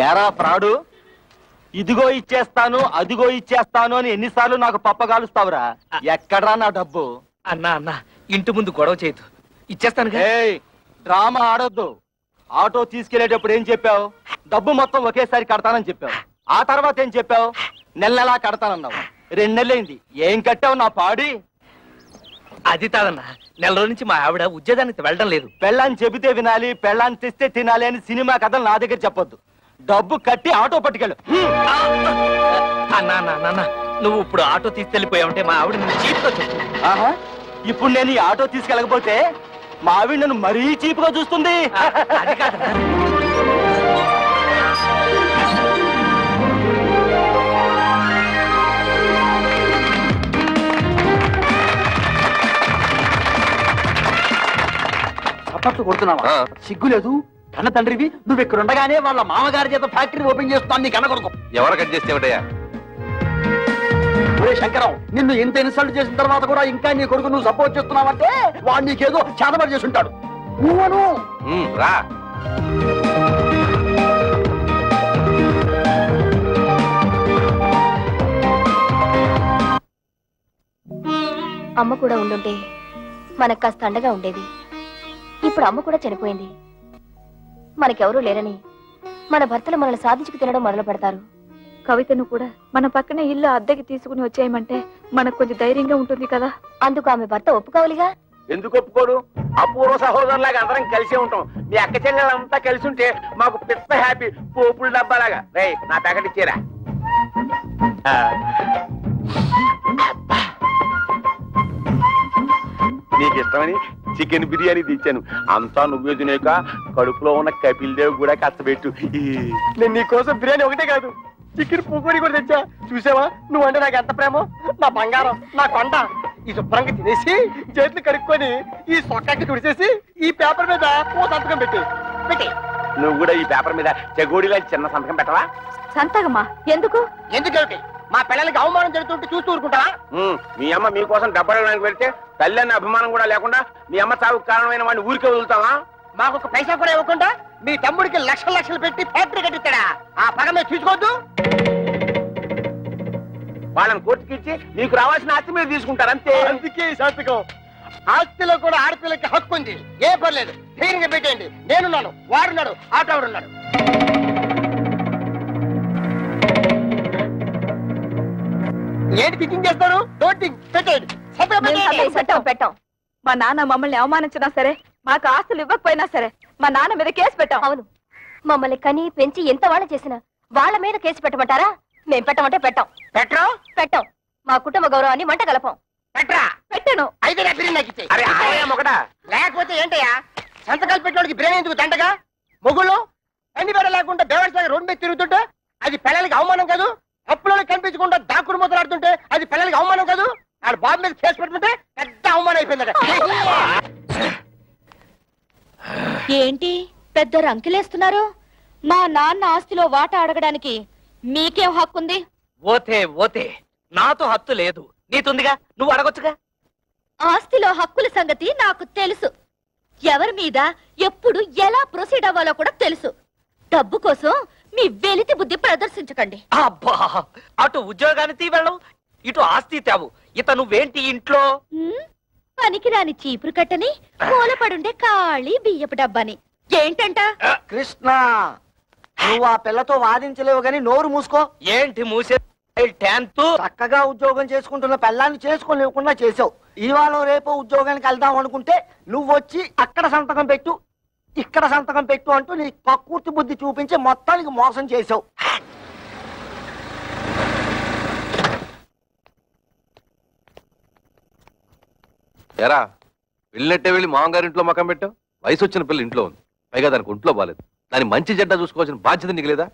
ఏరా ప్రాడు, ఇదిగో ఇచ్చేస్తాను అదిగో ఇచ్చేస్తాను అని ఎన్నిసార్లు నాకు పప్పగాలుస్తావురా? ఎక్కడ్రా నా డబ్బు? అన్నా ఇంటి ముందు గొడవ చేయదు, ఇచ్చేస్తాను. డ్రామా ఆడొద్దు. ఆటో తీసుకెళ్లేటప్పుడు ఏం చెప్పావు? డబ్బు మొత్తం ఒకేసారి కడతానని చెప్పావు. ఆ తర్వాత ఏం చెప్పావు? నెలలా కడతానన్నావు. 2 నెలలైంది, ఏం కట్టావు నా పాడి? అది కాదన్నా, నెల రోజు నుంచి మా ఆవిడ ఉద్యోగానికి వెళ్ళడం లేదు. పెళ్ళాన్ని చెబితే వినాలి, పెళ్ళాన్ని తెస్తే తినాలి అని సినిమా కథలు నా దగ్గర చెప్పొద్దు. డబ్బు కట్టి ఆటో పట్టుకెళ్ళు. అన్నా నువ్వు ఇప్పుడు ఆటో తీసుకెళ్లిపోయావంటే మా ఆవిడ చీప్తో చెప్పు. ఇప్పుడు నేను ఈ ఆటో తీసుకెళ్ళకపోతే మా ఆవిడ నన్ను మరీ చీపుగా చూస్తుంది. అది కాదు. చప్పట్లు కొడుతున్నావా? సిగ్గు లేదు? కన్న తండ్రివి నువ్వు ఇక్కడ ఉండగానే వాళ్ళ మామగారి చేత ఫ్యాక్టరీ ఓపెన్ చేస్తున్నాను నీ కన్న కొడుకు. ఎవరు కట్ చేస్తే ఏమిటయ్యా? శంకరం, నిన్ను ఇంత ఇన్సల్ట్ చేసిన తర్వాత కూడా ఇంకా నీ కొడుకు నువ్వు సపోర్ట్ చేస్తున్నావంటే వాడు నీకేదో చేతబడి చేసి ఉంటాడు. నువ్వను రా. అమ్మ కూడా ఉండుంటే మనకు కాస్త అండగా ఉండేది. ఇప్పుడు అమ్మ కూడా చనిపోయింది. మనకెవరూ లేరని మన భర్తలు మనల్ని సాధించుకు తినడం మొదలు పెడతారు. కవితను కూడా మన పక్కనే ఇల్లు అద్దెకి తీసుకుని వచ్చేయమంటే మనకు కొంచెం ధైర్యంగా ఉంటుంది కదా. అందుకు ఆమె భర్త ఒప్పుకోవాలిగా. ఎందుకు ఒప్పుకోడు? అపూర్వ సహోదరులాగా అందరం కలిసే ఉంటాం. మీ అక్క చెల్లెలంతా కలిసి ఉంటే మాకు పెద్ద హ్యాపీ. పోపుల డబ్బాలాగా. రే నా ప్యాకెట్ ఇచ్చేరా. నీకు ఇష్టమని చికెన్ బిర్యానీ తెచ్చాను. అంతా నువ్వే తినేక కడుపులో ఉన్న కపిల్ దేవ్ కూడా కష్టపెట్టు. నేను నీకోసం బిర్యానీ ఒకటే కాదు, చికెన్ పకోడీ కూడా తెచ్చా. చూసావా నువ్వంటే నాకు ఎంత ప్రేమో? నా బంగారం, నా కొండ. ఈ శుభ్రంగా తినేసి చేతులు కడుక్కొని ఈ సొక్కకి తుడిచేసి ఈ పేపర్ మీద ఓ సంతకం పెట్టి నువ్వు కూడా ఈ పేపర్ మీద చెగోడి లాంటి చిన్న సంతకం పెట్టవా? సంతకమా? ఎందుకు? ఎందుకేమిటి? మా పిల్లలకి అవమానం జరుగుతుంటే చూస్తూ ఊరుకుంటావా? మీ అమ్మ మీకోసం డబ్బడానికి వెళ్తే తల్లి అన్న అభిమానం కూడా లేకుండా మీ అమ్మ చావుకు కారణమైన వాడిని ఊరికే వదులుతావా? మాకు ఒక పైసా కూడా ఇవ్వకుండా మీ తమ్ముడికి లక్షలు లక్షలు పెట్టి ఫ్యాక్టరీ కట్టిస్తాడా? ఆ పగ మీరు చూసుకోవద్దు. వాళ్ళని కోర్టుకి ఇచ్చి మీకు రావాల్సిన ఆస్తి మీరు తీసుకుంటారు అంతే. అందుకే సంతకం. ఆస్తిలో కూడా ఆడపిల్లకి హక్కు ఉంది. ఏ పర్లేదు, ధైర్యంగా పెట్టేయండి. నేనున్నాను, వాడున్నాడు, ఆటోడున్నాడు. ఏంటి థింకింగ్ చేస్తారు? డోంట్ థింక్, పెట్టండి. పెట్టాం. మా నాన్న మమ్మల్ని అవమానించినా సరే, మాకు ఆస్తులు ఇవ్వకపోయినా సరే మా నాన్న మీద కేసు పెట్టాం. అవును, మమ్మల్ని కని పెంచి ఎంత వాళ్ళ చేసినా వాళ్ళ మీద కేసు పెట్టమంటారా? మేం పెట్టమంటే పెట్టాం. పెట్టాం. మా కుటుంబ గౌరవాన్ని మంట కలపం. పెట్టాను. అయితే నా బిర్యానీ నాకు ఇచ్చేయ్. లేకపోతే ఏంటయ్యా సంతకాలు పెట్టడానికి బిర్యానీ ఎందుకు దండగా? మొగుళ్ళు అన్ని బెడ లేకుండా దేవస్థానం రోడ్డు మీద తిరుగుతుంటే అది పిల్లలకి అవమానం కాదు? అప్పులలో కనిపించకుండా దాక్కుడు మొదలాడుతుంటే అది పిల్లలకి అవమానం కాదు? ఆడ బాబు మీద కేసు పెట్టుకుంటే పెద్ద అవమానం అయిపోయిందట. ఏంటి పెద్ద రంకిలేస్తున్నారు? మా నాన్న ఆస్తిలో వాటా అడగడానికి మీకేం హక్కుంది? ఓతే నాతో హక్కు లేదు, నీతుందిగా, నువ్వు అడగొచ్చుగా. ఆస్తిలో హక్కుల సంగతి నాకు తెలుసు. ఎవరి మీద ఎప్పుడు ఎలా ప్రొసీడ్ అవ్వాలో కూడా తెలుసు. డబ్బు కోసం మీ వెలితి బుద్ధి ప్రదర్శించకండి. అబ్బా, అటు ఉద్యోగాన్ని తీవెళ్ళం, ఇటు ఆస్తి తేవు. ఇత నువ్వేంటి ఇంట్లో? పనికిరాని చీపురు కట్టని, మూలపడుండే ఖాళీ బియ్యపు డబ్బాని. ఏంటంట? కృష్ణ, నువ్వు ఆ పిల్లతో వాదించలేవు గాని నోరు మూసుకో. ఏంటి మూసే? చక్కగా ఉద్యోగం చేసుకుంటున్న పిల్లాన్ని చేసుకోలేకుండా చేసావు. ఇవాళ రేపు ఉద్యోగానికి వెళ్దాం అనుకుంటే నువ్వు వచ్చి అక్కడ సంతకం పెట్టు, ఇక్కడ సంతకం పెట్టు అంటూ నీ కక్కుర్తి బుద్ధి చూపించి మొత్తానికి మోసం చేసావు. ఎరా వెళ్ళినట్టే వెళ్ళి మామగారింట్లో మకం పెట్టావు. వయసు వచ్చిన పిల్ల ఇంట్లో ఉంది, పైగా దానికి ఒంట్లో బాలేదు. దాని మంచి చెడ్డ చూసుకోవాల్సిన బాధ్యత నీకు లేదా?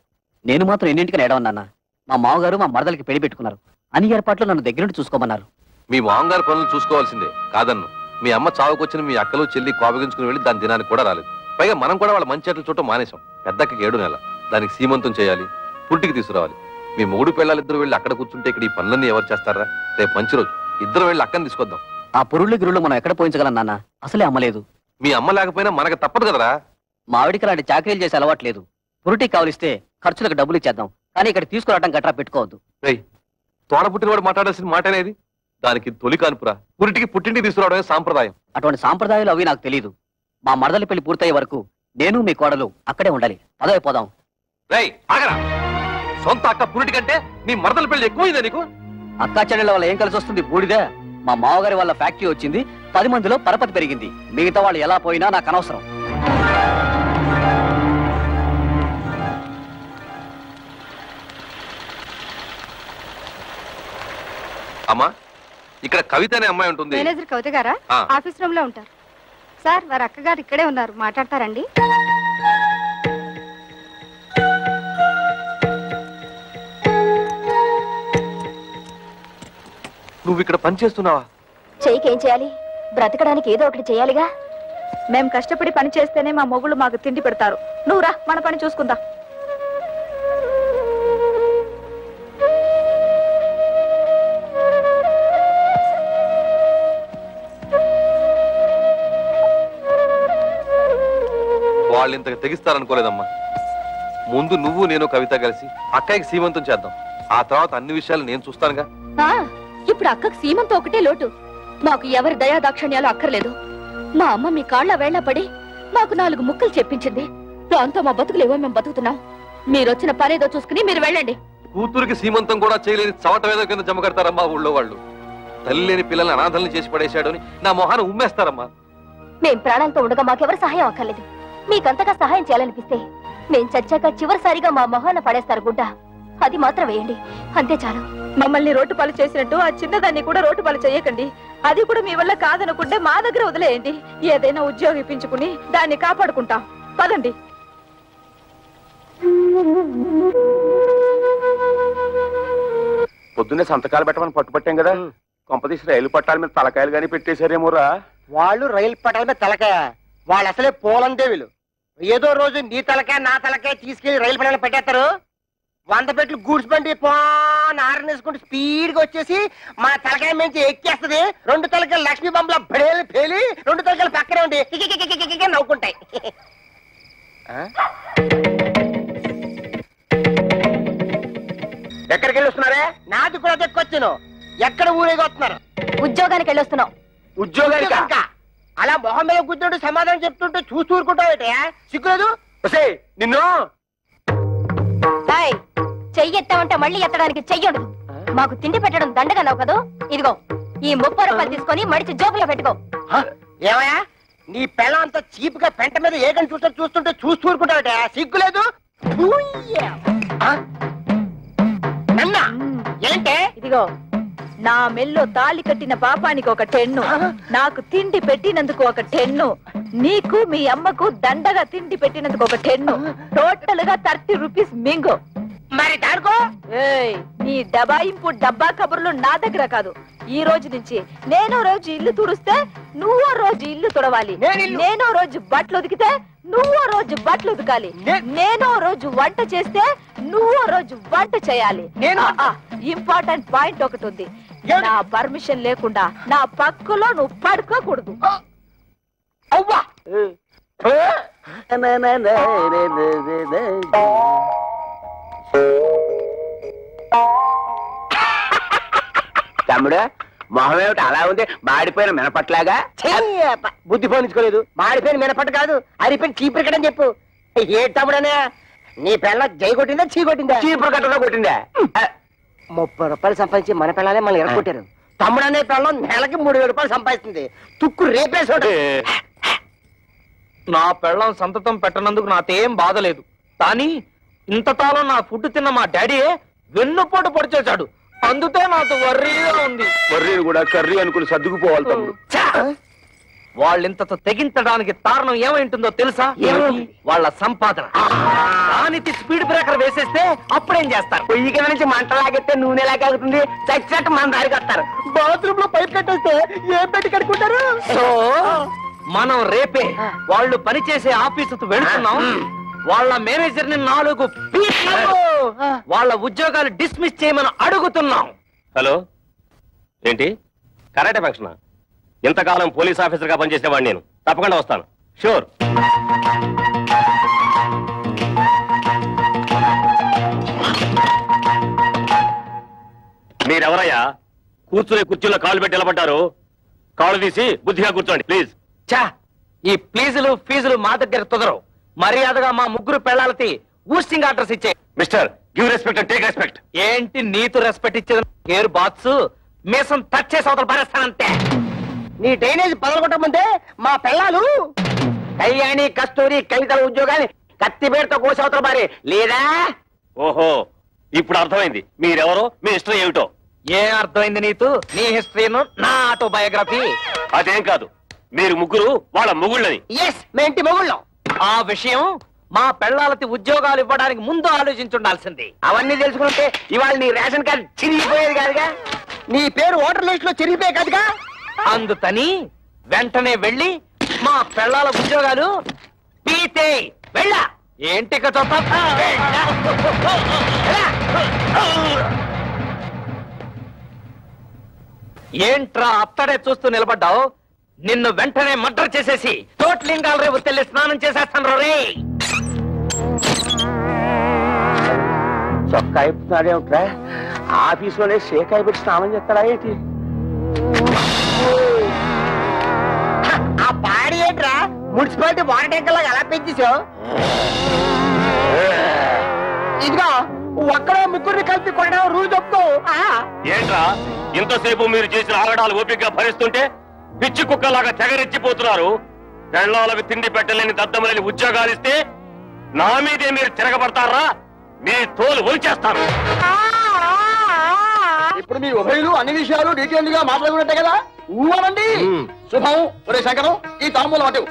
నేను మాత్రం ఎన్నింటికని ఏడవన్నా. మా మామగారు మా మరదలకి పెళ్లి పెట్టుకున్నారు. అన్ని ఏర్పాట్లు నన్ను దగ్గర నుండి చూసుకోమన్నారు. మీ మామగారు పనులు చూసుకోవాల్సిందే కాదన్ను. మీ అమ్మ చావుకొచ్చిన మీ అక్కలు చెల్లి కోపగించుకుని వెళ్ళి దాని దినానికి కూడా రాలేదు. పైగా మనం కూడా వాళ్ళ మంచి చెట్లు చూడటం మానేశాం. పెద్దకి 7 నెలల, దానికి సీమంతం చేయాలి, పుట్టికి తీసుకురావాలి. మీ మూడు పిల్లలిద్దరు వెళ్ళి అక్కడ కూర్చుంటే ఇక్కడ ఈ పనులన్నీ ఎవరు చేస్తారా? రేపు మంచి రోజు, ఇద్దరు వెళ్ళి అక్కని తీసుకొద్దాం. ఆ పురుళ్ళు గిరుళ్ళు మనం ఎక్కడ పోయించగలం నాన్న? అసలే అమ్మలేదు. మీ అమ్మ లేకపోయినా మనకు తప్పదు కదరా. మా ఆవిడికి అలాంటి చాకరీలు చేసి అలవాట్లేదు. పురుటికి కావలిస్తే ఖర్చులకు డబ్బులు ఇచ్చేద్దాం, కానీ ఇక్కడ తీసుకురావడం గట్రా పెట్టుకోవద్దు. తోడ పుట్టినవాడు మాట్లాడాల్సిన మాటనేది. దానికి తొలి కానుపురా. పురిటికి పుట్టింటికి తీసుకురావడమే సాంప్రదాయం. అటువంటి సాంప్రదాయాలు అవి నాకు తెలియదు. మా మరదలి పెళ్లి పూర్తయ్యే వరకు నేను మీ కోడలు అక్కడే ఉండాలి. పదవి పోదాం. ఆగరా, సొంత అక్క పురిటి కంటే నీ మరదల పెళ్లి ఎక్కువైందా నీకు? అక్కా చెల్లెల వల్ల ఏం కలిసి వస్తుంది? బూడిదే. మా మామగారి వాళ్ళ ఫ్యాక్టరీ వచ్చింది, 10 మందిలో పరపతి పెరిగింది. మిగతా వాళ్ళు ఎలా పోయినా నాకు అనవసరం. అమ్మా, ఇక్కడ కవిత అనే అమ్మాయి ఉంటుంది. మేనేజర్ కవిత గారా? ఆఫీస్ రూమ్ లో ఉంటారు సార్. వారి అక్కగారు ఇక్కడే ఉన్నారు, మాట్లాడతారండి. నువ్వు ఇక్కడ పని చేస్తున్నావా? చెయ్యికేం చేయాలి? బ్రతకడానికి ఏదో ఒకటి చేయాలిగా. మేము కష్టపడి పని చేస్తేనే మా మొగుళ్ళు మాకు తిండి పెడతారు. నువ్వు రా, మన పని చూసుకుందాం. వాళ్ళు ఇంతకు తెగిస్తారనుకోలేదమ్మా. ముందు నువ్వు నేను కవిత కలిసి అక్కయ్యకి సీమంతం చేద్దాం. ఆ తర్వాత అన్ని విషయాలు నేను చూస్తానుగా. ఇప్పుడు అక్కకు సీమంతో ఒకటే లోటు. మాకు ఎవరి దయాదాక్షణ్యాలు అక్కర్లేదు. మా అమ్మ మీ కాళ్ళ వేళ్ల పడి మాకు 4 ముక్కలు చెప్పించింది. దాంతో మా బతుకులేవో మేము బతుకుతున్నాం. మీరొచ్చిన పనేదో చూసుకుని మీరు వెళ్ళండి. కూతురికి సీమంతం కూడా చేయలేని చవటవేదో కింద జమ కడతారమ్మా ఊళ్ళో వాళ్ళు. తల్లి లేని పిల్లల్ని అనాథల్ని చేసి పడేశాడు అని నా మొహాన ఉమ్మేస్తారమ్మా. మేం ప్రాణాలతో ఉండగా మాకెవరు సహాయం అక్కర్లేదు. మీకంతగా సహాయం చేయాలనిపిస్తే మేం చచ్చాక చివరిసారిగా మా మొహాన పడేస్తారు గుడ్డ. అది మాత్రం వేయండి, అంతే చాలు. మమ్మల్ని రోడ్డు పాలు చేసినట్టు ఆ చిన్నదాన్ని కూడా రోడ్డు పాలు చేయకండి. అది కూడా మీ వల్ల కాదనుకుంటే మా దగ్గర వదిలేయండి. ఏదైనా ఉద్యోగం ఇప్పించుకుని దాన్ని కాపాడుకుంటాం. పదండి. పొద్దున్నే సంతకాలు పెట్టమని పట్టుపట్టాం కదా, కొంపతీసి రైలు పట్టాల మీద తలకాయలు గానీ పెట్టేశారేమోరా. వాళ్ళు రైలు పట్టాల మీద తలకాయ, వాళ్ళు అసలే పోలందేవులు. ఏదో రోజు నీ తలకాయ నా తలకాయ తీసుకెళ్లి రైలు పట్టాల పెట్టేస్తారు. 100 పెట్లు గూడ్స్ బండి ఆరనేసుకుంటూ స్పీడ్ గా వచ్చేసి మా తలకాయ నుంచి ఎక్కేస్తుంది. 2 తలకాయలు లక్ష్మీ బొమ్మల బడేలు పేలి 2 తలకాయలు పక్కనే ఉండి నవ్వుకుంటాయి. ఎక్కడికి వెళ్ళి వస్తున్నారే? నాది కూడా దక్కొచ్చాను. ఎక్కడ ఊరేగి వస్తున్నారు? ఉద్యోగానికి వెళ్ళొస్తున్నాం. ఉద్యోగానికి? అలా మొహం మీద కూర్చుంటూ సమాధానం చెప్తుంటే చూస్తూ ఊరుకుంటావు. సిగ్గులేదు? నిన్ను చెయ్యి ఎత్తామంటే మళ్ళీ ఎత్తడానికి చెయ్యడు. మాకు తిండి పెట్టడం దండగన్నావు కదా, ఇదిగో ఈ 30 రూపాయలు తీసుకొని మడిచి జోబులో పెట్టుకో. ఏమయ్యా, నీ పిల్ల అంత చీప్ గా పెంట మీద ఏకని చూస్తుంటే చూస్తూ ఊరుకుంటావట? సిగ్గులేదు? ఏంటే? ఇదిగో నా మెల్లో తాళి కట్టిన పాపానికి ఒక 10, నాకు తిండి పెట్టినందుకు ఒక 10, నీకు మీ అమ్మకు దండగా తిండి పెట్టినందుకు ఒక 10, టోటల్ గా 30 రూపీస్ మింగు. మరి దానికో? నీ దబాయింపు డబ్బా కబుర్లు నా దగ్గర కాదు. ఈ రోజు నుంచి నేనో రోజు ఇల్లు తుడిస్తే నువ్వో రోజు ఇల్లు తుడవాలి. నేనో రోజు బట్టలు ఉతికితే నువ్వో రోజు బట్టలు ఉతకాలి. నేనో రోజు వంట చేస్తే నువ్వో రోజు వంట చేయాలి. ఇంపార్టెంట్ పాయింట్ ఒకటి ఉంది. నా పర్మిషన్ లేకుండా నా పక్కలో నువ్వు పడుకోకూడదు. అవ్వా తమ్ముడు, మొహం ఏమిటి అలా ఉంది? మాడిపోయిన మినపట్లాగా. బుద్ధి పోనించుకోలేదు. మాడిపోయిన మినపట్టు కాదు, అరిపోయిన చీపురు కట్టని చెప్పు. ఏ తమ్ముడనే, నీ పిల్ల జై కొట్టిందా చీ కొట్టిందా? చీపురు కట్టలో కొట్టిందా? 30 రూపాయలు సంపాదించి మన పిల్లలే మళ్ళీ ఎరగొట్టారు. తమ్ముడనే పిల్లం నెలకి 3000 రూపాయలు సంపాదిస్తుంది. తుక్కు రేపేసాడు. నా పెళ్ళం సంతతం పెట్టనందుకు నాకేం బాధలేదు. కానీ ఇంతకాలం నా ఫుడ్ తిన్న మా డాడీయే వెన్నుపోటు పొడిచేశాడు. అందుకే నాకు వర్రీగా ఉంది. వర్రీని కూడా కర్రీ అనుకుని సర్దుకుపోవాలి తమ్ముడు. వాళ్ళింతతో తెగించడానికి కారణం ఏమైంటుందో తెలుసా? వాళ్ళ సంపాదన. దానికి స్పీడ్ బ్రేకర్ వేసేస్తే అప్పుడేం చేస్తారు? పొయ్యి కింద నుంచి మంట లాగెత్తే నూనె లాగలుగుతుంది. చచ్చినట్టు మన దారికి వస్తారు. బాత్రూమ్ లో పైప్ కట్టేస్తే ఏం పెట్టి కడుక్కుంటారు? సో మనం రేపే వాళ్ళు పనిచేసే ఆఫీసుకు వెళ్తున్నాం. వాళ్ళ మేనేజర్ ని 4 వాళ్ళ ఉద్యోగాలు డిస్మిస్ చేయమని అడుగుతున్నాం. హలో, ఏంటి కరాటే ఫంక్షన్? ఇంతకాలం పోలీస్ ఆఫీసర్ గా పనిచేసేవాడిని నేను. తప్పకుండా వస్తాను, షూర్. మీరెవరయ్యా? కూర్చునే కుర్చీలో కాళ్ళు పెట్టి నిలబడ్డారు. కాళ్ళు తీసి బుద్ధిగా కూర్చోండి ప్లీజ్. చా, ఈ ప్లీజులు ఫీజులు మా దగ్గర కుదరవు. మర్యాదగా మా 3 పెళ్ళాలకి ఊస్టింగ్ ఆర్డర్స్ ఇచ్చే. Mister, give respect and take respect. ఏంటి నీతో రెస్పెక్ట్ ఇచ్చేది? ఎయిర్ బాత్స్ మీసం టచ్ చేసి అవతల పరేస్తానంతే. నీ డ్రైనేజ్ పదలగొట్టమంటే మా పిల్లలు కళ్యాణి, కస్తూరి, కవితల ఉద్యోగాన్ని కత్తిపేటతో కోసి అవతల పారే లేదా? ఓహో, ఇప్పుడు అర్థమైంది మీరెవరో, మీ ఇష్టం ఏమిటో. ఏం అర్థమైంది నీకు? నీ హిస్టరీను నా ఆటోబయోగ్రఫీ. అదేం కాదు, మీరు ముగ్గురు వాళ్ళ మొగుళ్ళని. ఎస్ మేంటి మొగుళ్ళం. ఆ విషయం మా పెళ్ళాలకి ఉద్యోగాలు ఇవ్వడానికి ముందు ఆలోచించుండాల్సింది. అవన్నీ తెలుసుకుంటే ఇవాళ నీ రేషన్ కార్డు చిరిగిపోయేది కాదుగా, నీ పేరు ఓటర్ లిస్ట్ లో చిరిగిపోయే కాదుగా. అందుకని వెంటనే వెళ్ళి మా పెళ్ళాల ఉద్యోగాలు పీతే వెళ్ళా. ఏంటి ఏంట్రా అత్తడే చూస్తూ నిలబడ్డావు? నిన్ను వెంటనే మర్డర్ చేసేసి తోట్లింగాల రేపు తెల్లి స్నానం చేసేస్తాను రే. చొక్కా అయిపోతున్నాడేమిట్రా? ఆఫీసులోనే షేకాయ పెట్టి స్నానం చేస్తాడా ఏంటి? ఆ పాడి ఏంట్రా మున్సిపాలిటీ వాటర్ ట్యాంకర్ లాగా ఎలా పెంచేసావు? ఇదిగో ఒక్కడే ముగ్గురిని కలిపి కొనడం రూల్ చెప్తూ. ఏంట్రా ఇంతసేపు మీరు చేసిన ఆగడాలు ఓపికగా భరిస్తుంటే పిచ్చి కుక్కలాగా తెగరెచ్చిపోతున్నారు? పెళ్ళాలకు తిండి పెట్టలేని దద్దమలేని ఉద్యోగాలు ఇస్తే నా మీదే మీరు తిరగబడతారా? మీ తోలు ఒలిచేస్తాను. ఇప్పుడు మీ ఉభయులు అన్ని విషయాలు డీటెయిల్ గా మాట్లాడుకున్నట్టే కదా? ఊవనండి. శుభం. ఒరే శంకరం, ఈ తాంబూలం అటు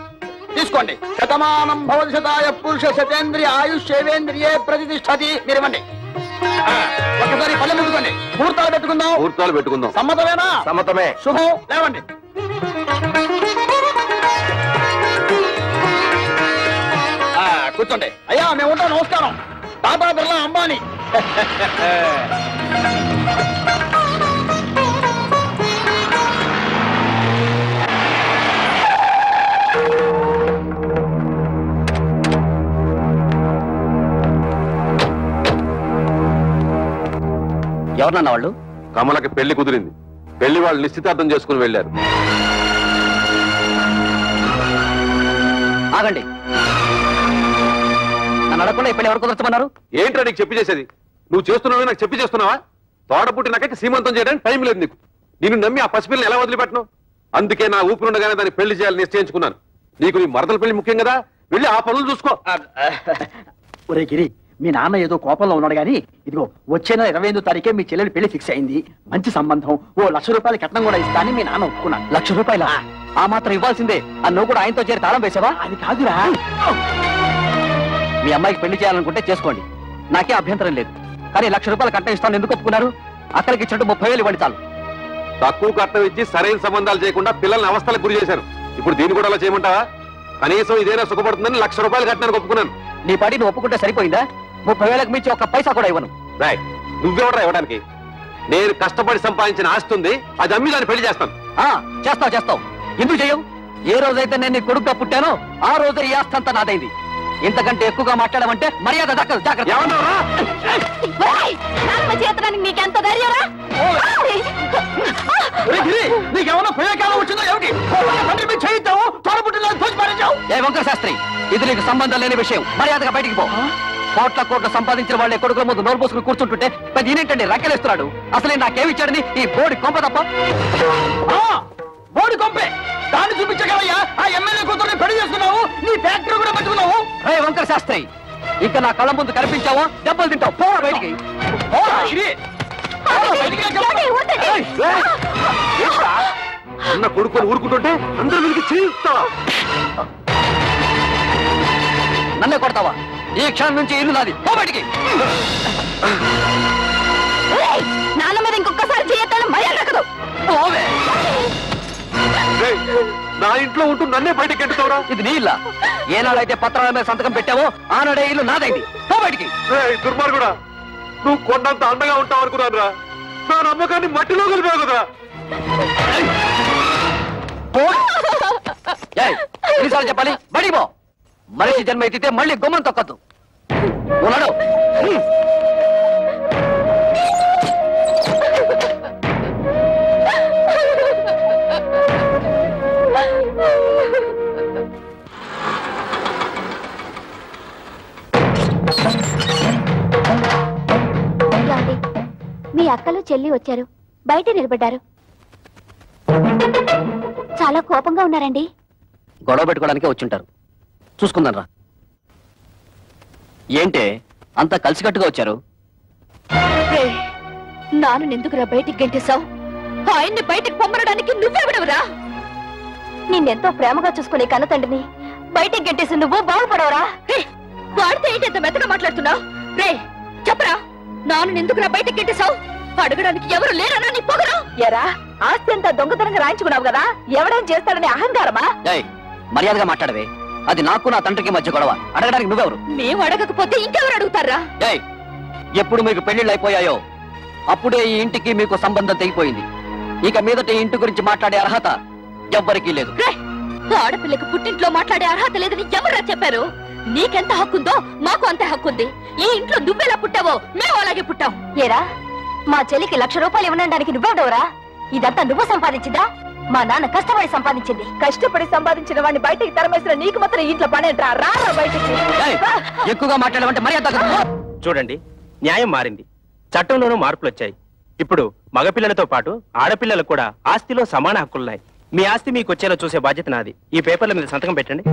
తీసుకోండి. శతమానం భవతి శతాయ పురుష శతేంద్రియ ఆయుష్ సేవేంద్రియే ప్రతిష్టతి. మీరు ఇవ్వండి. ఒకసారి పల్లె ముట్టుకోండి. ముహూర్తాలు పెట్టుకుందాం. ముహూర్తాలు పెట్టుకుందాం. సమ్మతమేనా? సమ్మతమే. శుభం. లేవండి. కూర్చోండి. అయ్యా మేము ఉంటాం. నమస్కారం. టాటా బిర్లా అంబానీ. ఎవరన్నా వాళ్ళు? కమలకి పెళ్లి కుదిరింది. పెళ్లి వాళ్ళు నిశ్చితార్థం చేసుకుని వెళ్ళారు. ఆగండి. నన్ను అడగకుండా ఈ పెళ్లి ఎవరు కుదర్చమన్నారు? ఏంట్రా నీకు చెప్పి చేసేది? నువ్వు చేస్తున్నావు నాకు చెప్పి చేస్తున్నావా? తోడ పుట్టినాక సీమంతం చేయడానికి టైం లేదు నీకు. నిన్ను నమ్మి ఆ పసిపిల్లని ఎలా వదిలిపెట్టను? అందుకే నా ఊపిరి ఉండగానే దాన్ని పెళ్లి చేయాలని నిశ్చయించుకున్నాను. నీకు నీ మరదల పెళ్లి ముఖ్యం కదా, వెళ్ళి ఆ పనులు చూసుకో. ఒరే గిరి, మీ నాన్న ఏదో కోపంలో ఉన్నాడు గానీ ఇదిగో వచ్చే నెల 28వ తారీఖే మీ చెల్లెలి పెళ్లి ఫిక్స్ అయింది. మంచి సంబంధం. ఓ ₹1,00,000 కట్నం కూడా ఇస్తా అని మీ నాన్న ఒప్పుకున్నాను. ₹1,00,000? ఆ మాత్రం ఇవ్వాల్సిందే. నువ్వు కూడా ఆయనతో చేరి తాళం వేసావా? అది కాదురా. మీ అమ్మాయికి పెళ్లి చేయాలనుకుంటే చేసుకోండి, నాకే అభ్యంతరం లేదు. కానీ ₹1,00,000 కట్నం ఇస్తాను ఎందుకు ఒప్పుకున్నారు? అక్కడికి ఇచ్చినట్టు 30,000 ఇవ్వండి చాలు. తక్కువ కట్నం ఇచ్చి సరైన సంబంధాలు చేయకుండా పిల్లల్ని అవస్థలకు గురి చేశాను. ఇప్పుడు దీన్ని కూడా అలా చేయమంటావా? కనీసం ఇదేనా సుఖపడుతుందని ₹1,00,000 కట్టానికి ఒప్పుకున్నాను. నీ పాటి నువ్వు ఒప్పుకుంటే సరిపోయిందా? 30,000కి మించి ఒక్క పైసా కూడా ఇవ్వను. రాయ్, నువ్వెవడరా ఇవ్వడానికి? నేను కష్టపడి సంపాదించిన ఆస్తి ఉంది, అది అమ్మి దాన్ని పెళ్లి చేస్తాను. చేస్తావు. ఎందుకు చేయవు? ఏ రోజైతే నేను నీ కొడుకుగా పుట్టానో ఆ రోజే ఈ ఆస్తి అంతా నాదైంది. ఇంతకంటే ఎక్కువగా మాట్లాడమంటే మర్యాద దక్కదు. జాగ్రత్త. నీకెంత ధైర్యరా? నీకేమన్నా ప్రయోగాలు వచ్చిందో ఏమిటి? చేయిద్దాము తోడబుట్టిన ఏ వంకర శాస్త్రి, ఇది నీకు సంబంధం లేని విషయం. మర్యాదగా బయటికి పో. కోట్ల సంపాదించిన వాళ్ళే కొడుకుల ముందు నోరు పోసుకుని కూర్చుంటుంటే పెద్ద ఈయనేంటండి రక్కెలేస్తున్నాడు? అసలే నాకేమిచ్చాడని ఈ బోడి కొంప తప్ప. బోడి కొంపే దాన్ని చూపించగలయ్యా. ఆ ఎమ్మెల్యే కూతుర్ని పెళ్లి చేసుకున్నావు, నీ ఫ్యాక్టరీ కూడా పట్టుకున్నావు. రే వంకర శాస్త్రి, ఇంకా నా కళ్ళ ముందు కనిపించావో దెబ్బలు తింటావు. పోరా బయటికి. అన్న కొడుకుని ఊరుకుంటుంటే అందరూ వీరికి చేయిస్తావా? నన్నే కొడతావా? ఈ క్షణం నుంచి ఇల్లు నాది. పో బయటికి. నాన్న మీద ఇంకొకసారి చేయొద్దని మర్యాద దక్కదు. నా ఇంట్లో ఉంటూ నన్నే బయటకి ఎట్టుతావురా? ఇది నీ ఇల్లా? ఏనాడైతే పత్రాల మీద సంతకం పెట్టావో ఆనాడే ఇల్లు నాదైంది. పో బయటికి. దుర్మార్గుడా, నువ్వు కొండంత అండగా ఉంటావు అనుకున్నాను రా. నా నమ్మకాన్ని మట్టిలో కలిపావు కదా. ఎన్నిసార్లు చెప్పాలి? బడికి పో. మనిషి జన్మ ఎత్తితే మళ్ళీ గుమ్మం తొక్కద్దు. ఉన్నాడు. మీ అక్కలు చెల్లి వచ్చారు, బయట నిలబడ్డారు. చాలా కోపంగా ఉన్నారండి. గొడవ పెట్టుకోవడానికే వచ్చుంటారు. చూసుకుందాం రా. ఏంటే అంతా కలిసికట్టుగా వచ్చారు? నాన్న ఎందుకురా బయటికి గెంటేశావు? ఆయన్ని బయటికి పొమ్మనడానికి నువ్వెవడవురా? నిన్నెంతో ప్రేమగా చూసుకునే కన్న తండ్రిని బయటికి గెంటేసి నువ్వు బాగుపడవరా? వాడితే ఏంటి ఎంత మెత్తగా మాట్లాడుతున్నావు? రే చెప్పరా, నాన్న ఎందుకురా బయటికి గెంటేశావు? అడగడానికి ఎవరు లేరనా నీ పొగరు? ఎరా ఆస్తి అంతా దొంగతనంగా రాయించుకున్నావు కదా, ఎవడేం చేస్తాడని అహంకారమా? మర్యాదగా మాట్లాడవే. అది నాకు నా తండ్రికి మధ్య గొడవ. అడగడానికి నువ్వెవరు? మేము అడగకపోతే ఇంకెవరు అడుగుతారా? ఎప్పుడు మీకు పెళ్లిళ్ళు అయిపోయాయో అప్పుడే ఈ ఇంటికి మీకు సంబంధం తెగిపోయింది. ఇక మీదట ఈ ఇంటి గురించి మాట్లాడే అర్హత ఎవ్వరికీ లేదు. ఆడపిల్లకి పుట్టింట్లో మాట్లాడే అర్హత లేదని ఎవరా చెప్పారు? నీకెంత హక్కుందో మాకు అంతే హక్కుంది. ఈ ఇంట్లో నువ్వెలా పుట్టావో మేము అలాగే పుట్టాం. ఏరా మా చెల్లికి 1,00,000 రూపాయలు ఇవ్వడానికి నువ్వెవడవరా? ఇదంతా నువ్వు సంపాదించిందా? మా నాన్న కష్టపడి సంపాదించింది. కష్టపడి సంపాదించిన వాడిని బయటికి తరమేసిన నీకు మాత్రం ఇంట్లో పనేంట్రా? రా బయటికి. ఎక్కువగా మాట్లాడమంటే మర్యాద. చూడండి, న్యాయం మారింది, చట్టంలోనూ మార్పులు వచ్చాయి. ఇప్పుడు మగపిల్లలతో పాటు ఆడపిల్లలకు కూడా ఆస్తిలో సమాన హక్కులున్నాయి. మీ ఆస్తి మీకు వచ్చేలా చూసే బాధ్యత నాది. ఈ పేపర్ల మీద సంతకం పెట్టండి.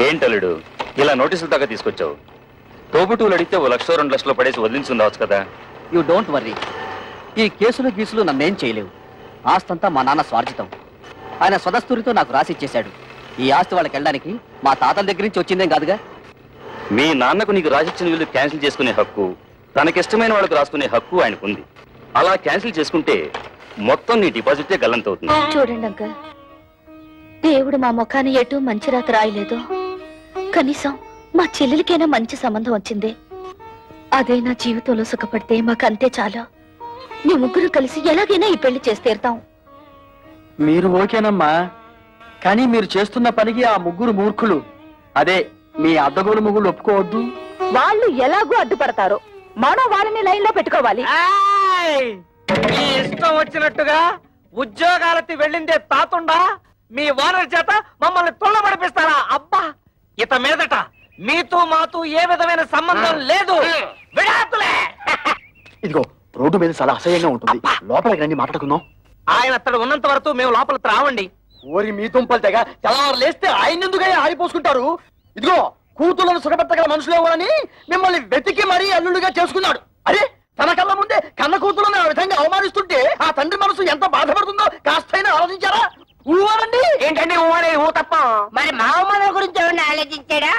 ఏంటలుడు ఇలా నోటీసులు దాకా తీసుకొచ్చావు? తోబుటూలు అడిగితే 1,00,000 2 లక్షలు పడేసి వదిలించుందావచ్చు కదా. You don't worry. ఈ కేసులు గీసులు నన్నేం చేయలేవు. ఆస్తంతా మా నాన్న స్వార్జితం. ఆయన స్వదస్తూరితో నాకు రాసిచ్చేశాడు. ఈ ఆస్తి వాళ్ళకి వెళ్ళడానికి మా తాతల దగ్గర నుంచి వచ్చిందేం కాదుగా. మీ నాన్నకు నీకు రాసిచ్చిన వీళ్ళు క్యాన్సిల్ చేసుకునే హక్కు, తనకిష్టమైన వాళ్ళకు రాసుకునే హక్కు ఆయనకుంది. అలా క్యాన్సిల్ చేసుకుంటే మొత్తం నీ డిపాజిటే గల్లంతవుతుంది. చూడండి అంకల్, దేవుడు మా ముఖాన్ని ఎటు మంచి రాత రాయలేదు. కనీసం మా చెల్లెలికైనా మంచి సంబంధం వచ్చింది. అదే నా జీవితంలో సుఖపడితే మాకంతే చాలు. మీ ముగ్గురు కలిసి ఎలాగైనా ఈ పెళ్లి చేసి తీరుతాం. మీరు ఓకేనమ్మా, కానీ మీరు చేస్తున్న పనికి ఆ ముగ్గురు మూర్ఖులు, అదే మీ అద్దగోలు ముగ్గురు ఒప్పుకోవద్దు. వాళ్ళు ఎలాగూ అడ్డుపడతారు, మనం వాళ్ళని లైన్ లో పెట్టుకోవాలి. మీ ఇష్టం వచ్చినట్టుగా ఉద్యోగాలకి వెళ్ళిందే తాతుండా మీ ఓనర్ చేత మమ్మల్ని తుళ్ళబడిపిస్తారా? అబ్బా, ఇత మీదట మీతో మాతో ఏ విధమైన సంబంధం లేదు. విడాకులే. ఇదిగో రోడ్డు మీద చాలా అసహ్యంగా ఉంటుంది, లోపలికి రండి మాట్లాడుకుందాం. ఆయన అతడు ఉన్నంత వరకు మేము లోపలికి రావండి. ఓరి మీ దుంపలు తెగ తెల్లవారు లేస్తే ఆయన ఎందుకయ్యా ఆరిపోసుకుంటారు? ఇదిగో కూతుళ్ళను సుఖపెట్టగల మనుషులు ఎవరని మిమ్మల్ని వెతికి మరీ అల్లుడుగా చేసుకున్నాడు. అరే తన కళ్ళ ముందే కన్న కూతుళ్ళని ఆ విధంగా అవమానిస్తుంటే ఆ తండ్రి మనసు ఎంత బాధపడుతుందో కాస్తైనా ఆలోచించారా? ఊరండి ఏంటండి ఊ తప్ప మరి మా అమ్మ గురించి ఎవరిని ఆలోచించాడా?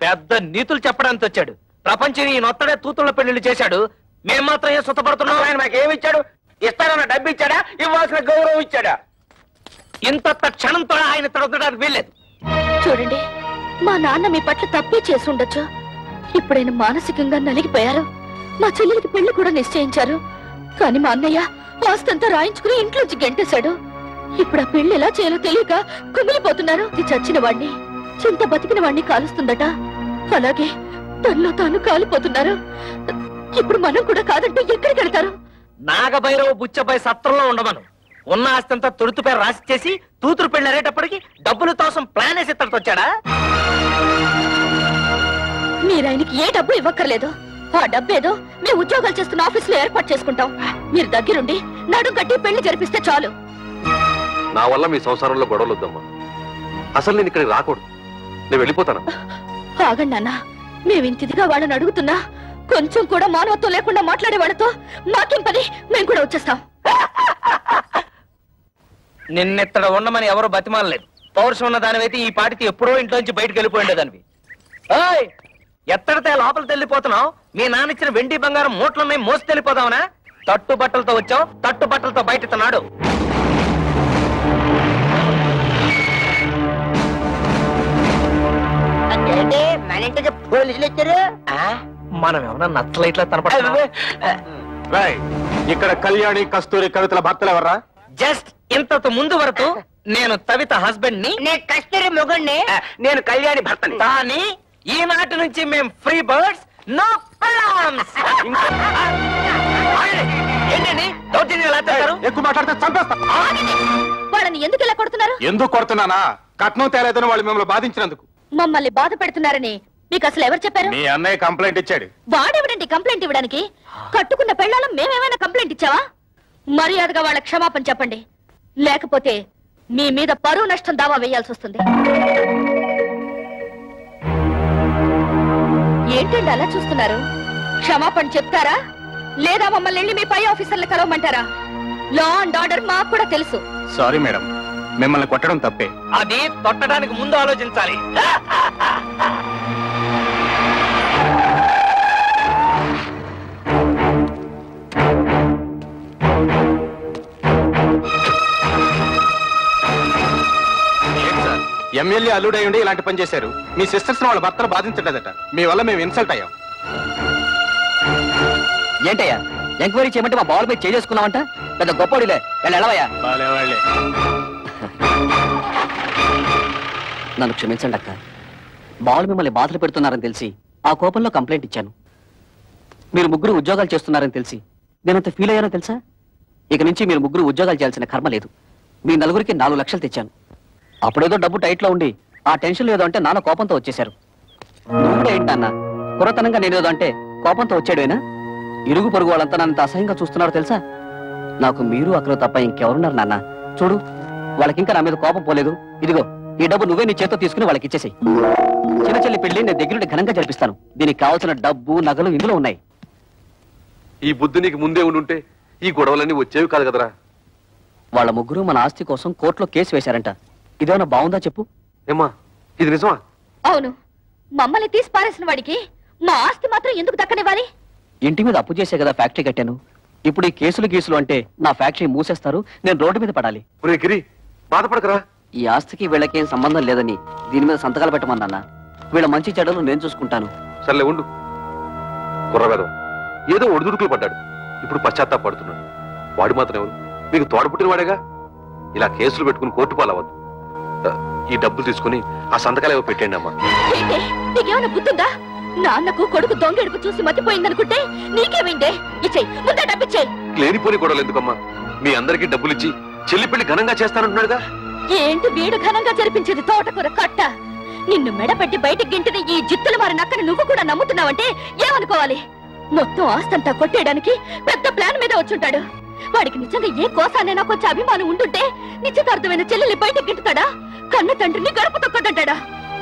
పెద్ద నీతులు చెప్పడానికి వచ్చాడు. ప్రపంచం ఈ నొత్తడే తూతుళ్ళ పెళ్లిళ్ళు చేశాడు. మేము మాత్రం ఏం సుతపడుతున్నాం? ఆయన మాకేమి ఇచ్చాడు? ఇస్తానన్న డబ్బు ఇచ్చాడా? ఇవ్వాల్సిన గౌరవం ఇచ్చాడా? ఇంత క్షణంతో ఆయన తొడగడానికి వీల్లేదు. చూడండి, మా నాన్న మీ పట్ల తప్పే చేసి ఉండొచ్చు. ఇప్పుడైనా మానసికంగా నలిగిపోయారు. మా చెల్లెలికి పెళ్లి కూడా నిశ్చయించారు. కానీ మా అన్నయ్య ఆస్తంతా రాయించుకుని ఇంట్లోంచి గెంటేశాడు. ఇప్పుడు ఆ పెళ్లి ఎలా చేయాలో తెలియక కుమిలిపోతున్నారు. ఇది చచ్చిన వాణ్ణి, చింత బతికిన వాణ్ణి కాలుస్తుందట. అలాగే తనలో తాను కాలిపోతున్నారు. ఇప్పుడు మనం కూడా కాదంటే ఎక్కడికి వెళ్తారు? నాగభైరవ బుచ్చపై సత్రంలో ఉండమను. ఉన్న ఆస్తంతా తొడుతుపై రాసిచ్చేసి తూతురు పెళ్లి అరేటప్పటికి డబ్బులు తోసం ప్లాన్ వేసి ఇతడితో వచ్చాడా? మీరాయనకి ఏ డబ్బు ఇవ్వక్కర్లేదు. ఆ డబ్బేదో మేము ఉద్యోగాలు చేస్తున్న ఆఫీసులో ఏర్పాటు చేసుకుంటాం. మీరు దగ్గరుండి నడుం కట్టి పెళ్లి జరిపిస్తే చాలు. నా వల్ల మీ సంసారంలో గొడవలు వద్దమ్మా. అసలు నేను ఇక్కడికి రాకూడదు. నేను వెళ్ళిపోతాను. ఆగండి అన్న, మేమింతిదిగా వాళ్ళని అడుగుతున్నా కొంచెం కూడా మానవత్వం లేకుండా మాట్లాడే వాళ్ళతో మాకేం పని? మేము కూడా వచ్చేస్తాం. నిన్నెత్తడ ఉండమని ఎవరు బతిమాలలేదు. పౌరుషం ఉన్న దానివైతే ఈ పాటికి ఎప్పుడో ఇంట్లోంచి బయటకు వెళ్ళిపోయిండేదానివి. ఎత్తడితే లోపలికి వెళ్ళిపోతున్నావు? మీ నాన్న ఇచ్చిన వెండి బంగారం మూట్లున్నాయి, మోసి వెళ్ళిపోదావునా? తట్టు బట్టలతో వచ్చావు, తట్టు బట్టలతో బయటెత్తనాడు. మన ఇంటికి పోలీసులు వచ్చారు. మనం ఏమన్నా నచ్చలైట్లా తనపడుతున్నాం? ఇక్కడ కళ్యాణి కస్తూరి కవితల భర్తలు ఎవర్రా? జస్ట్ ఇంతకు ముందు వరకు నేను తవిత హస్బెండ్ ని, నేను కస్తూరి మొగుణ్ణి, నేను కళ్యాణి భర్తని. కానీ ఈనాటి నుంచి మేము ఫ్రీ బర్డ్స్, నో ప్రాబ్లమ్స్. ఏంటండి దౌర్జన్యం ఎలా చేస్తారు? ఎక్కువ మాట్లాడితే చంపేస్తా. వాళ్ళని ఎందుకు ఇలా కొడుతున్నారు? ఎందుకు కొడుతున్నానా? కట్నం తేలేదని వాళ్ళు మిమ్మల్ని బాధించినందుకు. మమ్మల్ని బాధ పెడుతున్నారని మీకు అసలు ఎవరు చెప్పారు? మీ అన్నయ్య కంప్లైంట్ ఇచ్చాడు. వాడెవడండి కంప్లైంట్ ఇవ్వడానికి? కట్టుకున్న పెళ్ళాలం మేమేమైనా కంప్లైంట్ ఇచ్చావా? మర్యాదగా వాళ్ళ క్షమాపణ చెప్పండి, లేకపోతే మీ మీద పరువు నష్టం దావా వేయాల్సి వస్తుంది. ఏంటండి అలా చూస్తున్నారు? క్షమాపణ చెప్తారా లేదా మమ్మల్ని వెళ్ళి మీ పై ఆఫీసర్లు కలవమంటారా? లా అండ్ ఆర్డర్ మాకు కూడా తెలుసు. సారీ మేడం, మిమ్మల్ని కొట్టడం తప్పే. అది తొట్టడానికి ముందు ఆలోచించాలి. ఎమ్మెల్యే అల్లుడై ఉండి ఇలాంటి పని చేశారు. మీ సిస్టర్స్ వాళ్ళ భర్తలు బాధించలేదట. మీ వల్ల మేము ఇన్సల్ట్ అయ్యాం. ఏంటయ్యా ఎంక్వైరీ చేయమంటే మా బాల్ మీద చేసుకున్నావంట? పెద్ద గొప్పడిలే వెళ్ళవయ్యా. నన్ను క్షమించండి అక్క. బాల్ మిమ్మల్ని బాధలు పెడుతున్నారని తెలిసి ఆ కోపంలో కంప్లైంట్ ఇచ్చాను. మీరు ముగ్గురు ఉద్యోగాలు చేస్తున్నారని తెలిసి నేనంత ఫీల్ అయ్యానో తెలుసా? ఇక నుంచి మీరు ముగ్గురు ఉద్యోగాలు చేయాల్సిన కర్మ లేదు. మీ నలుగురికి 4 లక్షలు తెచ్చాను. అప్పుడేదో డబ్బు టైట్లో ఉండి ఆ టెన్షన్ ఏదో అంటే నాన్న కోపంతో వచ్చేశారు. నువ్వు కూడా ఏంటన్నా కురతనంగా నేనేదో అంటే కోపంతో వచ్చాడేనా? ఇరుగు పొరుగు వాళ్ళంతా నన్నంత అసహ్యంగా చూస్తున్నారో తెలుసా? నాకు మీరు అక్కడ తప్ప ఇంకెవరున్నారు నాన్న? చూడు, వాళ్ళకింకా నా మీద కోపం పోలేదు. ఇదిగో ఈ డబ్బు నువ్వే నీ చేత్తో తీసుకుని వాళ్ళకి ఇచ్చేసాయి. చిన్న చెల్లి పెళ్లి నేను దగ్గరుండి ఘనంగా జరిపిస్తాను. దీనికి కావాల్సిన డబ్బు నగలు ఇందులో ఉన్నాయి. ఈ బుద్ధి నీకు ముందే ఉండుంటే ఈ గొడవలన్నీ వచ్చేవి కాదు కదరా. వాళ్ళ ముగ్గురు మన ఆస్తి కోసం కోర్టులో కేసు వేశారంట. ఇదేమన్నా బాగుందా చెప్పు? ఏమ్మా ఇది నిజమా? అవును, మమ్మల్ని తీసి పారేసిన వాడికి మా ఆస్తి మాత్రం ఎందుకు దక్కనివ్వాలి? ఇంటి మీద అప్పు చేసే కదా ఫ్యాక్టరీ కట్టాను. ఇప్పుడు ఈ కేసులు గీసులు అంటే నా ఫ్యాక్టరీ మూసేస్తారు, నేను రోడ్డు మీద పడాలి. గిరి బాధపడకరా. ఈ ఆస్తికి వీళ్ళకేం సంబంధం లేదని దీని మీద సంతకాలు పెట్టమన్నా. వీళ్ళ మంచి చెడ్డలు నేను చూసుకుంటాను. సర్లే ఉండు. కుర్రవేదం ఏదో ఒడిదుడుకులు పడ్డాడు, ఇప్పుడు పశ్చాత్తాపడుతున్నాడు. వాడు మాత్రం ఎవరు? మీకు తోడపుట్టిన వాడేగా. ఇలా కేసులు పెట్టుకుని కోర్టు పాలవద్దు. ఈ డబ్బులు తీసుకుని ఆ సంతకాలు ఏవో పెట్టండి అమ్మా. నీకేమైనా బుద్ధుందా? నాన్నకు కొడుకు దొంగెడుపు చూసి మతిపోయిందనుకుంటే నీకేమైందే? ఇచ్చేయి, ముందే డబ్బిచ్చేయి. లేనిపోని గొడవలు ఎందుకమ్మా? మీ అందరికీ డబ్బులు ఇచ్చి చెల్లి పెళ్లి ఘనంగా చేస్తానంటున్నాడుగా. ఏంటి వీడు ఘనంగా జరిపించేది? తోటకూర కట్ట. నిన్ను మెడపెట్టి బయటికి గింటిన ఈ జిత్తులు మారి నక్కని నువ్వు కూడా నమ్ముతున్నావంటే ఏమనుకోవాలి? మొత్తం ఆస్తంతా కొట్టేయడానికి పెద్ద ప్లాన్ మీద వచ్చుంటాడు. వాడికి నిజంగా ఏ కోసానైనా కొంచెం అభిమానం ఉండుంటే నిశ్చితార్థమైన చెల్లెల్ని బయటకు గింటుతాడా? కన్న తండ్రిని గడప తొక్కదంటాడా?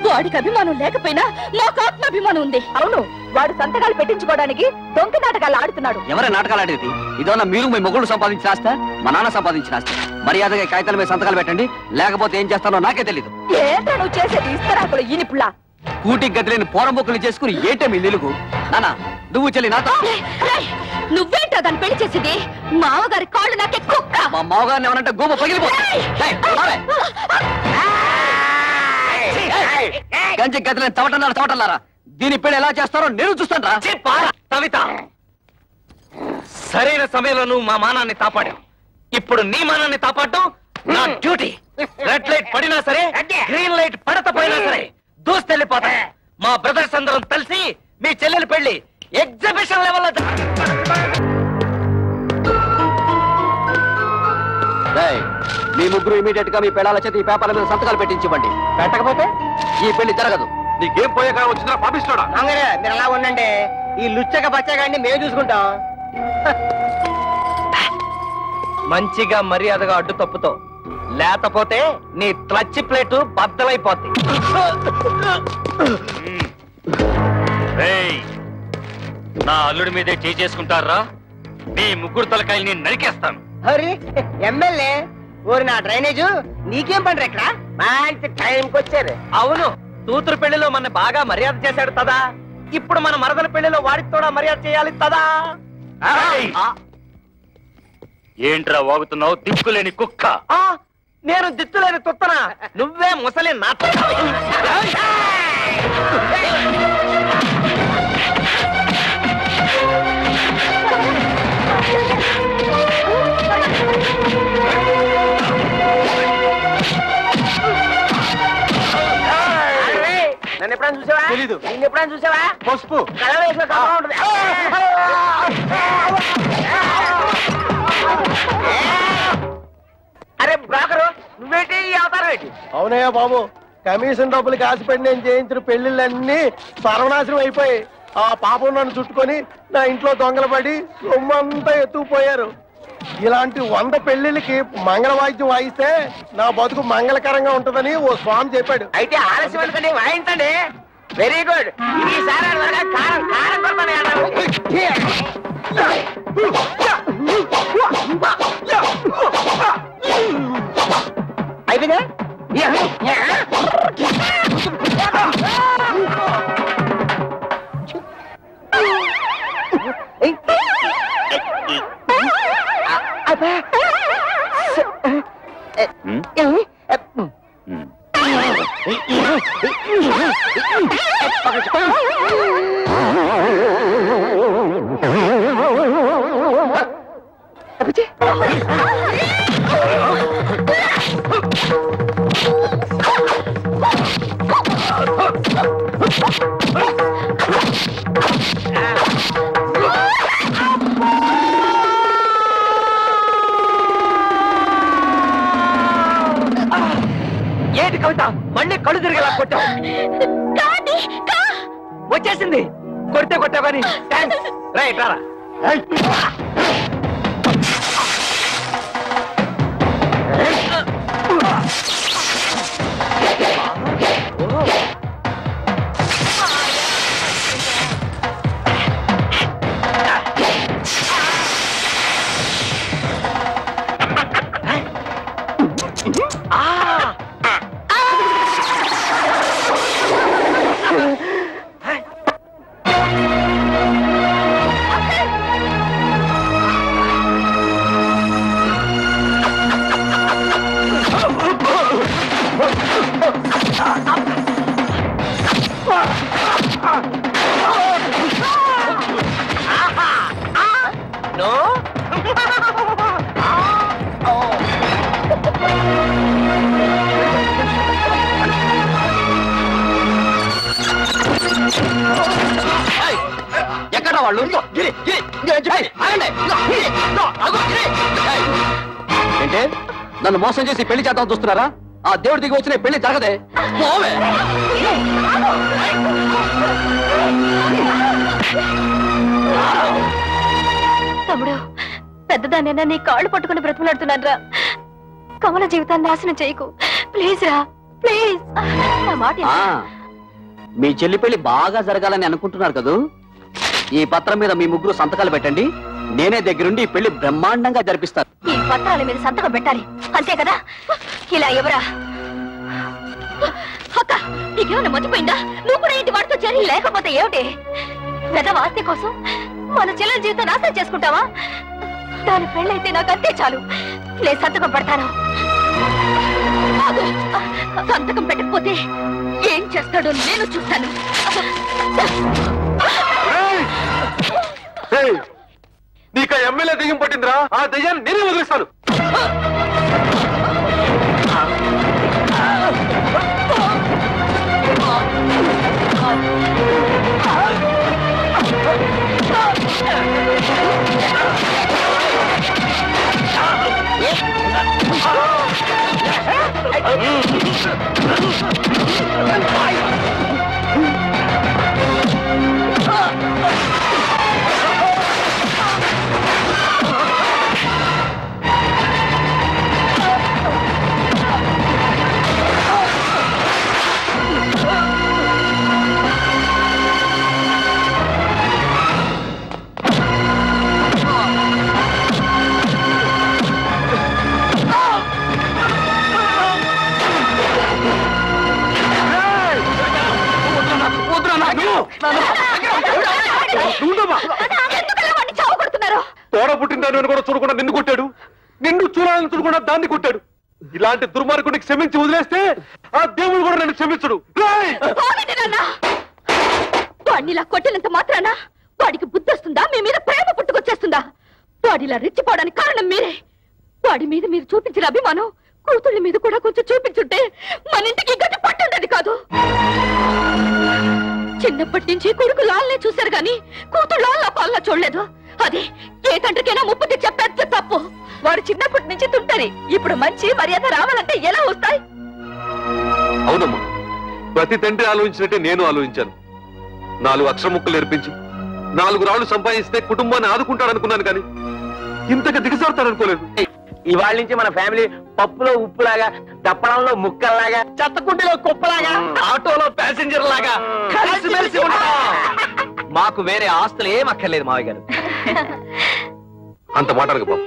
వాడికి అభిమానం లేకపోయినా మాకు ఆత్మాభిమానం ఉంది. అవును, వాడు సంతకాలు పెట్టించుకోవడానికి దొంగ నాటకాలు ఆడుతున్నాడు. ఎవరే నాటకాలు ఆడేది? ఇదన్నా మీరు మీ మొగుళ్ళు సంపాదించిన ఆస్తా, మా నాన్న సంపాదించిన ఆస్తా? మర్యాదగా కాగితాల మీద సంతకాలు పెట్టండి, లేకపోతే ఏం చేస్తానో నాకే తెలీదు. ఏంటో నువ్వు చేసేది? ఇస్తరాకులు ఈనిపులా కూటికి గదిలేని పోరంబొక్కులు చేసుకుని ఏంటే మీ నిలుగు? నానా నువ్వు చెల్లి నాతో. నువ్వేంటో దాన్ని పెళ్లి చేసింది? మామగారి కాళ్ళు నాకే కుక్క. మా మామగారిని ఏమనంటే గోమ పగిలిపోతుంది. గంజి గదిలేని చవటన్నారా? దీని పెళ్లి ఎలా చేస్తారో నేను చూస్తాను రా. కవిత, సరైన సమయంలో నువ్వు మా మానాన్ని కాపాడావు. ఇప్పుడు నీ మానాన్ని కాపాడటం నా డ్యూటీ. రెడ్ లైట్ పడినా సరే, గ్రీన్ లైట్ పడకపోయినా సరే దూస్తెళ్ళిపోతా. మా బ్రదర్స్ అందరం కలిసి మీ చెల్లెలి పెళ్లి ఎగ్జిబిషన్ లెవెల్లో. మీ ముగ్గురు ఇమీడియట్ గా మీ పెళ్ళాల చేత ఈ పేపర్ల మీద సంతకాలు పెట్టించివ్వండి. పెట్టకపోతే ఈ పెళ్లి జరగదు. నీకేం పోయే కాలం వచ్చిందా పాపిస్తాడా? మీరు అలా ఉండండి, ఈ లుచ్చక బచ్చగాడిని మేము చూసుకుంటాం. మంచిగా మర్యాదగా అడ్డు తప్పుతో, లేకపోతే నీ క్లచ్ ప్లేటు బద్దలైపోద్ది. నా అల్లుడి మీదే చేసుకుంటారా? మీ ముగ్గురు తలకాయల్ని నరికేస్తాను. హరి ఎమ్మెల్యే ఓరి నా డ్రైనేజు నీకేం పండ్రు ఇక్కడ? మంచి టైంకి వచ్చారు. అవును, కూతురు పెళ్లిలో మన బాగా మర్యాద చేశాడు తదా. ఇప్పుడు మన మరదల పెళ్లిలో వాడికి కూడా మర్యాద చేయాలి తదా. ఏంట్రా వాగుతున్నావు దిక్కులేని కుక్క? నేను దిక్కులేని తుత్తనా? నువ్వే ముసలి నా. నన్ను ఎప్పుడైనా చూసావా? తెలీదు. నిన్ను ఎప్పుడైనా చూసావా? పసుపు కళ వేసిన కళ ఉంటుంది. అరే బ్రోకరు, నువ్వేంటి ఈ అవతారం ఏంటి? అవునయ్యా బాబు, కమిషన్ డబ్బులకి ఆశపడి నేను చేయించిన పెళ్లిళ్ళన్నీ సర్వనాశనం అయిపోయి ఆ పాపం నన్ను చుట్టుకొని నా ఇంట్లో దొంగలు పడి సొమ్మంతా ఎత్తుకుపోయారు. ఇలాంటి 100 పెళ్లిళ్ళకి మంగళవాద్యం వాయిస్తే నా బతుకు మంగళకరంగా ఉంటుందని ఓ స్వామి చెప్పాడు. అయితే ఆలస్యం ఎందుకండి, వాయించండి. వెరీ గుడ్ ఈసారి త్వరగా కారం కారం అయిపోయిందా ఏంటి కవిత మళ్ళీ కళ్ళు తిరిగేలా కొట్టావు వచ్చేసింది కొడితే కొట్టావు కానీ రైట్ రారా ఎక్కడ వాళ్ళు ఏంటే నన్ను మోసం చేసి పెళ్లి చేద్దాం చూస్తున్నారా? ఆ దేవుడి దిగి వచ్చిన పెళ్లి జరగదే. తమ్ముడు పెద్దదానైనా నీ కాళ్ళు పట్టుకుని బ్రతిమలాడుతున్నాను రా. కమల జీవితాన్ని నాశనం చేయకు ప్లీజ్ రా ప్లీజ్. మీ చెల్లి పెళ్లి బాగా జరగాలని అనుకుంటున్నారు కదూ? ఈ పత్రం మీద మీ ముగ్గురు సంతకాలు పెట్టండి. నేనే దగ్గరుండి ఈ పెళ్లి బ్రహ్మాండంగా జరిపిస్తాను. ఈ పత్రాల మీద సంతకం పెట్టాలి అంతే కదా? ఇలా ఎవరా అక్క నీకేమైనా మర్చిపోయిందా? నువ్వు కూడా ఇంటి వాడితో చేరి లేకపోతే ఏమిటి? పెదవాస్తి కోసం మన చెల్లెల జీవితం నాశనం చేసుకుంటావా? దాని పెళ్ళైతే నాకు అంతే చాలు. నేను సంతకం పెడతాను. సంతకం పెట్టకపోతే ఏం చేస్తాడో నేను చూస్తాను. నీకు ఎమ్మెల్యే దెయ్యం పట్టిందిరా. ఆ దెయ్యాన్ని నేనే వదిలిస్తాను. తోడ పుట్టిందని కూడా చూడకుండా నిన్ను కొట్టాడు. నిన్ను చూడాలని చూడకుండా దాన్ని కొట్టాడు. ఇలాంటి దుర్మార్గుడికి క్షమించి వదిలేస్తే ఆ దేవుడు కూడా నన్ను క్షమించడు. వాడినిలా కొట్టినంత మాత్రాన వాడికి బుద్ధి వస్తుందా? మీ మీద ప్రేమ పుట్టుకొచ్చేస్తుందా? వాడిలా రెచ్చిపోవడానికి కారణం మీరే. వాడి మీద మీరు చూపించిన అభిమానం కూతుళ్ళ మీద కూడా కొంచెం చూపించుంటే మన ఇంటికి గట్టి పట్టుండేది కాదు. చిన్నప్పటి నుంచి కొడుకు లాల్నే చూశారు గాని కూతురు లాల్లా పాల్లా చూడలేదు. అది ఏ తండ్రికైనా ముప్పు తెచ్చే పెద్ద తప్పు. వాడు చిన్నప్పటి నుంచి తుంటరి. ఇప్పుడు మంచి మర్యాద రావాలంటే ఎలా వస్తాయి? అవునమ్మా, ప్రతి తండ్రి ఆలోచించినట్టే నేను ఆలోచించాను. 4 అక్షర ముక్కలు నేర్పించి 4 రాళ్లు సంపాదిస్తే కుటుంబాన్ని ఆదుకుంటాడనుకున్నాను కానీ ఇంతగా దిగజారుతాడనుకోలేదు. ఇవాళ నుంచి మన ఫ్యామిలీ పప్పులో ఉప్పులాగా దప్పడంలో ముక్కల్లాగా చెత్తకుంటిలో కుప్పలాగా ఆటోలో ప్యాసింజర్ లాగా కలిసిమెలిసి ఉంటాం. మాకు వేరే ఆస్తులు ఏం అక్కర్లేదు మావయ్య గారు. అంత మాట్లాడకు బాబు.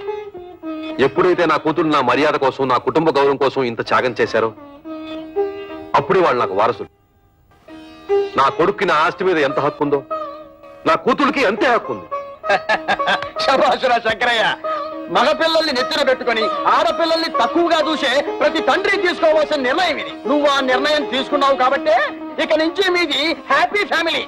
ఎప్పుడైతే నా కూతురు నా మర్యాద కోసం నా కుటుంబ గౌరవం కోసం ఇంత త్యాగం చేశారో అప్పుడే వాళ్ళు నాకు వారసులు. నా కొడుక్కి నా ఆస్తి మీద ఎంత హక్కు ఉందో నా కూతురికి అంతే హక్కు ఉంది. శభాషురా శంకరయ్య, మగపిల్లల్ని నెత్తిన పెట్టుకుని ఆడపిల్లల్ని తక్కువగా చూసే ప్రతి తండ్రి తీసుకోవాల్సిన నిర్ణయం ఇది. నువ్వు ఆ నిర్ణయం తీసుకున్నావు కాబట్టే ఇక నుంచి మీది హ్యాపీ ఫ్యామిలీ.